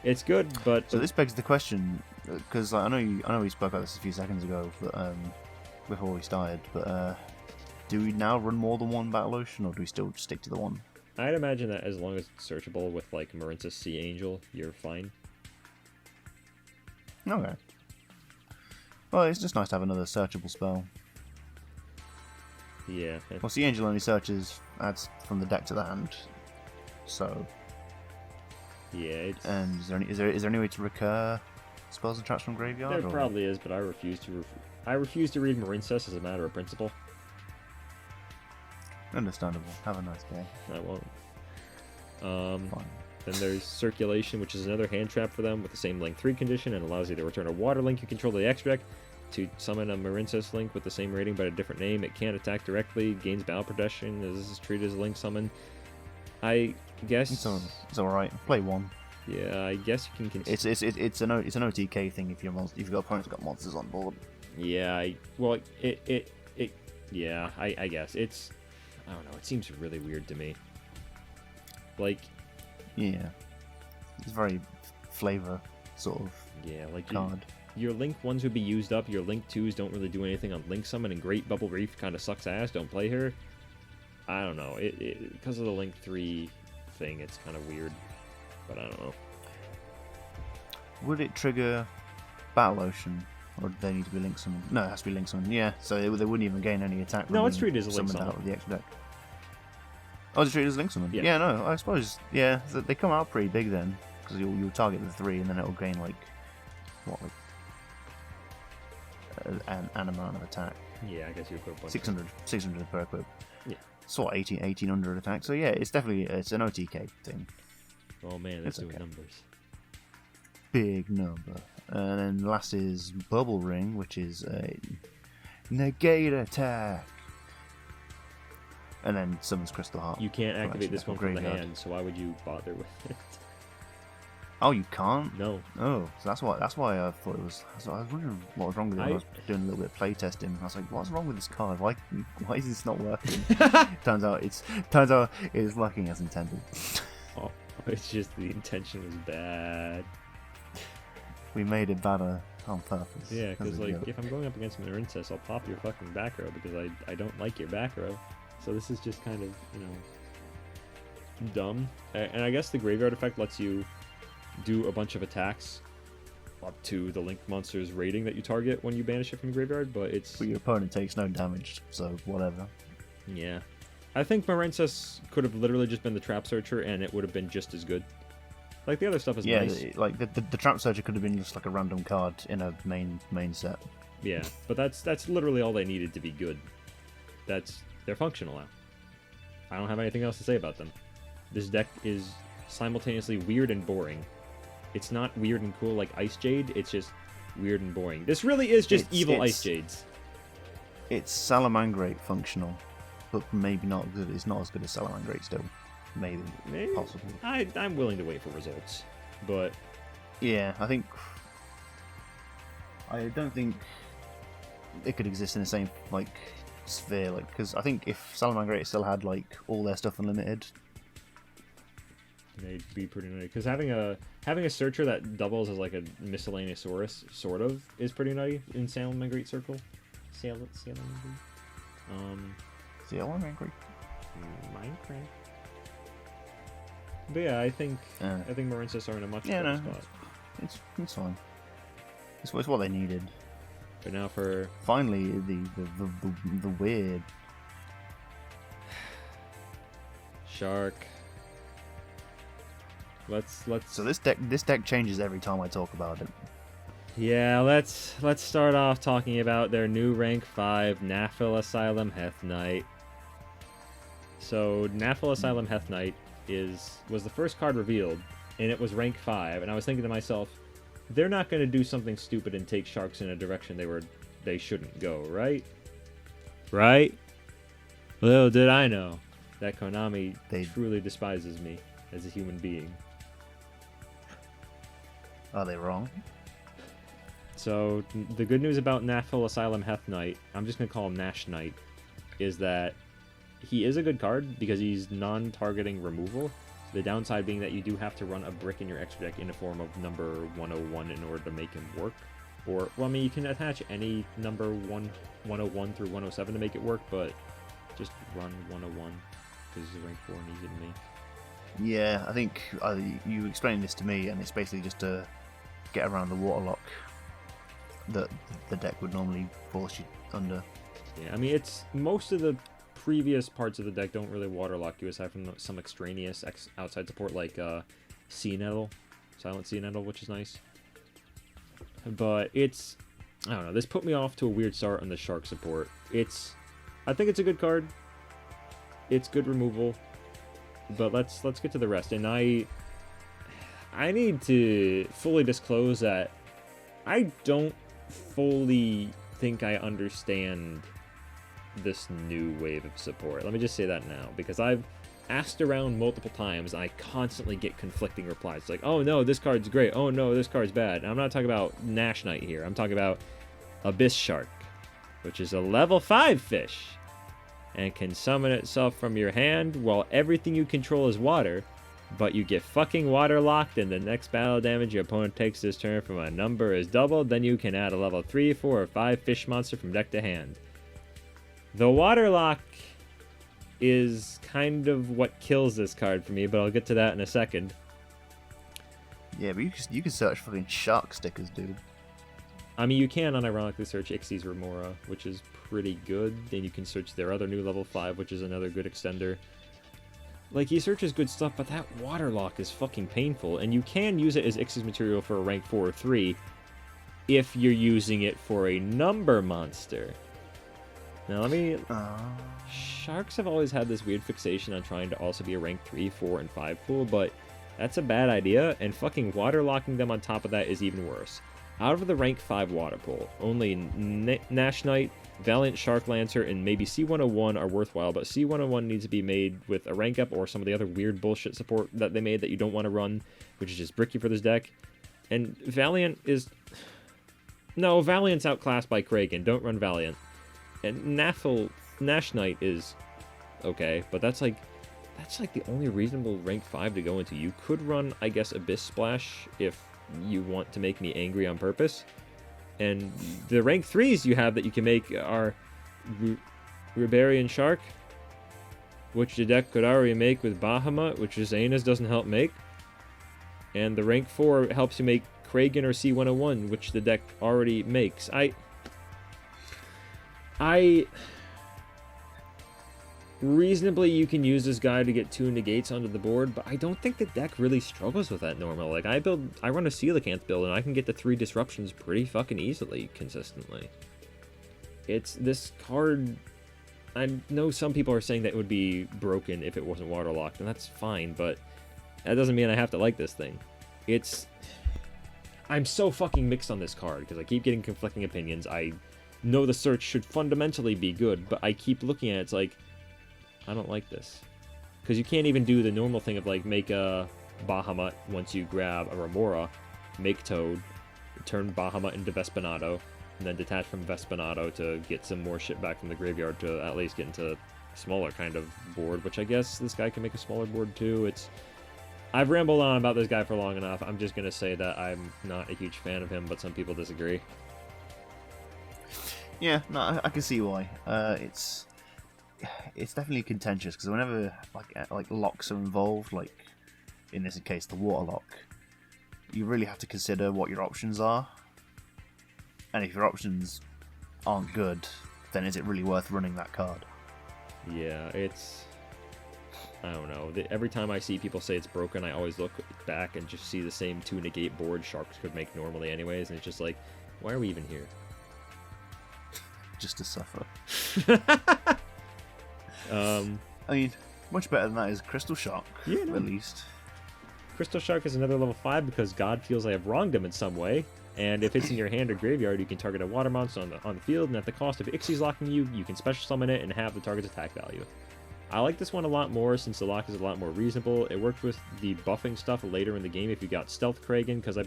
S1: It's good, but...
S2: So this begs the question, because I know we spoke about this a few seconds ago, but, before we started, but do we now run more than one Battle Ocean, or do we still stick to the one?
S1: I'd imagine that as long as it's searchable with, like, Marincess Sea Angel, you're fine.
S2: Okay. Well, it's just nice to have another searchable spell.
S1: Yeah.
S2: Well, Sea Angel only adds from the deck to the hand, so...
S1: Yeah, it's...
S2: And is there any way to recur spells and traps from graveyard?
S1: There probably is, but I refuse to read Marincess as a matter of principle.
S2: Understandable. Have a nice day.
S1: I won't.
S2: Fine.
S1: Then there's Circulation, which is another hand trap for them with the same link 3 condition, and allows you to return a water link you control to the extra deck to summon a Marincess link with the same rating but a different name. It can't attack directly, gains battle protection, this is treated as a link summon. I guess
S2: it's alright. Play one.
S1: Yeah, I guess you can.
S2: It's an OTK thing if you've got opponents got monsters on board.
S1: Yeah, I guess it's. I don't know. It seems really weird to me. Like.
S2: Yeah. It's very flavor sort of.
S1: Yeah, like
S2: card.
S1: Your Link 1s would be used up. Your Link 2s don't really do anything on Link Summon, and Great Bubble Reef kind of sucks ass. Don't play her. I don't know. It because of the Link 3 thing, it's kind of weird. But I don't know.
S2: Would it trigger Battle Ocean? Or do they need to be Link Summoned? No, it has to be Link Summoned. Yeah, so they wouldn't even gain any attack.
S1: No, it's treated as a Link
S2: Summon.
S1: Summon.
S2: Out of the extra deck. Oh, it's treated as Link Summon?
S1: Yeah.
S2: No, I suppose, yeah, so they come out pretty big then. Because you'll target the 3 and then it'll gain, like, what, like, an amount of attack.
S1: Yeah, I guess you equip
S2: 600 per equip.
S1: Yeah.
S2: So what, 1800 attack. So yeah, it's definitely an OTK thing.
S1: Oh man, that's doing
S2: okay.
S1: numbers.
S2: Big number. And then last is Bubble Ring, which is a negate attack. And then summons Crystal Heart.
S1: You can't activate this one from the
S2: graveyard.
S1: hand, so why would you bother with it?
S2: Oh, you can't?
S1: No.
S2: Oh, so that's why I thought it was. So I was wondering what was wrong with it. I was doing a little bit of play testing. I was like, what's wrong with this card? Why is this not working? turns out it is working as intended.
S1: Oh, it's just the intention was bad.
S2: We made it better on purpose.
S1: Yeah, because like if I'm going up against Marincess, I'll pop your fucking back row because I don't like your back row. So this is just kind of, you know, dumb. And I guess the graveyard effect lets you do a bunch of attacks up to the linked monster's rating that you target when you banish it from the graveyard, but it's...
S2: But your opponent takes no damage, so whatever.
S1: Yeah. I think Marincess could have literally just been the Trap Searcher, and it would have been just as good. Like, the other stuff is nice.
S2: Yeah, like, the Trap Searcher could have been just like a random card in a main set.
S1: Yeah, but that's literally all they needed to be good. They're functional now. I don't have anything else to say about them. This deck is simultaneously weird and boring. It's not weird and cool like Ice Jade, it's just weird and boring. This really is just evil Ice Jades. It's
S2: Salamangrate functional, but maybe not good. It's not as good as Salamangrate still. Maybe. Possibly.
S1: I'm willing to wait for results, but...
S2: Yeah, I don't think it could exist in the same, like, sphere, like, because I think if Salamangrate still had, like, all their stuff unlimited...
S1: They'd be pretty nice, because having a searcher that doubles as like a miscellaneousaurus sort of is pretty nutty in Salamangreat Circle. Salamangreat.
S2: Salamangreat.
S1: Minecraft. But yeah, I think Marincess are in a much better spot.
S2: It's fine. It's what they needed.
S1: But now for
S2: finally the weird
S1: Shark. Let's.
S2: So this deck changes every time I talk about it.
S1: Yeah, let's start off talking about their new rank 5 Naphil Asylum Heth Knight. So Naphil Asylum Heth Knight was the first card revealed, and it was rank 5. And I was thinking to myself, they're not going to do something stupid and take sharks in a direction they shouldn't go, right? Right? Little did I know that Konami truly despises me as a human being.
S2: Are they wrong?
S1: So, the good news about Naphil Asylum Heth Knight, I'm just going to call him Nash Knight, is that he is a good card because he's non-targeting removal. The downside being that you do have to run a brick in your extra deck in the form of number 101 in order to make him work. Or, well, I mean, you can attach any number 101 through 107 to make it work, but just run 101 because he's a rank 4 and easy to make.
S2: Yeah, I think you explained this to me, and it's basically just to get around the waterlock that the deck would normally force you under.
S1: Yeah, I mean, it's most of the previous parts of the deck don't really waterlock you aside from some extraneous outside support like Sea Nettle, Silent Sea Nettle, which is nice. But it's, I don't know, this put me off to a weird start on the Shark support. I think it's a good card. It's good removal. But let's get to the rest. And I need to fully disclose that I don't fully think I understand this new wave of support. Let me just say that now, because I've asked around multiple times. I constantly get conflicting replies. Like, oh no, this card's great. Oh no, this card's bad. And I'm not talking about Nash Knight here. I'm talking about Abyss Shark, which is a level 5 fish and can summon itself from your hand while everything you control is water, but you get fucking waterlocked and the next battle damage your opponent takes this turn from a number is doubled, then you can add a level 3, 4, or 5 fish monster from deck to hand. The waterlock is kind of what kills this card for me, but I'll get to that in a second.
S2: Yeah, but you can search fucking shark stickers, dude.
S1: I mean, you can unironically search Ixie's Remora, which is pretty good. Then you can search their other new level 5, which is another good extender. Like, he searches good stuff, but that waterlock is fucking painful. And you can use it as Ixie's material for a rank 4 or 3 if you're using it for a number monster. Now, let me... Sharks have always had this weird fixation on trying to also be a rank 3, 4, and 5 pool, but that's a bad idea, and fucking waterlocking them on top of that is even worse. Out of the rank 5 water pool, only Nash Knight, Valiant Shark Lancer, and maybe C101 are worthwhile, but C101 needs to be made with a rank up or some of the other weird bullshit support that they made that you don't want to run, which is just bricky for this deck. And Valiant is... No, Valiant's outclassed by Kragan. Don't run Valiant. And Nash Knight is okay, but that's like the only reasonable rank 5 to go into. You could run, I guess, Abyss Splash if you want to make me angry on purpose. And the rank 3s you have that you can make are Ribarian Shark, which the deck could already make with Bahamut, which Zanas doesn't help make. And the rank 4 helps you make Kragan or C101, which the deck already makes. Reasonably, you can use this guy to get 2 negates onto the board, but I don't think the deck really struggles with that normally. Like, I run a Coelacanth build, and I can get the 3 disruptions pretty fucking easily, consistently. It's this card... I know some people are saying that it would be broken if it wasn't waterlocked, and that's fine, but that doesn't mean I have to like this thing. I'm so fucking mixed on this card, because I keep getting conflicting opinions. I know the search should fundamentally be good, but I keep looking at it, it's like... I don't like this. Because you can't even do the normal thing of, like, make a Bahamut once you grab a Remora, make Toad, turn Bahamut into Vespanado, and then detach from Vespanado to get some more shit back from the graveyard to at least get into a smaller kind of board, which I guess this guy can make a smaller board too. I've rambled on about this guy for long enough. I'm just going to say that I'm not a huge fan of him, but some people disagree.
S2: Yeah, no, I can see why. It's definitely contentious because whenever like locks are involved, like in this case the water lock, you really have to consider what your options are, and if your options aren't good, then is it really worth running that card?
S1: Yeah, I don't know. Every time I see people say it's broken, I always look back and just see the same 2 negate board Sharks could make normally anyways, and it's just like, why are we even here?
S2: Just to suffer.
S1: I
S2: mean, much better than that is Crystal Shock,
S1: yeah, no.
S2: At least.
S1: Crystal Shark is another level 5 because God feels I have wronged him in some way, and if it's in your hand or graveyard, you can target a water monster on the field, and at the cost of Ixie's locking you, you can special summon it and have the target's attack value. I like this one a lot more since the lock is a lot more reasonable. It worked with the buffing stuff later in the game if you got Stealth Kragan, because I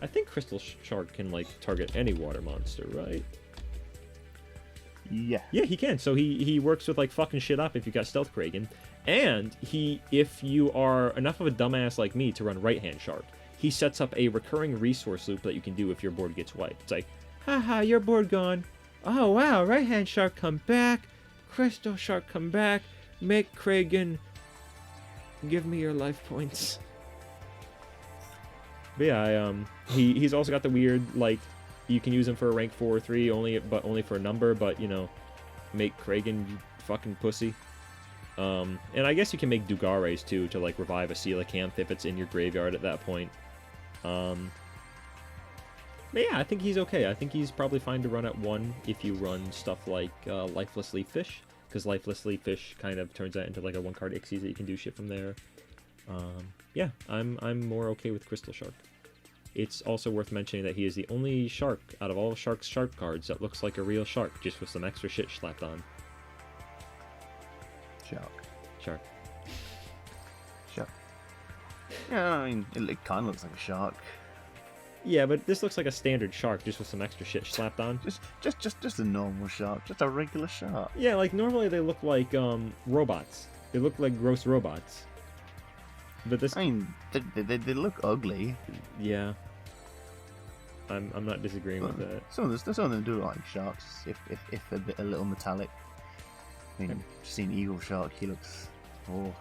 S1: think Crystal Shark can, like, target any water monster, right?
S2: Yeah.
S1: Yeah, he can. So he works with, like, fucking shit up if you got Stealth Kragan. And if you are enough of a dumbass like me to run Right Hand Shark, he sets up a recurring resource loop that you can do if your board gets wiped. It's like, haha, your board gone. Oh, wow, Right Hand Shark come back. Crystal Shark come back. Make Kragan. Give me your life points. But yeah, he's also got the weird, like, you can use him for a rank 4 or 3, only for a number, but, you know, make Kragan fucking pussy. And I guess you can make Dugares, too, to, like, revive a Coelacanth if it's in your graveyard at that point. But yeah, I think he's okay. I think he's probably fine to run at 1 if you run stuff like Lifeless Leaf Fish, because Lifeless Leaf Fish kind of turns that into, like, a 1-card Ixies that you can do shit from there. Yeah, I'm more okay with Crystal Shark. It's also worth mentioning that he is the only shark out of all Shark's shark cards that looks like a real shark, just with some extra shit slapped on. Shark.
S2: Yeah, I mean, it kind of looks like a shark.
S1: Yeah, but this looks like a standard shark, just with some extra shit slapped on.
S2: Just a normal shark, just a regular shark.
S1: Yeah, like normally they look like robots. They look like gross robots. But this,
S2: I mean, they look ugly.
S1: Yeah. I'm not disagreeing with that.
S2: Some of them do look like sharks, if a little metallic. I mean, just seen Eagle Shark, he looks... Oh.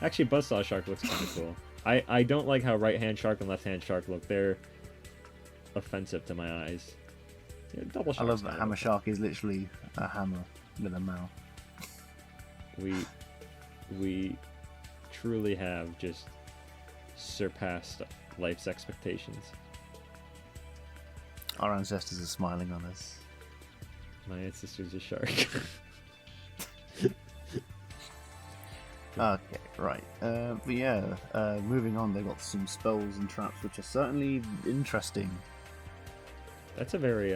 S1: Actually, Buzzsaw Shark looks kind of cool. I don't like how right-hand shark and left-hand shark look. They're offensive to my eyes. Yeah, double shark.
S2: I love that Hammer Shark is literally a hammer with a mouth.
S1: We truly have just surpassed life's expectations.
S2: Our ancestors are smiling on us.
S1: My ancestor's a shark.
S2: Okay, right. But yeah, moving on, they've got some spells and traps which are certainly interesting.
S1: That's a very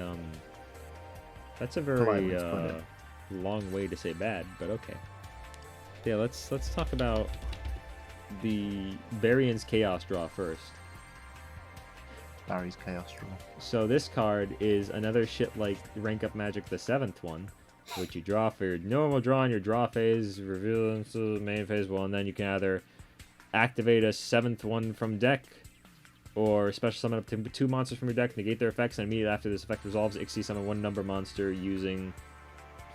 S1: long way to say bad, but okay. Yeah, let's talk about the Variance Chaos Draw first.
S2: Barry's Chaos Draw.
S1: So this card is another shit like Rank Up Magic, the 7th one, which you draw for your normal draw in your draw phase, reveal into the main phase. Well, and then you can either activate a 7th one from deck, or special summon up to 2 monsters from your deck, negate their effects, and immediately after this effect resolves, Ixie summon 1 number monster using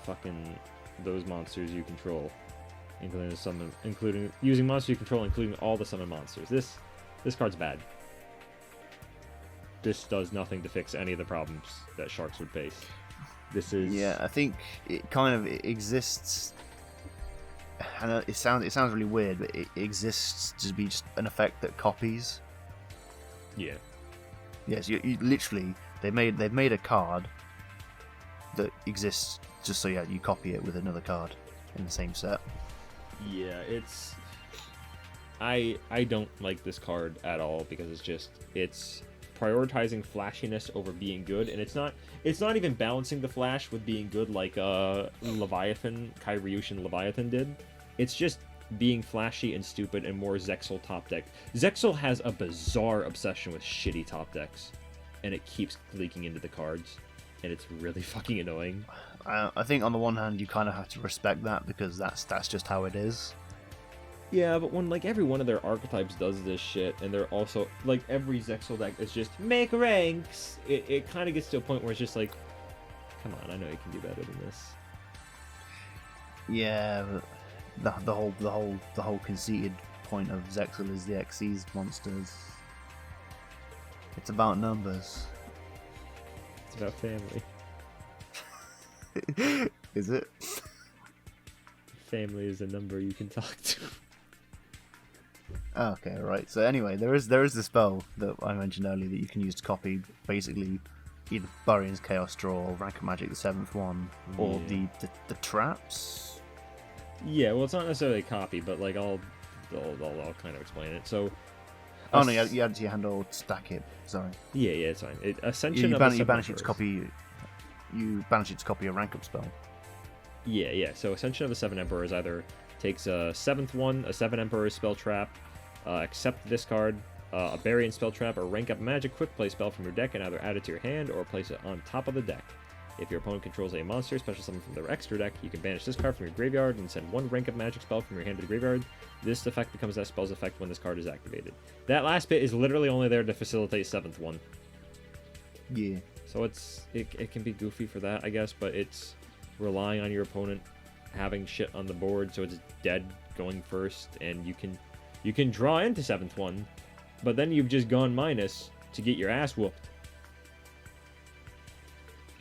S1: fucking those monsters you control, including using monsters you control, including all the summon monsters. This card's bad. This does nothing to fix any of the problems that sharks would face. This is...
S2: Yeah, I think it kind of exists. I know it sounds really weird, but it exists to be just an effect that copies.
S1: Yeah.
S2: Yes, you literally they've made a card that exists just so you copy it with another card in the same set.
S1: Yeah, it's... I don't like this card at all because it's prioritizing flashiness over being good, and it's not even balancing the flash with being good like Leviathan, Kyriushin Leviathan did. It's just being flashy and stupid and more Zexal top deck. Zexal has a bizarre obsession with shitty top decks, and it keeps leaking into the cards, and it's really fucking annoying.
S2: I think on the one hand you kind of have to respect that because that's just how it is.
S1: Yeah, but when like every one of their archetypes does this shit, and they're also like every Zexal deck is just make ranks, it kind of gets to a point where it's just like, come on, I know you can do better than this.
S2: Yeah, but the whole conceited point of Zexal is the Xyz monsters. It's about numbers.
S1: It's about family.
S2: Is it?
S1: Family is a number you can talk to.
S2: Okay, right. So anyway, there is the spell that I mentioned earlier that you can use to copy basically either Variance, Chaos Draw, or Rank of Magic, the 7th one, or the traps.
S1: Yeah, well, it's not necessarily a copy, but like I'll kind of explain it. So,
S2: oh no, you add to your hand or stack it. Sorry.
S1: Yeah, it's fine. Ascension
S2: you
S1: of the
S2: banish
S1: Seven
S2: it to copy. You banish it to copy a rank up spell.
S1: Yeah. So Ascension of the Seven Emperors either takes a 7th one, a 7 Emperor spell trap, accept this card, a Variance spell trap, or rank up magic quick play spell from your deck and either add it to your hand or place it on top of the deck. If your opponent controls a monster special summon from their extra deck, you can banish this card from your graveyard and send one rank up magic spell from your hand to the graveyard. This effect becomes that spell's effect when this card is activated. That last bit is literally only there to facilitate 7th one.
S2: Yeah.
S1: So it can be goofy for that, I guess, but it's relying on your opponent having shit on the board, so it's dead going first, and you can draw into 7th one, but then you've just gone minus to get your ass whooped.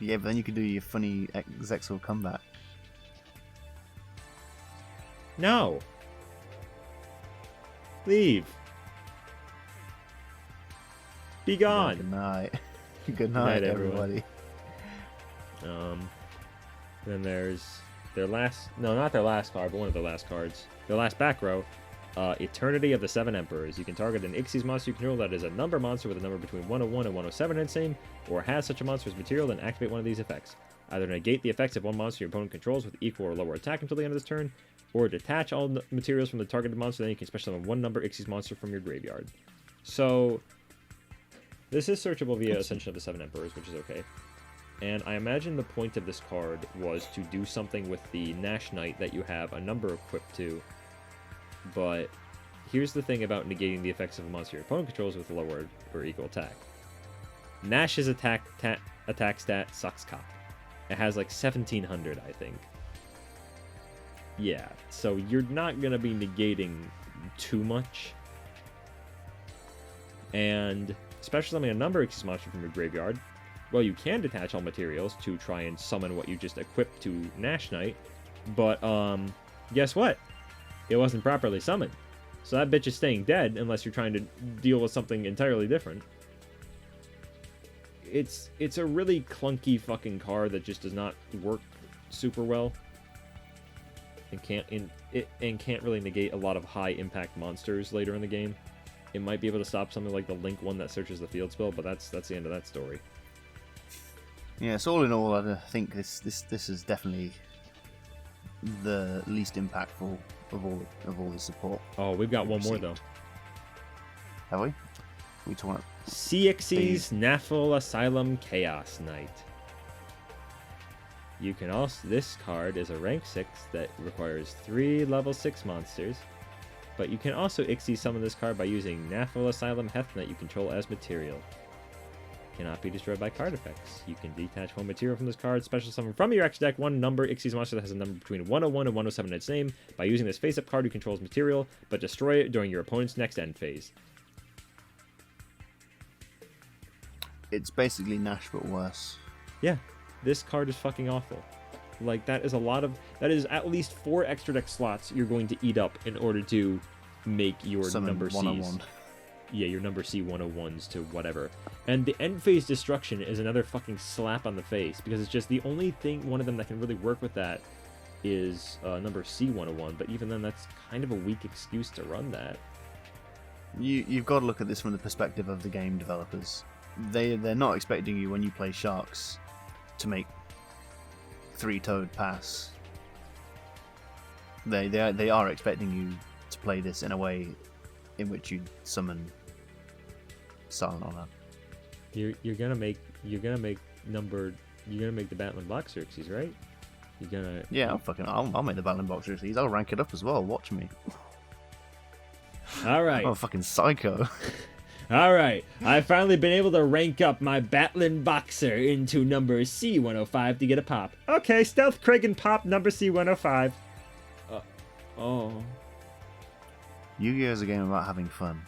S2: Yeah, but then you could do your funny Zexal comeback.
S1: No. Leave. Be gone.
S2: Good night. Good night, everybody.
S1: Then there's not their last card, but one of their last cards. Their last back row, Eternity of the Seven Emperors. You can target an Xyz monster you control that is a number monster with a number between 101 and 107 in its name, or has such a monster's material, then activate one of these effects. Either negate the effects of one monster your opponent controls with equal or lower attack until the end of this turn, or detach all materials from the targeted monster, then you can special summon one number Xyz monster from your graveyard. So, this is searchable via Ascension of the Seven Emperors, which is okay. And I imagine the point of this card was to do something with the Nash Knight that you have a number equipped to. But here's the thing about negating the effects of a monster your opponent controls with lower or equal attack. Nash's attack stat sucks cock. It has like 1700, I think. Yeah, so you're not going to be negating too much. And especially summoning a number Xyz monster from your graveyard, well, you can detach all materials to try and summon what you just equipped to Nash Knight, but guess what? It wasn't properly summoned. So that bitch is staying dead unless you're trying to deal with something entirely different. It's a really clunky fucking card that just does not work super well. And can't really negate a lot of high impact monsters later in the game. It might be able to stop something like the Link one that searches the field spell, but that's the end of that story.
S2: Yeah, so all in all, I think this is definitely the least impactful of all the support.
S1: Oh, we've got one more though.
S2: Have we? We talking about
S1: CXC's Naffle Asylum Chaos Knight. You can also, this card is a rank 6 that requires 3 level 6 monsters, but you can also Xyz summon this card by using Naffle Asylum Heth Knight you control as material. Cannot be destroyed by card effects. You can detach one material from this card, special summon from your extra deck one number Xyz monster that has a number between 101 and 107 in its name. By using this face-up card, who controls material, but destroy it during your opponent's next end phase.
S2: It's basically Nash, but worse.
S1: Yeah, this card is fucking awful. Like, that is at least 4 extra deck slots you're going to eat up in order to make your
S2: Summon
S1: number C's.
S2: 101.
S1: Yeah, your number C 101s to whatever. And the end phase destruction is another fucking slap on the face, because it's just the only thing, one of them that can really work with that is number C 101, but even then that's kind of a weak excuse to run that.
S2: You've got to look at this from the perspective of the game developers. They're not expecting you when you play Sharks to make 3-toed pass. They are expecting you to play this in a way in which you summon Silent Honor.
S1: You're gonna make the Battling Box Xerxes, right? You're gonna
S2: I'll make the Battling Box Xerxes. I'll rank it up as well. Watch me.
S1: All right.
S2: I'm a fucking psycho.
S1: All right. I've finally been able to rank up my Battling Boxer into number C105 to get a pop. Okay, Stealth Kraken pop number C105. Oh.
S2: Yu-Gi-Oh is a game about having fun.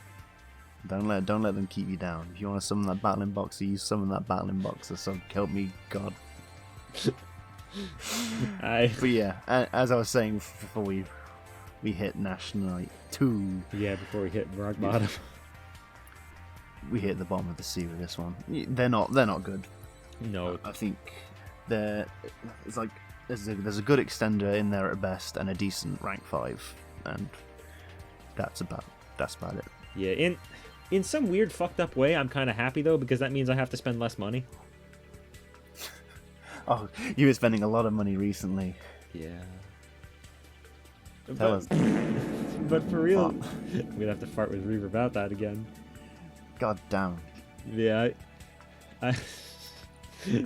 S2: Don't let them keep you down. If you want to summon that Battling Boxer, you summon that Battling Boxer. So help me God. But yeah, as I was saying before we hit Nash Knight 2.
S1: Yeah, before we hit rock bottom.
S2: We hit the bottom of the sea with this one. They're not good.
S1: No.
S2: I think there's a good extender in there at best and a decent rank 5, and that's about it.
S1: Yeah, in some weird fucked up way, I'm kind of happy though, because that means I have to spend less money.
S2: Oh, you were spending a lot of money recently.
S1: Yeah.
S2: But
S1: for real, we're gonna have to fart with Reaver about that again.
S2: God damn.
S1: Yeah, I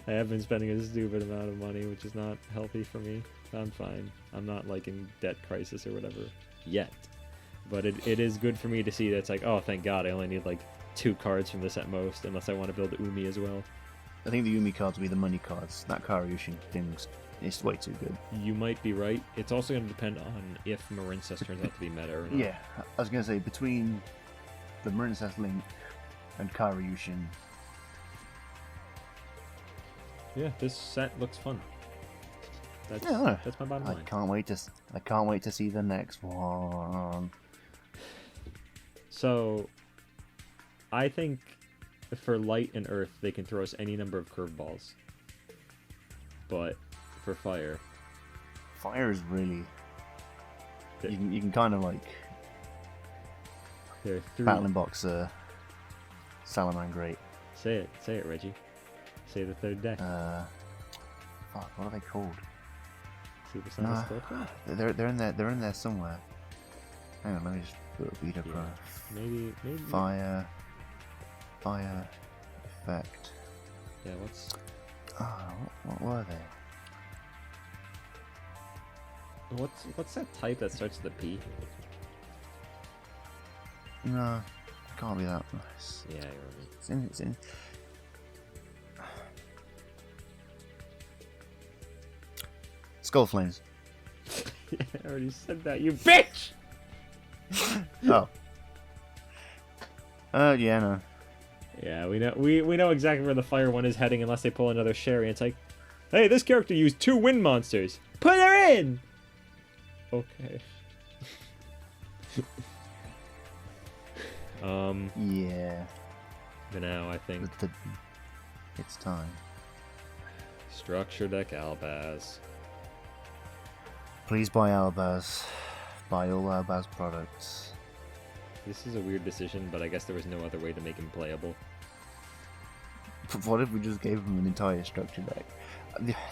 S1: I have been spending a stupid amount of money, which is not healthy for me. I'm fine. I'm not like in debt crisis or whatever yet. But it is good for me to see that it's like, oh, thank God, I only need like 2 cards from this at most, unless I want to build Umi as well.
S2: I think the Umi cards will be the money cards. That Karyushin thing's it's way too good.
S1: You might be right. It's also going to depend on if Marincess turns out to be meta or not.
S2: Yeah, I was going to say, between the Marincess Link and Karyushin.
S1: Yeah, this set looks fun. That's my bottom line.
S2: I can't wait to see the next one.
S1: So, I think for Light and Earth, they can throw us any number of curveballs. But for Fire
S2: is really... You can kind of like...
S1: There are 3...
S2: Battling Boxer, Salamangreat.
S1: Say it, Reggie. Say the third deck.
S2: Fuck, what are they called?
S1: Super Sonic Scorpion?
S2: They're in there somewhere. Hang on, let me just put a beat up.
S1: Yeah. Maybe.
S2: Fire effect.
S1: Yeah, what's...
S2: What were they?
S1: What's that type that starts with a P?
S2: No, it can't be that nice.
S1: Yeah, you're right.
S2: It's in. Skull Flames.
S1: Yeah, I already said that, you bitch!
S2: Oh. Yeah, no.
S1: Yeah, we know exactly where the fire one is heading unless they pull another Sherry. It's like, hey, this character used 2 wind monsters. Put her in! Okay.
S2: Yeah.
S1: But now I think
S2: it's time.
S1: Structure deck Albaz.
S2: Please buy Albaz. Buy all Albaz products.
S1: This is a weird decision, but I guess there was no other way to make him playable.
S2: What if we just gave him an entire structure deck?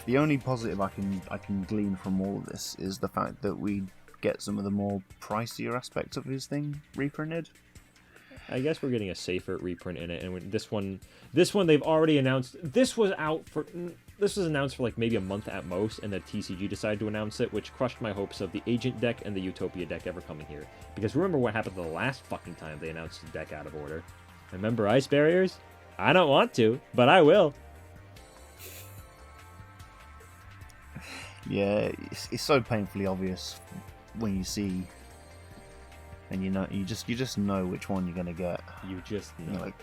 S2: The only positive I can glean from all of this is the fact that we get some of the more pricier aspects of his thing reprinted.
S1: I guess we're getting a safer reprint in it, and this one they've already announced. This was announced for like maybe a month at most, and the TCG decided to announce it, which crushed my hopes of the Agent deck and the Utopia deck ever coming here. Because remember what happened the last fucking time they announced the deck out of order? Remember Ice Barriers? I don't want to, but I will.
S2: Yeah, it's so painfully obvious when you see, and you know, you just know which one you're gonna get.
S1: You just know.
S2: You're like,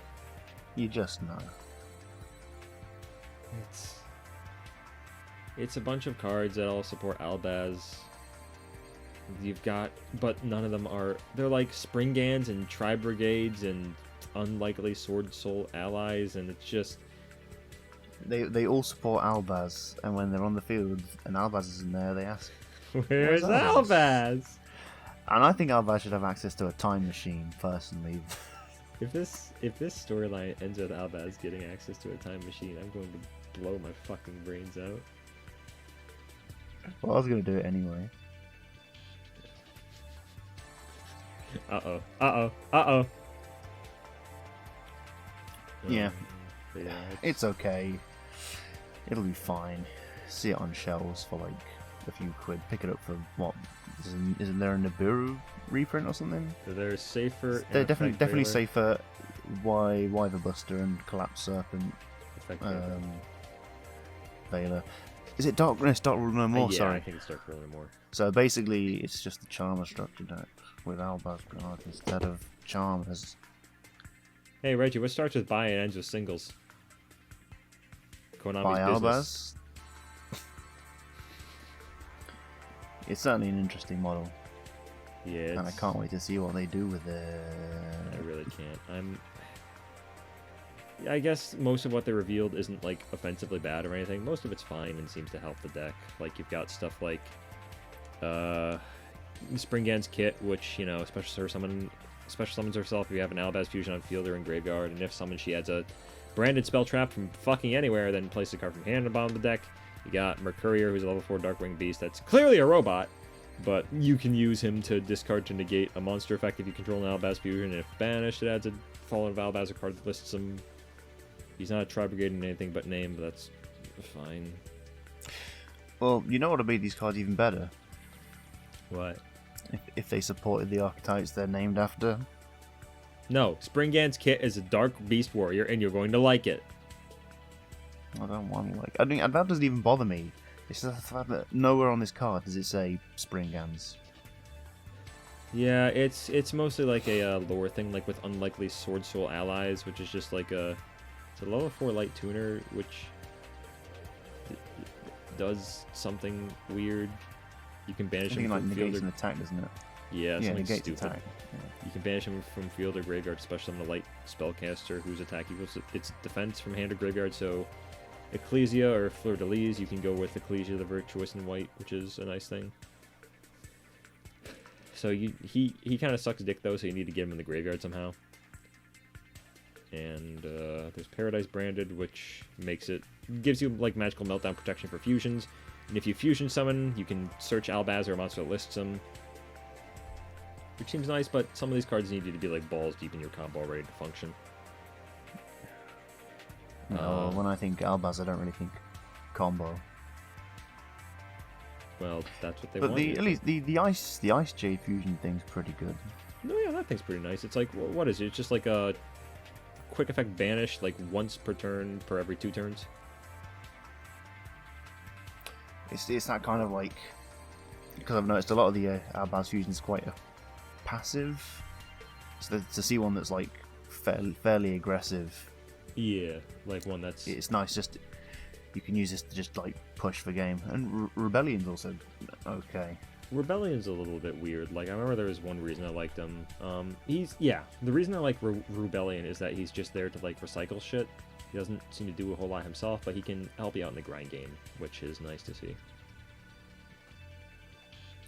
S2: you just know.
S1: It's a bunch of cards that all support Albaz. You've got, but none of them are. They're like Springans and Tri Brigades and unlikely Sword Soul allies, and it's just.
S2: They all support Albaz, and when they're on the field and Albaz is in there, they ask,
S1: Where's Albaz?
S2: And I think Albaz should have access to a time machine, personally.
S1: If this storyline ends with Albaz getting access to a time machine, I'm going to blow my fucking brains out.
S2: Well, I was going to do it anyway.
S1: Uh-oh.
S2: Yeah.
S1: Yeah,
S2: It's okay. It'll be fine. See it on shelves for like a few quid. Pick it up for what? Isn't there a Nibiru reprint or something?
S1: They're safer.
S2: They're definitely safer. Wyver Buster and Collapse Serpent. Veiler. Is it Darkness? Dark Rule No More?
S1: Yeah,
S2: Sorry.
S1: I think it's Dark Rule No More.
S2: So basically, it's just the Charmer structure deck with Albaz Guard instead of Charmers.
S1: Hey Reggie, what starts with buy and ends with singles? Konami's
S2: By
S1: business.
S2: Albaz. It's certainly an interesting model,
S1: Yeah,
S2: and I can't wait to see what they do with it.
S1: I really can't. I guess most of what they revealed isn't like offensively bad or anything. Most of it's fine and seems to help the deck. Like you've got stuff like Springgan's Kit, which, you know, special summons herself if you have an Albaz fusion on field or in graveyard, and if summoned she adds a branded spell trap from fucking anywhere, then place a card from hand on the bottom of the deck. You got Mercurier, who's a level 4 Darkwing Beast that's clearly a robot, but you can use him to discard to negate a monster effect if you control an Albaz fusion, and if banished it adds a Fallen of Albaz card that lists him. He's not a Tri-Brigade in anything but name, but that's fine.
S2: Well, you know what would have made these cards even better?
S1: What?
S2: If they supported the archetypes they're named after.
S1: No, Springgan's Kit is a Dark Beast Warrior, and you're going to like it.
S2: I don't want to like. I mean, that doesn't even bother me. It's just the fact that nowhere on this card does it say Springans.
S1: Yeah, it's mostly like a lore thing, like with unlikely Sword Soul allies, which is just like it's a level 4 light tuner, which does something weird. You can banish him
S2: like
S1: from field
S2: negates
S1: or
S2: an attack, doesn't it?
S1: yeah, something
S2: negates
S1: stupid.
S2: attack. Yeah.
S1: You can banish him from field or graveyard, especially on the light spellcaster whose attack equals its defense from hand or graveyard. So Ecclesia or Fleur de Lis, you can go with Ecclesia the Virtuous in white, which is a nice thing. So he kind of sucks dick though, so you need to get him in the graveyard somehow. And there's Paradise Branded, which gives you like magical meltdown protection for fusions. And if you fusion summon, you can search Albaz or a monster that lists them. Which seems nice, but some of these cards need you to be like balls deep in your combo ready to function.
S2: No, when I think Albaz, I don't really think combo.
S1: Well, that's what they
S2: But
S1: want.
S2: at least the ice Jade fusion thing's pretty good.
S1: No, yeah, that thing's pretty nice. It's like, what is it? It's just like a quick effect banish, like once per turn per every 2 turns.
S2: It's that kind of like, because I've noticed a lot of the Albaz fusions quite passive. So to see one that's like fairly aggressive.
S1: Yeah, like one that's...
S2: It's nice. Just you can use this to just like push the game, and Rebellion's also okay.
S1: Rebellion's a little bit weird. Like, I remember there was one reason I liked him. The reason I like Rebellion is that he's just there to like recycle shit. He doesn't seem to do a whole lot himself, but he can help you out in the grind game, which is nice to see.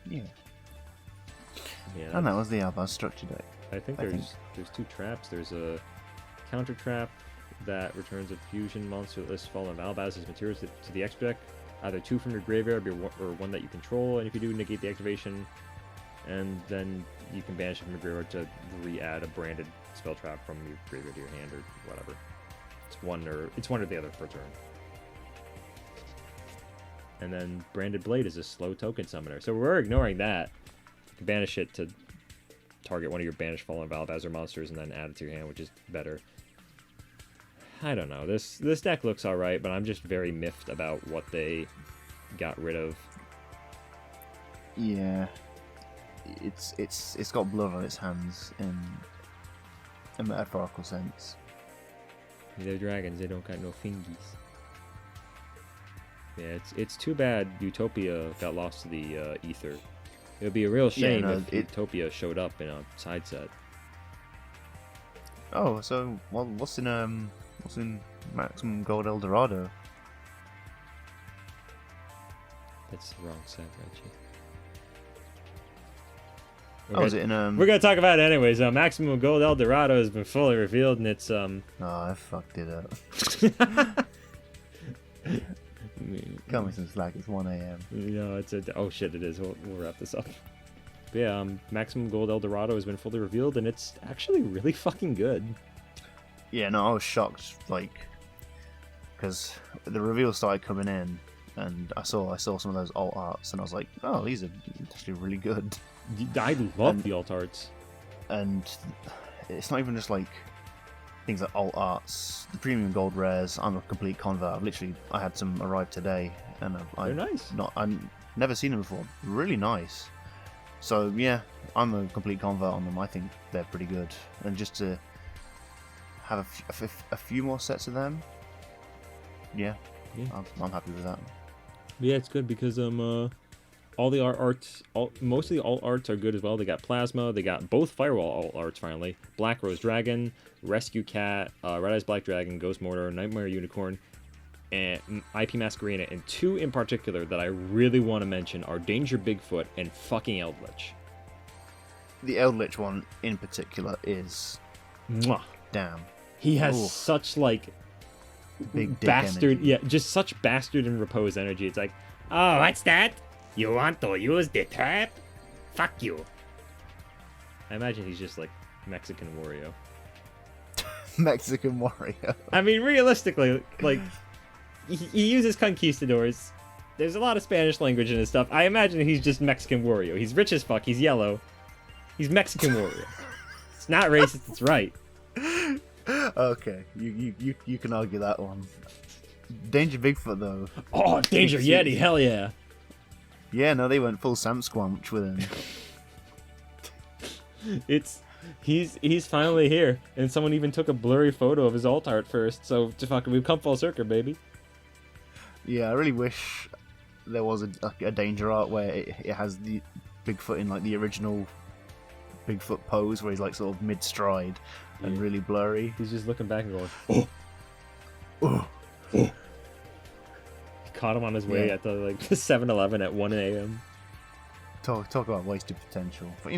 S2: Yeah.
S1: Yeah,
S2: And that was the Albaz structure deck.
S1: I think there's 2 traps. There's a counter trap that returns a fusion monster that lists Fallen of Albaz as materials to the extra deck. Either 2 from your graveyard or 1 that you control, and if you do, negate the activation. And then you can banish it from your graveyard to re-add a branded spell trap from your graveyard to your hand or whatever. It's one or the other per turn. And then Branded Blade is a slow token summoner, so we're ignoring that. You can banish it to target one of your banished Fallen Valbazer monsters and then add it to your hand, which is better. I don't know. This deck looks alright, but I'm just very miffed about what they got rid of.
S2: Yeah, it's got blood on its hands in a metaphorical sense.
S1: They're dragons. They don't got no fingies. Yeah, it's too bad Utopia got lost to the ether. It would be a real shame if Utopia showed up in a side set.
S2: Oh, so what's in Maximum Gold Eldorado?
S1: That's the wrong set, Reggie.
S2: Is it in
S1: We're gonna talk about it anyways. Maximum Gold Eldorado has been fully revealed, and it's
S2: Oh, I fucked it up. Cut me some slack. It's 1 a.m.
S1: No, it's a. Oh shit, it is. We'll wrap this up. But yeah, Maximum Gold Eldorado has been fully revealed, and it's actually really fucking good.
S2: Yeah, no, I was shocked, like, because the reveal started coming in, and I saw some of those alt arts, and I was like, oh, these are actually really good.
S1: I love the alt arts.
S2: And it's not even just like things like alt arts, the premium gold rares. I'm a complete convert. I had some arrive today, and
S1: They're nice.
S2: I've never seen them before. Really nice. So yeah, I'm a complete convert on them. I think they're pretty good, and just to have a few more sets of them, yeah. I'm happy with that.
S1: Yeah, it's good because all the arts, most of the alt arts are good as well. They got Plasma, they got both Firewall alt arts finally. Black Rose Dragon, Rescue Cat, Red Eyes Black Dragon, Ghost Mortar, Nightmare Unicorn, and IP Masquerena, and two in particular that I really want to mention are Danger Bigfoot and fucking Eldritch.
S2: The Eldritch one in particular is
S1: Mwah.
S2: damn.
S1: He has such like
S2: Big dick
S1: bastard,
S2: energy.
S1: yeah, just such bastard and repose energy. It's like, oh, what's that? You want to use the trap? Fuck you. I imagine he's just like Mexican Wario.
S2: Mexican Wario.
S1: I mean, realistically, like, he uses conquistadors. There's a lot of Spanish language in his stuff. I imagine he's just Mexican Wario. He's rich as fuck. He's yellow. He's Mexican Wario. It's not racist. It's right.
S2: Okay, you can argue that one. Danger Bigfoot though.
S1: Oh, Danger Yeti. Hell yeah.
S2: Yeah, no, they went full Sam Squanch with him.
S1: He's finally here, and someone even took a blurry photo of his alt art first. So we've come full circle, baby.
S2: Yeah, I really wish there was a Danger art where it has the Bigfoot in like the original Bigfoot pose, where he's like sort of mid stride and really blurry.
S1: He's just looking back and going, oh. He caught him on his way at the 7-Eleven at 1 a.m.
S2: Talk about wasted potential. But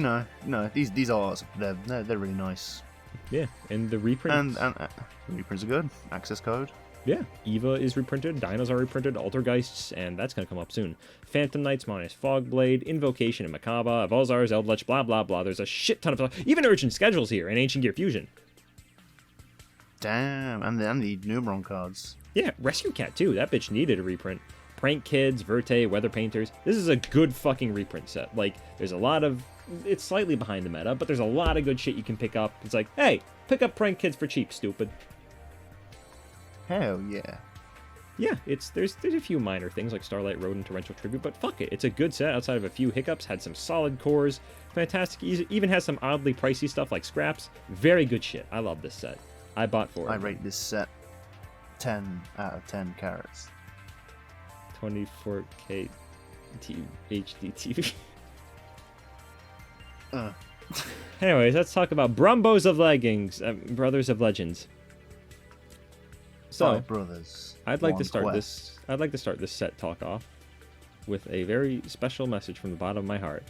S2: these arts they're really nice.
S1: Yeah, and the reprints
S2: and the reprints are good. Access code.
S1: Yeah, Eva is reprinted, Dinos are reprinted, Altergeists, and that's gonna come up soon. Phantom Knights minus Fogblade, Invocation and Macabre, Volzars, Eldritch, blah blah blah. There's a shit ton of stuff. Even Urgent Schedules here and Ancient Gear Fusion.
S2: Damn, and the Numeron cards.
S1: Yeah, Rescue Cat too. That bitch needed a reprint. Prank Kids, Verte, Weather Painters. This is a good fucking reprint set. Like, there's a lot of... It's slightly behind the meta, but there's a lot of good shit you can pick up. It's like, hey, pick up Prank Kids for cheap, stupid.
S2: Hell yeah.
S1: Yeah, there's a few minor things like Starlight Road and Torrential Tribute, but fuck it. It's a good set outside of a few hiccups. Had some solid cores. Fantastic. Even has some oddly pricey stuff like scraps. Very good shit. I love this set. I bought for it.
S2: I rate this set 10 out of 10 carrots.
S1: 24K HD TV. Anyways, let's talk about Brumbos of Leggings, Brothers of Legends. So,
S2: Five brothers.
S1: I'd like to start this set talk off with a very special message from the bottom of my heart.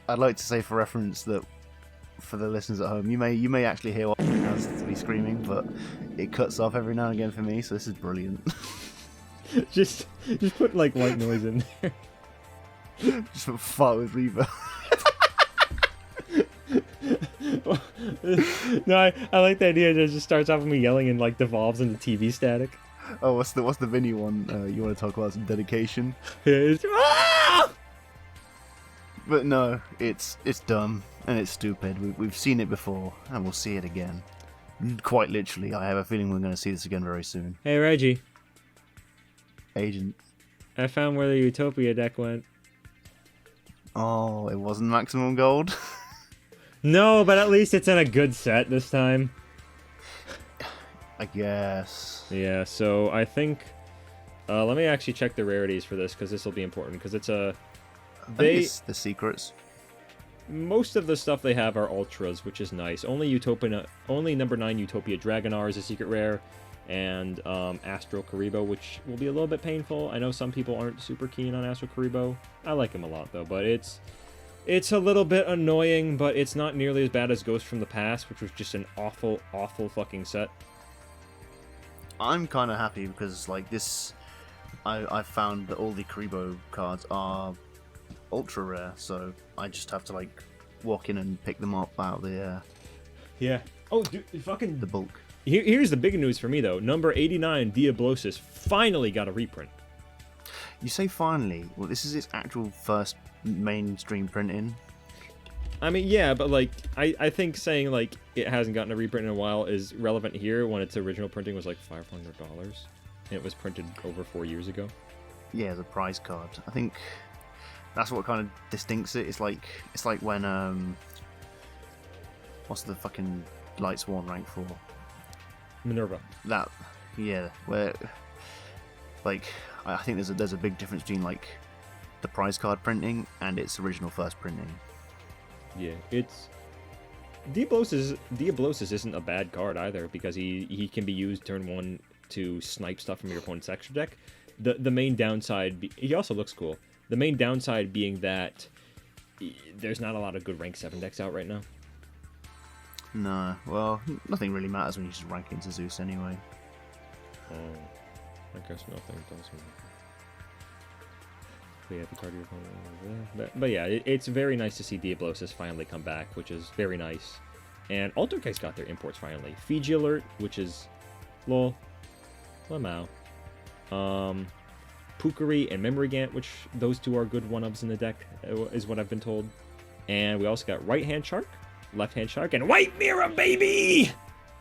S2: I'd like to say for reference that for the listeners at home, you may actually hear what has to be screaming, but it cuts off every now and again for me, so this is brilliant.
S1: just put like white noise in there.
S2: Just put fart with reverb.
S1: No, I like the idea that it just starts off with me yelling and like devolves into TV static.
S2: Oh, what's the Vinny one? You want to talk about some dedication?
S1: Ah!
S2: But no, it's dumb. And it's stupid. We've seen it before, and we'll see it again. Quite literally, I have a feeling we're going to see this again very soon.
S1: Hey, Reggie.
S2: Agent.
S1: I found where the Utopia deck went.
S2: Oh, it wasn't maximum gold?
S1: No, but at least it's in a good set this time.
S2: I guess.
S1: Yeah, so I think... let me actually check the rarities for this, because this will be important, because it's a...
S2: I think it's the secrets.
S1: Most of the stuff they have are ultras, which is nice. Only number 9 Utopia Dragonar is a secret rare, and Astro Karibo, which will be a little bit painful. I know some people aren't super keen on Astro Karibo. I like him a lot though, but it's a little bit annoying, but it's not nearly as bad as Ghost from the Past, which was just an awful, awful fucking set.
S2: I'm kind of happy because like this, I found that all the Karibo cards are ultra rare, so I just have to like walk in and pick them up out of the
S1: Yeah. Oh, dude, fucking
S2: the bulk.
S1: Here's the big news for me though. Number 89 Diablosis finally got a reprint.
S2: You say finally? Well, this is its actual first mainstream printing.
S1: I mean, yeah, but like I think saying like it hasn't gotten a reprint in a while is relevant here when its original printing was like $500 and it was printed over 4 years ago.
S2: Yeah, as a prize card. I think that's what kind of distincts it. It's like when what's the fucking Light Sworn rank for?
S1: Minerva.
S2: That, yeah, where like I think there's a big difference between like the prize card printing and its original first printing.
S1: Yeah, it's Diablosis isn't a bad card either because he can be used turn 1 to snipe stuff from your opponent's extra deck. The main downside, he also looks cool. The main downside being that there's not a lot of good rank 7 decks out right now.
S2: No, well, nothing really matters when you just rank into Zeus anyway.
S1: Oh, I guess nothing does matter. Yeah, the card of your opponent. But yeah, it's very nice to see Diablosis finally come back, which is very nice. And Altergeist got their imports finally. Fiji Alert, which is lol, Lamau. Pukari and Memory Gant, which those two are good one-ups in the deck, is what I've been told. And we also got Right Hand Shark, Left Hand Shark, and White Mirror, baby!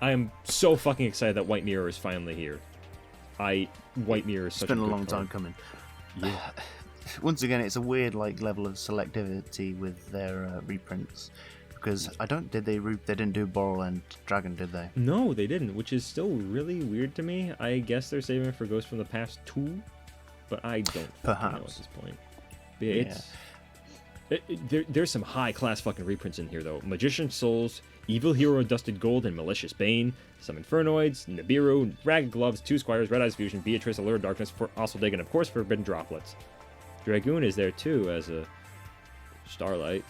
S1: I am so fucking excited that White Mirror is finally here. White Mirror is such a good
S2: It's been a long
S1: card.
S2: time coming.
S1: Yeah.
S2: Once again, it's a weird like level of selectivity with their reprints, because they didn't do Boral and Dragon, did they?
S1: No, they didn't, which is still really weird to me. I guess they're saving it for Ghost from the Past 2, but I don't know at this point. But yeah, there's some high-class fucking reprints in here, though. Magician Souls, Evil Hero Dusted Gold, and Malicious Bane, some Infernoids, Nibiru, Ragged Gloves, 2 Squires, Red Eyes Fusion, Beatrice, Allure of Darkness, Osseldig, and of course Forbidden Droplets. Dragoon is there too as a Starlight.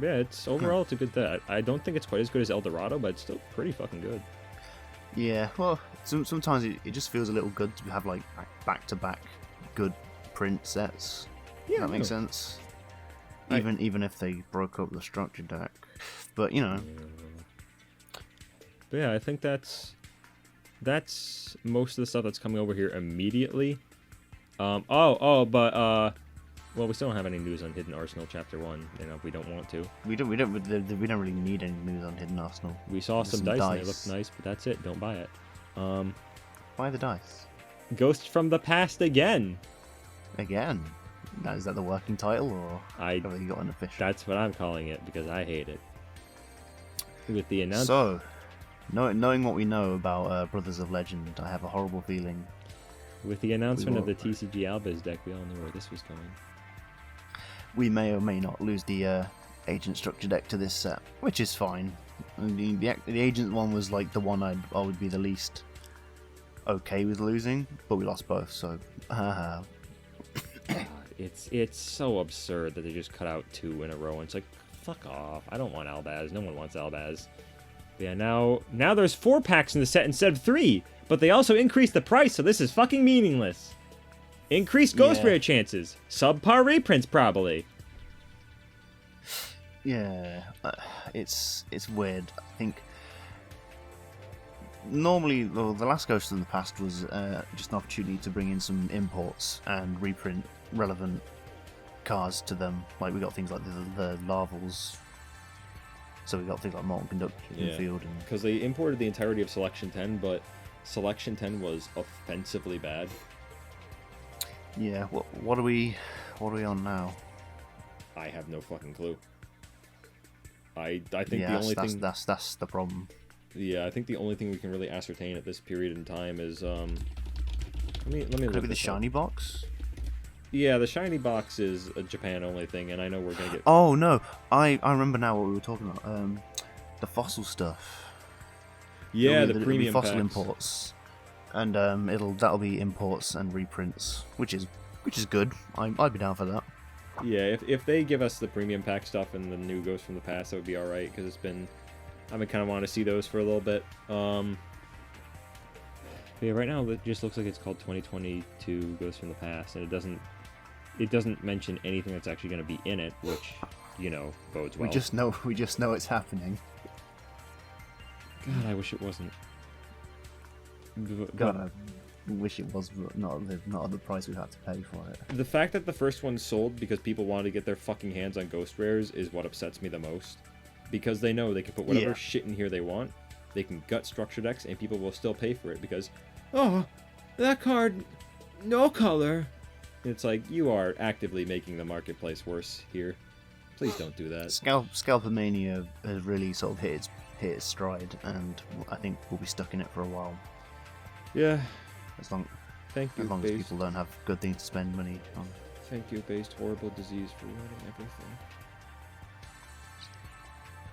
S1: Yeah, it's a good set. I don't think it's quite as good as Eldorado, but it's still pretty fucking good.
S2: Yeah, well, sometimes it just feels a little good to have like back-to-back good print sets.
S1: Yeah,
S2: that makes sense. Even if they broke up the structure deck, but you know.
S1: But yeah, I think that's most of the stuff that's coming over here immediately. Well, we still don't have any news on Hidden Arsenal Chapter 1. You know, we don't want to.
S2: We don't really need any news on Hidden Arsenal.
S1: We saw some dice and they looked nice, but that's it. Don't buy it.
S2: Buy the dice.
S1: Ghost from the Past again.
S2: Again. Now, is that the working title, or have you got an official?
S1: That's what I'm calling it because I hate it. With the announcement.
S2: So, knowing what we know about Brothers of Legend, I have a horrible feeling.
S1: With the announcement of the TCG Albiz deck, we all knew where this was going.
S2: We may or may not lose the Agent Structure deck to this set, which is fine. The Agent one was like the one I would be the least okay with losing, but we lost both, so
S1: It's so absurd that they just cut out 2 in a row, and it's like, fuck off. I don't want Albaz. No one wants Albaz. But yeah, now there's 4 packs in the set instead of 3, but they also increased the price, so this is fucking meaningless. Increased Ghost Rare chances. Subpar reprints, probably.
S2: Yeah, it's weird. I think normally, well, the last Ghost in the Past was just an opportunity to bring in some imports and reprint relevant cards to them. Like we got things like the Larvals. So we got things like Molten Conduct in field.
S4: Because they imported the entirety of Selection 10, but Selection 10 was offensively bad.
S2: Yeah, what are we on now?
S4: I have no fucking clue. I think the only thing
S2: that's the problem.
S4: Yeah, I think the only thing we can really ascertain at this period in time is let me
S2: Could
S4: look
S2: it be the shiny box?
S4: Yeah, the shiny box is a Japan only thing, and I know we're gonna get.
S2: Oh no, I remember now what we were talking about. The fossil stuff.
S4: Yeah, the
S2: it'll be
S4: premium
S2: fossil
S4: packs.
S2: Imports, and that'll be imports and reprints, which is good. I'd be down for that.
S4: Yeah, if they give us the premium pack stuff and the new Ghost from the Past, that would be all right because I've been kind of wanting to see those for a little bit.
S1: Yeah, right now it just looks like it's called 2022 Ghosts from the Past, and it doesn't mention anything that's actually going to be in it, which bodes well.
S2: We just know it's happening.
S1: God, I wish it wasn't.
S2: God, I wish it was, but not at the price we had to pay for it.
S4: The fact that the first one sold because people wanted to get their fucking hands on Ghost Rares is what upsets me the most. Because they know they can put whatever shit in here they want, they can gut structure decks, and people will still pay for it because, oh, that card, no color. It's like, you are actively making the marketplace worse here. Please don't do that.
S2: Scalpomania has really sort of hit its stride, and I think we'll be stuck in it for a while.
S4: Yeah.
S2: As long
S4: Thank you,
S2: as people don't have good things to spend money on.
S4: Thank you, Based Horrible Disease, for ruining everything.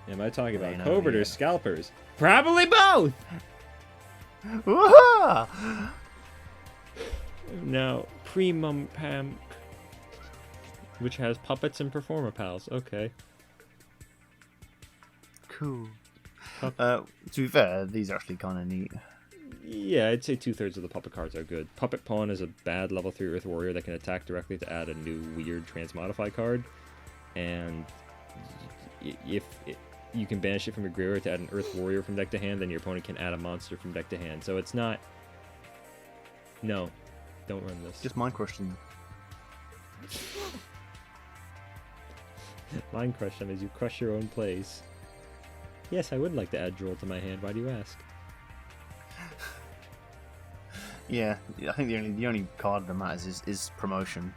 S4: Am I talking about Covert or Scalpers? Probably both!
S2: Woohoo!
S1: Now, Premium Pack, which has puppets and performer pals. Okay.
S2: Cool. To be fair, these are actually kind of neat.
S1: Yeah, I'd say 2/3 of the puppet cards are good. Puppet Pawn is a bad level 3 Earth Warrior that can attack directly to add a new weird transmodify card. And if you can banish it from your graveyard to add an Earth Warrior from deck to hand, then your opponent can add a monster from deck to hand. So it's not... No, don't run this.
S2: Just mind crush them.
S1: Mind crush them as you crush your own plays. Yes, I would like to add Droll to my hand. Why do you ask?
S2: Yeah, I think the only card that matters is Promotion.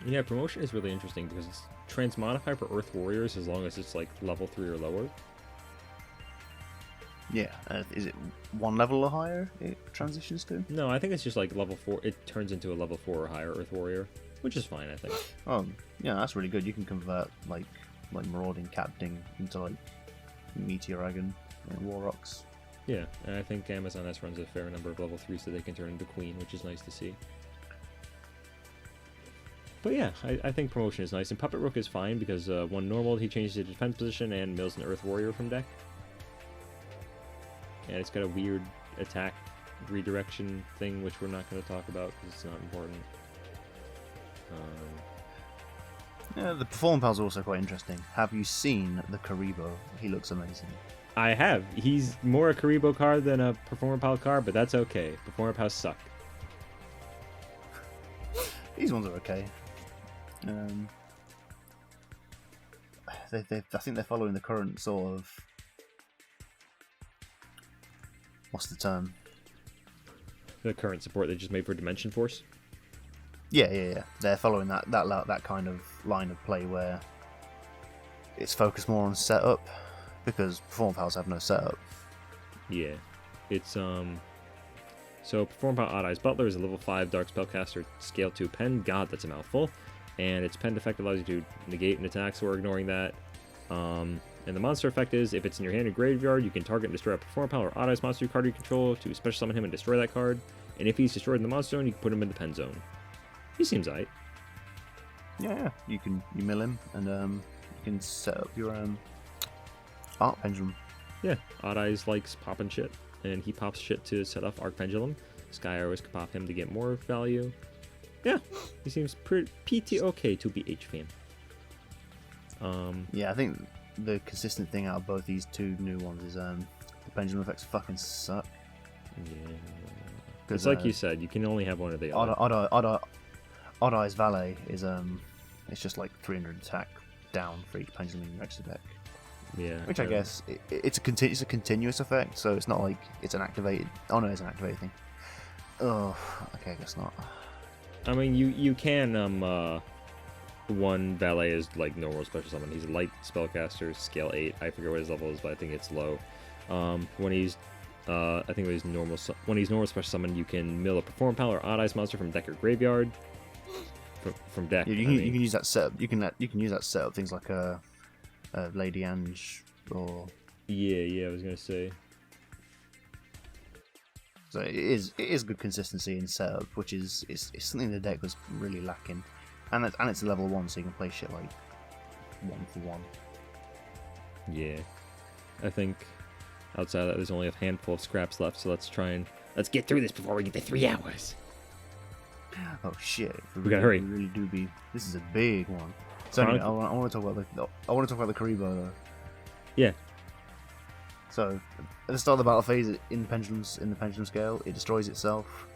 S1: Yeah, Promotion is really interesting because it's transmodify for Earth Warriors as long as it's like level 3 or lower.
S2: Yeah, is it one level or higher it transitions to?
S1: No, I think it's just like level 4. It turns into a level 4 or higher Earth Warrior, which is fine, I think.
S2: Oh, yeah, that's really good. You can convert like Marauding Captain into like Meteoragon and War Rocks.
S1: Yeah, and I think Amazon S runs a fair number of level 3s so they can turn into Queen, which is nice to see. But yeah, I think Promotion is nice, and Puppet Rook is fine because one normal, he changes his defense position and mills an Earth Warrior from deck. And it's got a weird attack redirection thing, which we're not going to talk about because it's not important.
S2: Yeah, the Perform Pals are also quite interesting. Have you seen the Karibo? He looks amazing.
S1: I have. He's more a Karibo card than a Performer Pal card, but that's okay. Performer Pals suck.
S2: These ones are okay. I think they're following the current sort of... What's the term?
S1: The current support they just made for Dimension Force?
S2: Yeah. They're following that kind of line of play where it's focused more on setup, because Perform Pals have no setup.
S1: Yeah. It's, So, Perform Pal Odd Eyes Butler is a level 5 Dark Spellcaster Scale 2 pen. God, that's a mouthful. And its pen effect allows you to negate an attack, so we're ignoring that. And the monster effect is, if it's in your hand or graveyard, you can target and destroy a Perform Pal or Odd Eyes monster card you control to special summon him and destroy that card. And if he's destroyed in the monster zone, you can put him in the pen zone. He seems aight.
S2: Yeah. You mill him, and you can set up your Art Pendulum.
S1: Yeah, Odd Eyes likes popping shit, and he pops shit to set off Arc Pendulum. Sky Arrows can pop him to get more value. Yeah, he seems pretty okay to be H fan.
S2: Yeah, I think the consistent thing out of both these two new ones is the pendulum effects fucking suck.
S1: Yeah.
S2: 'Cause,
S1: It's like you said, you can only have one or the other.
S2: Odd Eyes Valet is it's just like 300 attack down for each pendulum in your extra deck.
S1: Yeah.
S2: Which I guess it's a continuous effect, so it's not like it's an activated. Oh no, it's an activated thing. Oh, okay, I guess not.
S1: I mean, you can one valet is like normal special summon. He's a light spellcaster, scale 8. I forget what his level is, but I think it's low. When he's I think when he's normal special summon, you can mill a perform pal or odd eyes monster from deck or graveyard. From deck.
S2: Yeah, you can use that setup. You can use that setup things like Lady Ange or.
S1: Yeah, I was gonna say.
S2: So it is good consistency in setup, which is something the deck was really lacking, and it's a level 1, so you can play shit like 1-for-1.
S1: Yeah, I think outside of that, there's only a handful of scraps left, so let's get through this before we get to 3 hours.
S2: Oh shit!
S1: We gotta hurry.
S2: We really do be. This is a big one. So anyway, I want to talk about the Karibo though.
S1: Yeah.
S2: So at the start of the battle phase in the Pendulum Scale, it destroys itself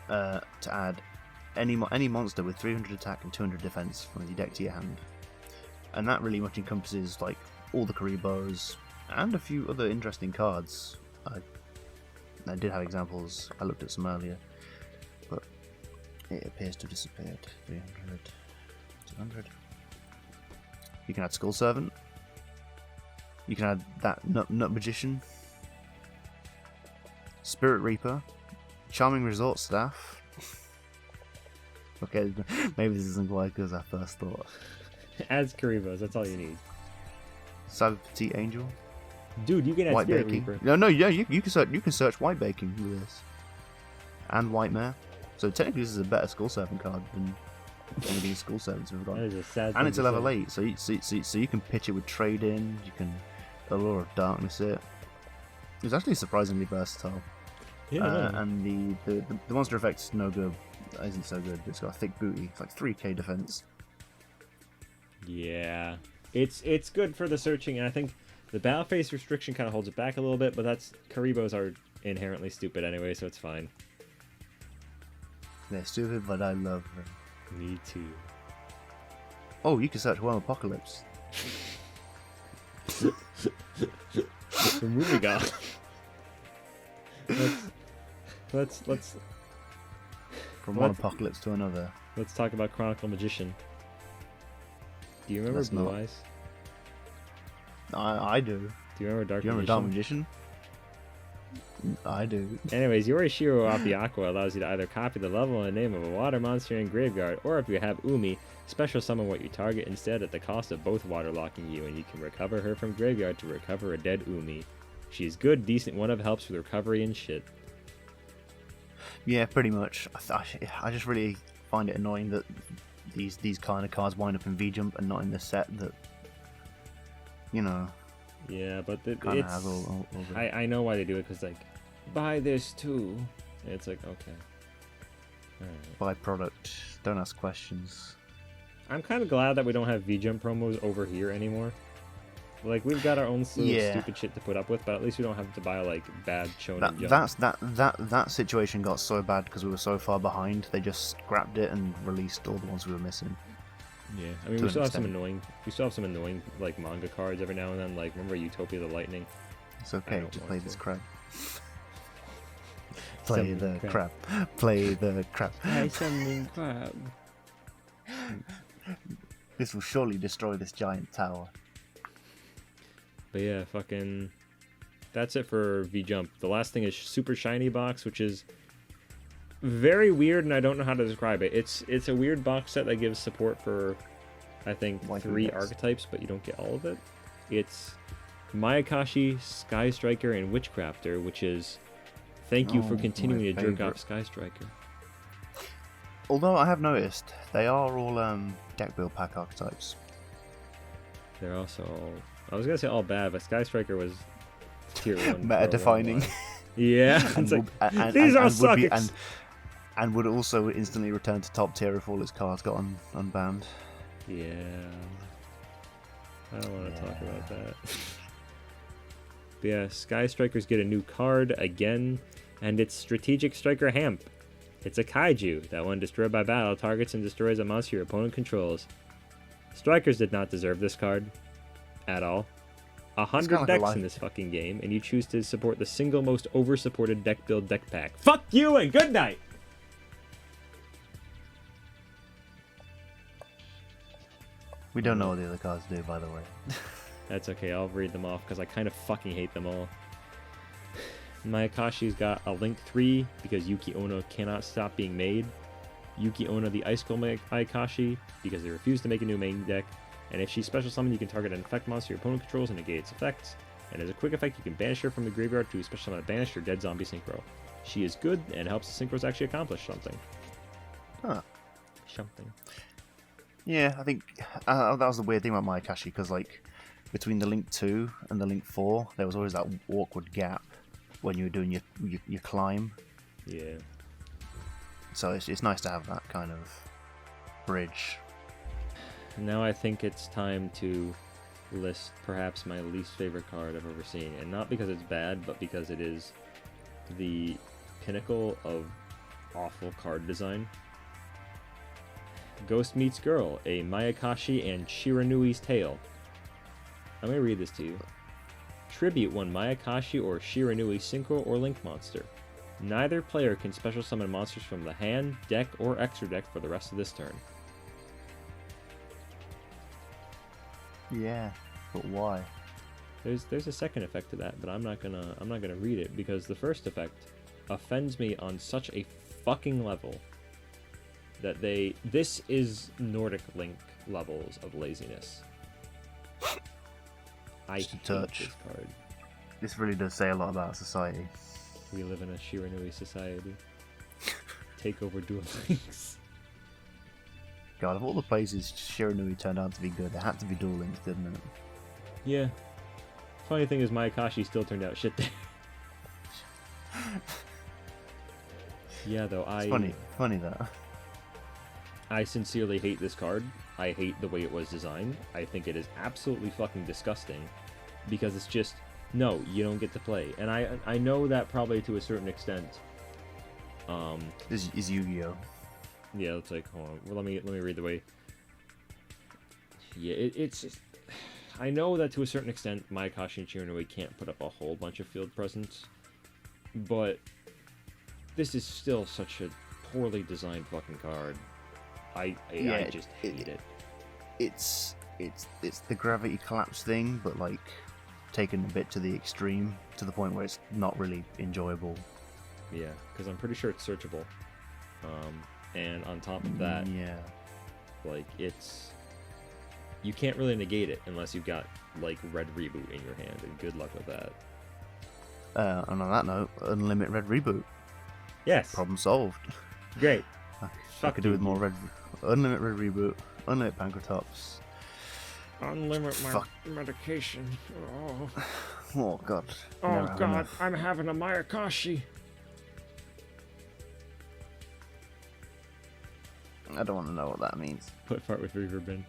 S2: to add any monster with 300 attack and 200 defense from your deck to your hand, and that really much encompasses like all the Karibos and a few other interesting cards. I did have examples. I looked at some earlier. But it appears to have disappeared. 300, 200. You can add Skull Servant. You can add that Nut Magician. Spirit Reaper. Charming Resort Staff. Okay, maybe this isn't quite as good as I first thought.
S1: Adds Karibos, that's all you need.
S2: Savity Angel.
S1: Dude, you can add
S2: White
S1: Spirit
S2: Baking.
S1: Reaper.
S2: No, yeah, you can search White Baking with this. And White Mare. So technically this is a better Skull Servant card than any of these Skull Servants we've got.
S1: That is a sad
S2: And
S1: thing
S2: it's
S1: to
S2: a level
S1: say.
S2: 8, so you can pitch it with Trade In, you can Allure of Darkness it. It's actually surprisingly versatile.
S1: Yeah,
S2: and the monster effect's no good, isn't so good, but it's got a thick booty. It's like 3k defense.
S1: Yeah. It's good for the searching, and I think the battle phase restriction kind of holds it back a little bit, but Karibos are inherently stupid anyway, so it's fine.
S2: They're stupid, but I love them.
S1: Me too.
S2: Oh, you can search Worm Apocalypse.
S1: We're moving on. Let's
S2: From one apocalypse to another.
S1: let's talk about Chronicle Magician. Do you remember
S2: Let's
S1: Blue
S2: not.
S1: Eyes?
S2: I do.
S1: Do you remember Dark
S2: Do you remember Dark Magician? I do.
S1: Anyways, Yorishiro off the Aqua allows you to either copy the level and name of a water monster in graveyard, or if you have Umi, special summon what you target instead at the cost of both waterlocking you, and you can recover her from graveyard to recover a dead Umi. She's good, decent, one of helps with recovery and shit.
S2: Yeah, pretty much. I just really find it annoying that these kind of cards wind up in V-Jump and not in the set that, you know,
S1: Yeah, but
S2: kind of
S1: it's...
S2: has all the...
S1: I know why they do it, because, like, buy this too. And it's like, okay. Alright.
S2: byproduct. Don't ask questions.
S1: I'm kind of glad that we don't have V-Jump promos over here anymore. Like, we've got our own slew of stupid shit to put up with, but at least we don't have to buy, like, bad shonen jump.
S2: That situation got so bad because we were so far behind. They just scrapped it and released all the ones we were missing.
S1: Yeah, I mean, we still have some annoying, like, manga cards every now and then. Like, remember Utopia the Lightning?
S2: It's okay
S1: don't
S2: to
S1: want
S2: play
S1: to.
S2: this crap. Play
S1: Something
S2: the
S1: crap.
S2: crap. Play the crap.
S1: Buy something crap.
S2: This will surely destroy this giant tower.
S1: But yeah, fucking... That's it for V-Jump. The last thing is Super Shiny Box, which is very weird, and I don't know how to describe it. It's a weird box set that gives support for, I think,
S2: Like
S1: 3
S2: index.
S1: archetypes, but you don't get all of it. It's Mayakashi, Sky Striker, and Witchcrafter, which is thank you for
S2: Oh,
S1: continuing
S2: my
S1: to jerk
S2: favourite.
S1: off Sky Striker.
S2: Although I have noticed they are all deck build pack archetypes.
S1: They're also all... I was gonna say all bad, but Sky Striker was tier 1.
S2: Meta defining.
S1: Yeah,
S2: And
S1: it's like,
S2: would- and-
S1: these
S2: and-
S1: are
S2: and would be-
S1: suckers.
S2: and would also instantly return to top tier if all its cards got unbanned.
S1: Yeah. I don't want to talk about that. But yeah, Sky Strikers get a new card again, and it's Strategic Striker Hamp. It's a kaiju that when destroyed by battle targets and destroys a monster your opponent controls. Strikers did not deserve this card at all. 100
S2: like
S1: decks in this fucking game, and you choose to support the single most over-supported deck build deck pack. Fuck you and good night!
S2: We don't know what the other cards do, by the way.
S1: That's okay, I'll read them off because I kind of fucking hate them all. Mayakashi's got a Link 3 because Yuki Ono cannot stop being made. Yuki Ono the Icicle Mayakashi because they refuse to make a new main deck. And if she's special summoned, you can target an effect monster your opponent controls and negate its effects. And as a quick effect, you can banish her from the graveyard to special summon a banished or dead zombie synchro. She is good and helps the synchros actually accomplish something.
S2: Huh.
S1: Something.
S2: Yeah, I think that was the weird thing about Mayakashi, because like between the Link 2 and the Link 4, there was always that awkward gap when you were doing your climb.
S1: Yeah.
S2: So it's nice to have that kind of bridge.
S1: Now I think it's time to list perhaps my least favorite card I've ever seen. And not because it's bad, but because it is the pinnacle of awful card design. Ghost Meets Girl, a Mayakashi and Shiranui's Tale. I'm going to read this to you. Tribute one Mayakashi or Shiranui Synchro or Link monster. Neither player can special summon monsters from the hand, deck, or extra deck for the rest of this turn.
S2: Yeah, but why?
S1: There's a second effect to that, but I'm not gonna read it because the first effect offends me on such a fucking level that this is Nordic Link levels of laziness. I hate this card.
S2: This really does say a lot about society.
S1: We live in a Shiranui society. Take over Duel Links.
S2: God, of all the places Shiranui turned out to be good, it had to be Duel Links, didn't it?
S1: Yeah. Funny thing is, Mayakashi still turned out shit there. Yeah, though,
S2: It's funny that.
S1: I sincerely hate this card. I hate the way it was designed. I think it is absolutely fucking disgusting. Because it's just, no, you don't get to play. And I know that probably to a certain extent.
S2: Is Yu-Gi-Oh!
S1: Yeah, let's like, hold on. Well, let me read the way. Yeah, it's just, I know that to a certain extent, Mayakashi and Shiranui can't put up a whole bunch of field presence. But this is still such a poorly designed fucking card. I just hate it.
S2: It's the gravity collapse thing, but like taken a bit to the extreme, to the point where it's not really enjoyable.
S1: Yeah, because I'm pretty sure it's searchable. And on top of that,
S2: yeah,
S1: like you can't really negate it unless you've got like Red Reboot in your hand, and good luck with that.
S2: And on that note, Unlimited Red Reboot.
S1: Yes.
S2: Problem solved.
S1: Great.
S2: I could do with more Unlimited Red Reboot, Unlimited Pankratops.
S1: Unlimit my medication. Oh.
S2: Oh god.
S1: Oh god, I'm having a Mayakashi.
S2: I don't want to know what that means.
S1: Put fart with reverb in.